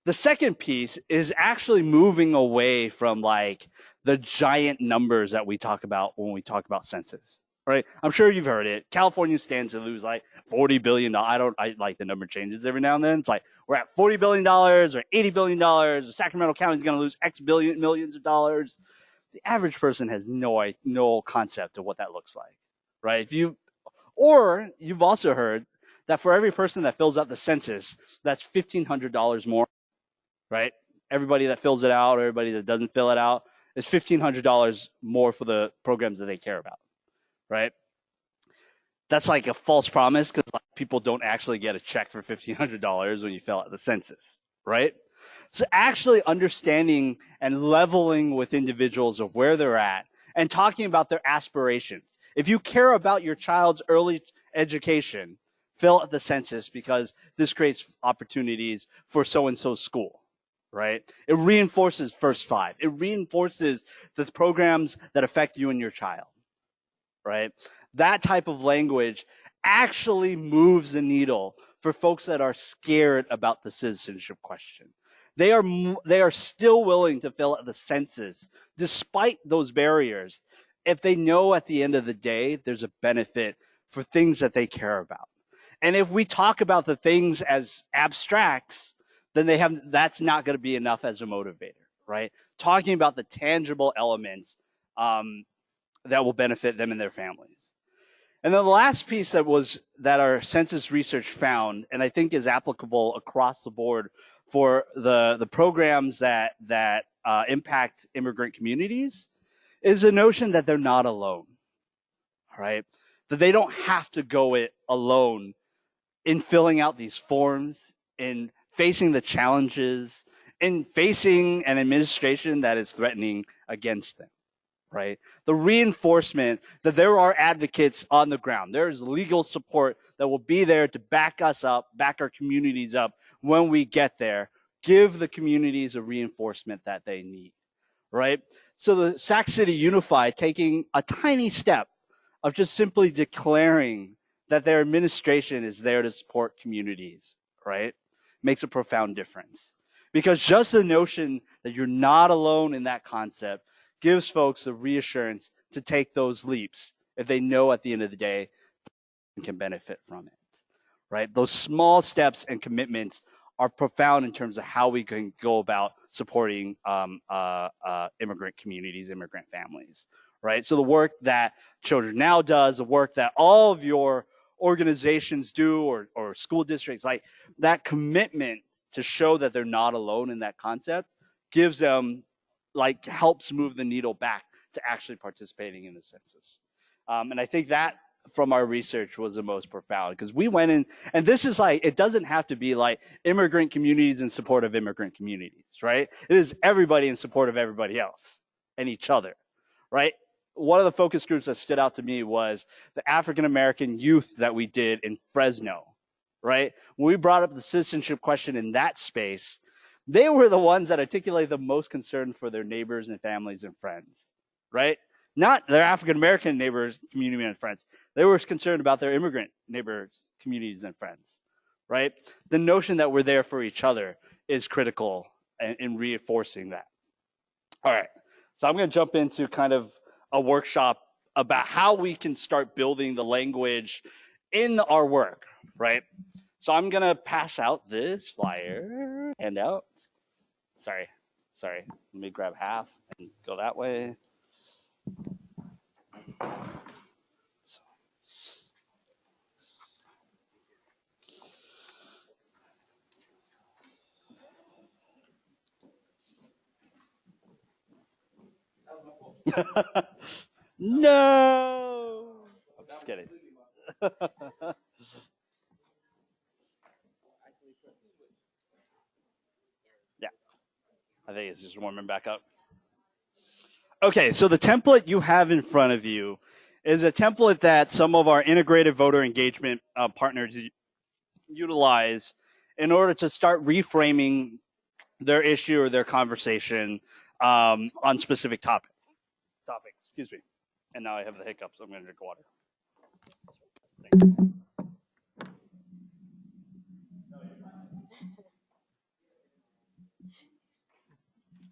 The second piece is actually moving away from like the giant numbers that we talk about when we talk about census, right? I'm sure you've heard it. California stands to lose like $40 billion. I like the number changes every now and then. It's like we're at $40 billion or $80 billion. Or Sacramento County is going to lose X millions of dollars. The average person has no concept of what that looks like, right? Or you've also heard that for every person that fills out the census, that's $1,500 more, right? Everybody that fills it out, or everybody that doesn't fill it out, is $1,500 more for the programs that they care about, right? That's like a false promise because like, people don't actually get a check for $1,500 when you fill out the census, right? So actually understanding and leveling with individuals of where they're at and talking about their aspirations. If you care about your child's early education, fill out the census because this creates opportunities for so-and-so school, right? It reinforces First Five. It reinforces the programs that affect you and your child, right? That type of language actually moves the needle for folks that are scared about the citizenship question. They are still willing to fill out the census despite those barriers if they know at the end of the day there's a benefit for things that they care about. And if we talk about the things as abstracts, then that's not going to be enough as a motivator, right? Talking about the tangible elements that will benefit them and their families. And then the last piece that our census research found, and I think is applicable across the board for the programs that impact immigrant communities, is the notion that they're not alone, right? That they don't have to go it alone in filling out these forms, in facing the challenges, in facing an administration that is threatening against them, right? The reinforcement that there are advocates on the ground. There's legal support that will be there to back us up, back our communities up when we get there. Give the communities a reinforcement that they need, right? So the Sac City Unified taking a tiny step of just simply declaring that their administration is there to support communities, right? Makes a profound difference. Because just the notion that you're not alone in that concept gives folks the reassurance to take those leaps if they know at the end of the day they can benefit from it, right? Those small steps and commitments are profound in terms of how we can go about supporting immigrant communities, immigrant families, right? So the work that Children Now does, the work that all of your organizations do or school districts, like that commitment to show that they're not alone in that concept gives them, like, helps move the needle back to actually participating in the census. And I think that from our research was the most profound because we went in, and this is like, it doesn't have to be like immigrant communities in support of immigrant communities, right? It is everybody in support of everybody else and each other, right? One of the focus groups that stood out to me was the African-American youth that we did in Fresno, right? When we brought up the citizenship question in that space, they were the ones that articulated the most concern for their neighbors and families and friends, right? Not their African-American neighbors, community and friends. They were concerned about their immigrant neighbors, communities and friends, right? The notion that we're there for each other is critical in reinforcing that. All right, so I'm gonna jump into kind of a workshop about how we can start building the language in our work, right? So I'm gonna pass out this flyer, handout. Sorry, let me grab half and go that way. No, I'm just kidding. Yeah, I think it's just warming back up. Okay, so the template you have in front of you is a template that some of our integrated voter engagement partners utilize in order to start reframing their issue or their conversation on specific topics. Excuse me. And now I have the hiccups. I'm going to drink water. Thanks.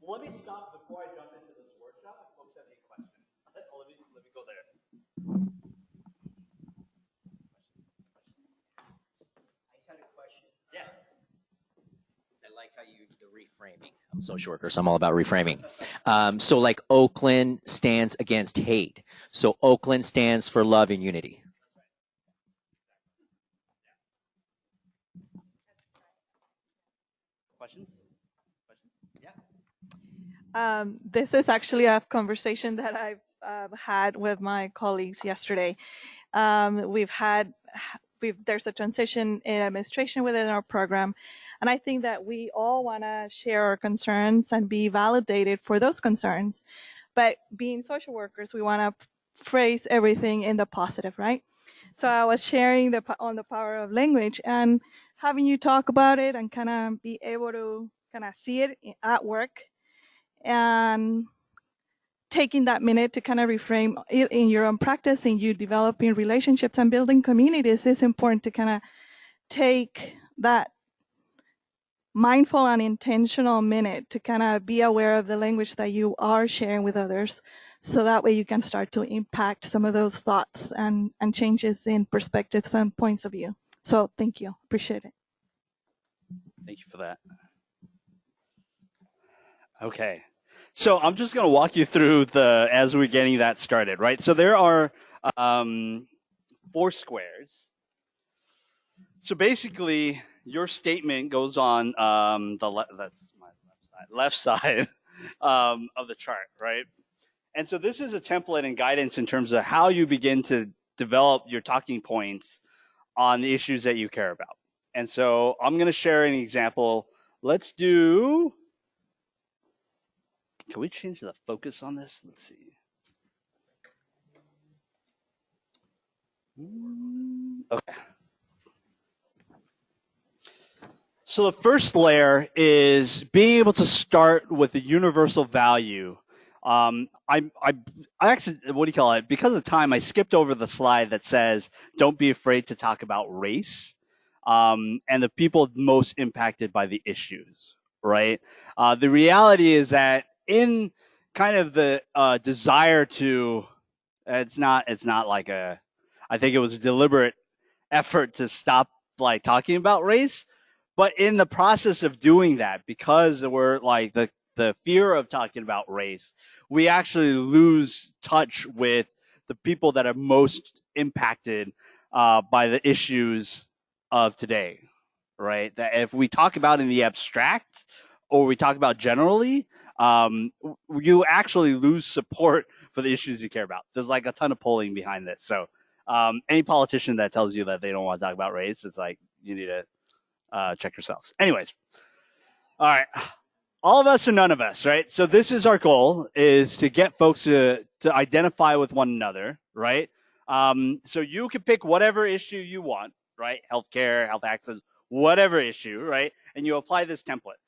Let me stop before I jump into this workshop. If folks have any questions, let me go there. I just had a question. Yeah. I like how you the reframing. I'm a social worker, so I'm all about reframing. So like Oakland stands against hate. So Oakland stands for love and unity. Questions? Yeah. This is actually a conversation that I've had with my colleagues yesterday. There's a transition in administration within our program, and I think that we all want to share our concerns and be validated for those concerns. But being social workers, we want to phrase everything in the positive, right? So I was sharing on the power of language and having you talk about it and kind of be able to kind of see it at work and taking that minute to kind of reframe it in your own practice and you developing relationships and building communities is important to kind of take that mindful and intentional minute to kind of be aware of the language that you are sharing with others, so that way you can start to impact some of those thoughts and changes in perspectives and points of view. So thank you, appreciate it. Thank you for that. Okay. So I'm just going to walk you through as we're getting that started, right? So there are 4 squares. So basically, your statement goes on that's my left side of the chart, right? And so this is a template and guidance in terms of how you begin to develop your talking points on the issues that you care about. And so I'm going to share an example. Let's do. Can we change the focus on this? Let's see. Okay. So the first layer is being able to start with a universal value. I actually, what do you call it? Because of time, I skipped over the slide that says, don't be afraid to talk about race and the people most impacted by the issues, right? The reality is that in kind of the desire to, it's not like I think it was a deliberate effort to stop like talking about race. But in the process of doing that, because we're like the fear of talking about race, we actually lose touch with the people that are most impacted by the issues of today, right? That if we talk about in the abstract or we talk about generally, you actually lose support for the issues you care about. There's like a ton of polling behind this. So any politician that tells you that they don't want to talk about race, it's like you need to check yourselves. Anyways, all right. All of us or none of us, right? So this is our goal, is to get folks to identify with one another, right? So you can pick whatever issue you want, right? Healthcare, health access, whatever issue, right? And you apply this template.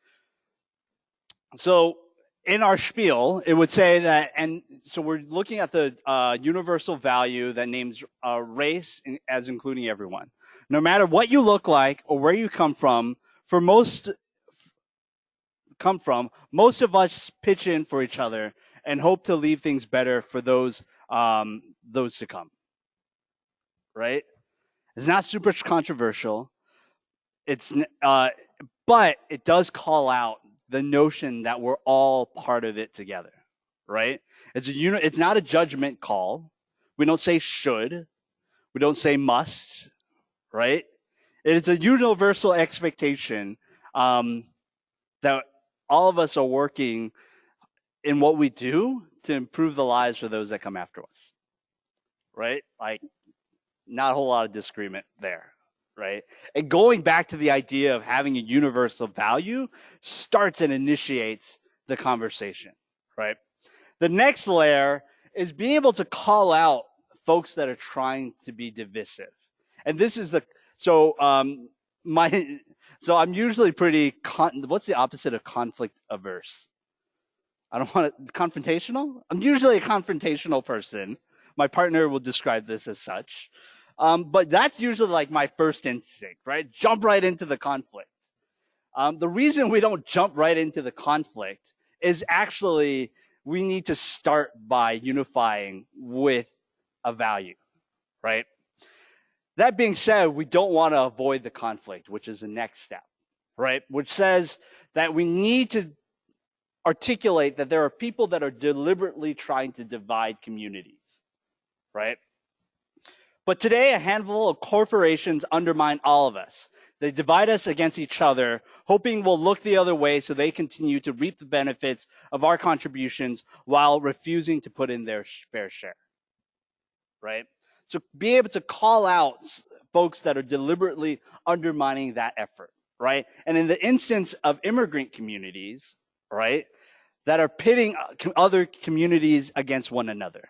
So in our spiel, it would say that, and so we're looking at the universal value that names race as including everyone. No matter what you look like or where you come from, most of us pitch in for each other and hope to leave things better for those to come, right? It's not super controversial. But it does call out the notion that we're all part of it together, right? It's not a judgment call. We don't say should. We don't say must, right? It's a universal expectation that all of us are working in what we do to improve the lives for those that come after us, right? Like, not a whole lot of disagreement there, right? And going back to the idea of having a universal value starts and initiates the conversation, right? The next layer is being able to call out folks that are trying to be divisive. And this is my so I'm usually pretty what's the opposite of conflict averse? I don't want to confrontational. I'm usually a confrontational person. My partner will describe this as such. But that's usually like my first instinct, right? Jump right into the conflict. The reason we don't jump right into the conflict is actually we need to start by unifying with a value, right? That being said, we don't want to avoid the conflict, which is the next step, right? Which says that we need to articulate that there are people that are deliberately trying to divide communities, right? But today, a handful of corporations undermine all of us. They divide us against each other, hoping we'll look the other way so they continue to reap the benefits of our contributions while refusing to put in their fair share, right? So be able to call out folks that are deliberately undermining that effort, right? And in the instance of immigrant communities, right, that are pitting other communities against one another.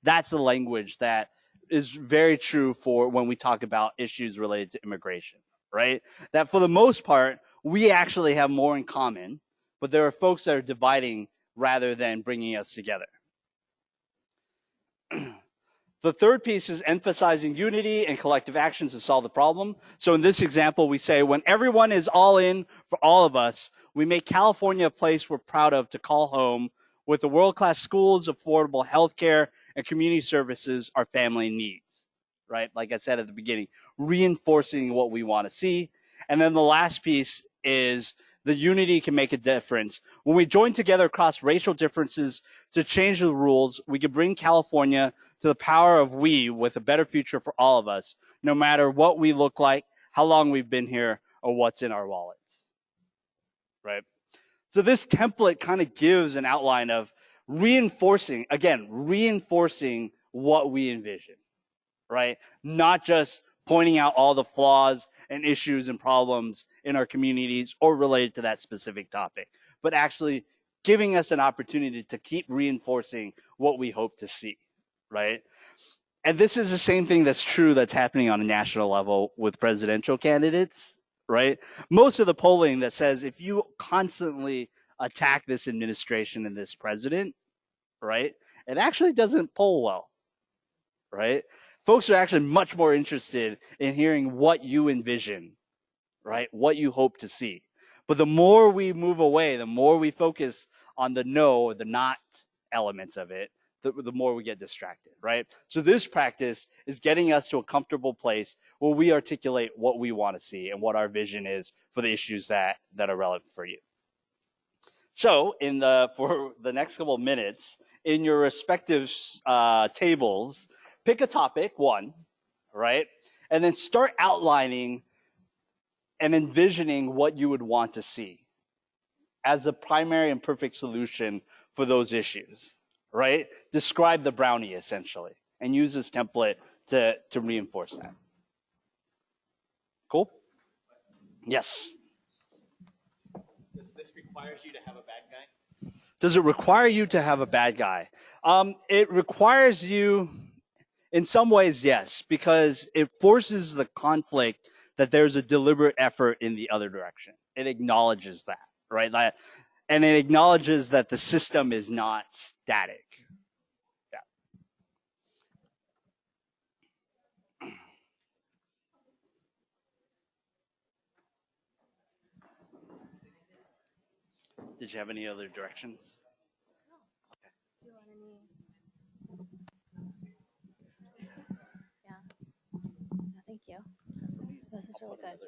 That's the language that is very true for when we talk about issues related to immigration, right? That for the most part, we actually have more in common, but there are folks that are dividing rather than bringing us together. The third piece is emphasizing unity and collective actions to solve the problem. So in this example, we say when everyone is all in for all of us, we make California a place we're proud of to call home with the world-class schools, affordable healthcare, and community services our family needs, right? Like I said at the beginning, reinforcing what we want to see. And then the last piece is the unity can make a difference. When we join together across racial differences to change the rules, we can bring California to the power of we with a better future for all of us, no matter what we look like, how long we've been here, or what's in our wallets, right? So this template kind of gives an outline of reinforcing, again, reinforcing what we envision, right? Not just pointing out all the flaws and issues and problems in our communities or related to that specific topic, but actually giving us an opportunity to keep reinforcing what we hope to see, right? And this is the same thing that's true that's happening on a national level with presidential candidates, right? Most of the polling that says if you constantly attack this administration and this president, right, it actually doesn't poll well, right? Folks are actually much more interested in hearing what you envision, right? What you hope to see. But the more we move away, the more we focus on the no or the not elements of it, the more we get distracted, right? So this practice is getting us to a comfortable place where we articulate what we want to see and what our vision is for the issues that are relevant for you. So for the next couple of minutes, in your respective tables, pick a topic, one, right? And then start outlining and envisioning what you would want to see as a primary and perfect solution for those issues, right? Describe the brownie essentially and use this template to reinforce that. Cool? Yes. This requires you to have a bad guy? Does it require you to have a bad guy? It requires you, in some ways, yes, because it forces the conflict that there's a deliberate effort in the other direction. It acknowledges that, right? And it acknowledges that the system is not static. Yeah. Did you have any other directions? Thank you. This is really good.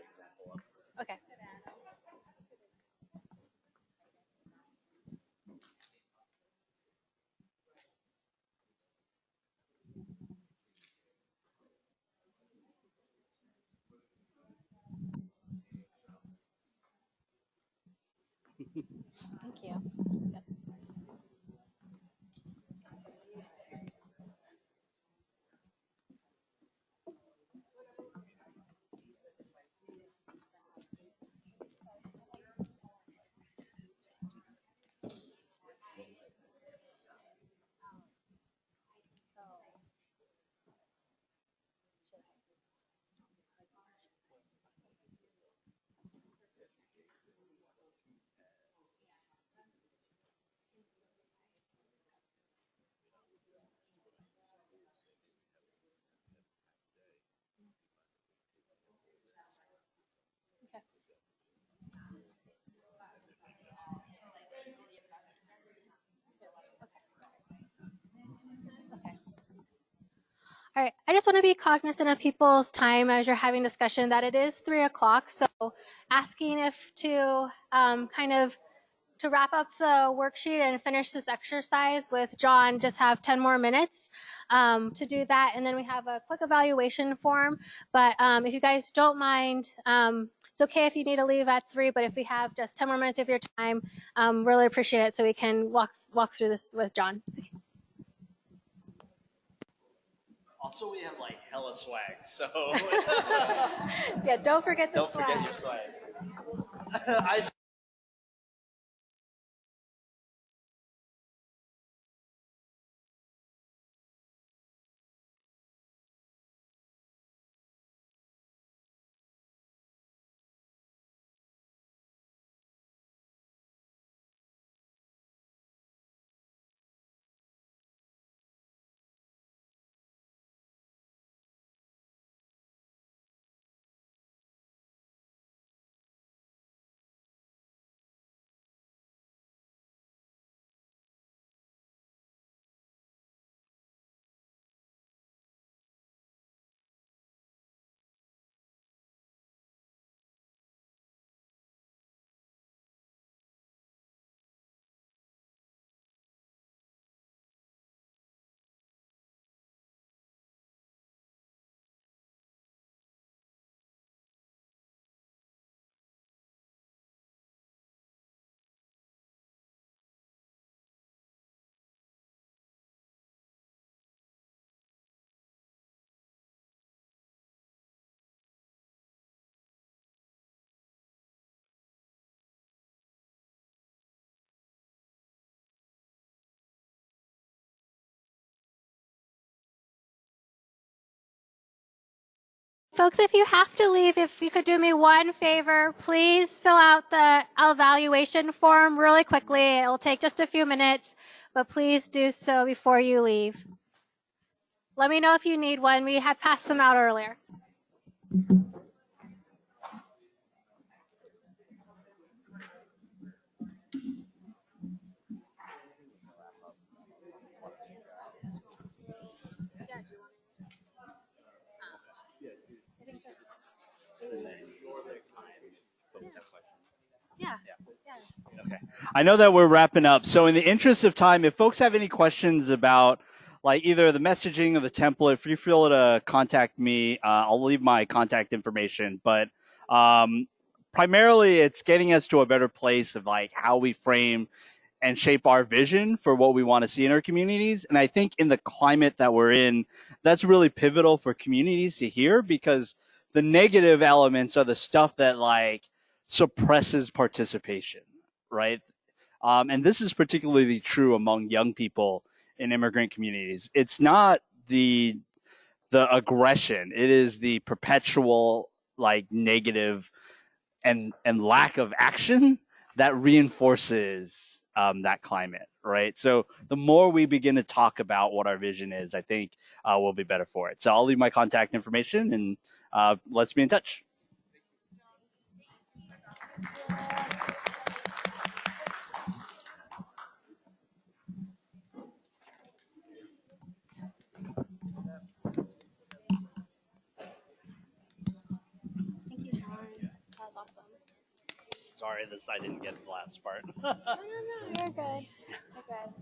Okay. Thank you. All right, I just want to be cognizant of people's time as you're having discussion that it is 3 o'clock. So asking if to kind of to wrap up the worksheet and finish this exercise with John, just have 10 more minutes to do that. And then we have a quick evaluation form. But if you guys don't mind, it's okay if you need to leave at 3, but if we have just 10 more minutes of your time, really appreciate it so we can walk through this with John. Also, we have like hella swag, so Yeah, don't forget the don't swag. forget your swag. I Folks, if you have to leave, if you could do me one favor, please fill out the evaluation form really quickly. It'll take just a few minutes, but please do so before you leave. Let me know if you need one. We had passed them out earlier. Yeah. Okay. I know that we're wrapping up. So in the interest of time, if folks have any questions about like either the messaging or the template, feel free to contact me. I'll leave my contact information. But primarily, it's getting us to a better place of like how we frame and shape our vision for what we want to see in our communities. And I think in the climate that we're in, that's really pivotal for communities to hear, because the negative elements are the stuff that like suppresses participation, right? And this is particularly true among young people in immigrant communities. It's not the aggression; it is the perpetual like negative and lack of action that reinforces that climate, right? So the more we begin to talk about what our vision is, I think we'll be better for it. So I'll leave my contact information, and let's be in touch. Thank you, Sean. That was awesome. Sorry, I didn't get the last part. No, you're good. You're good.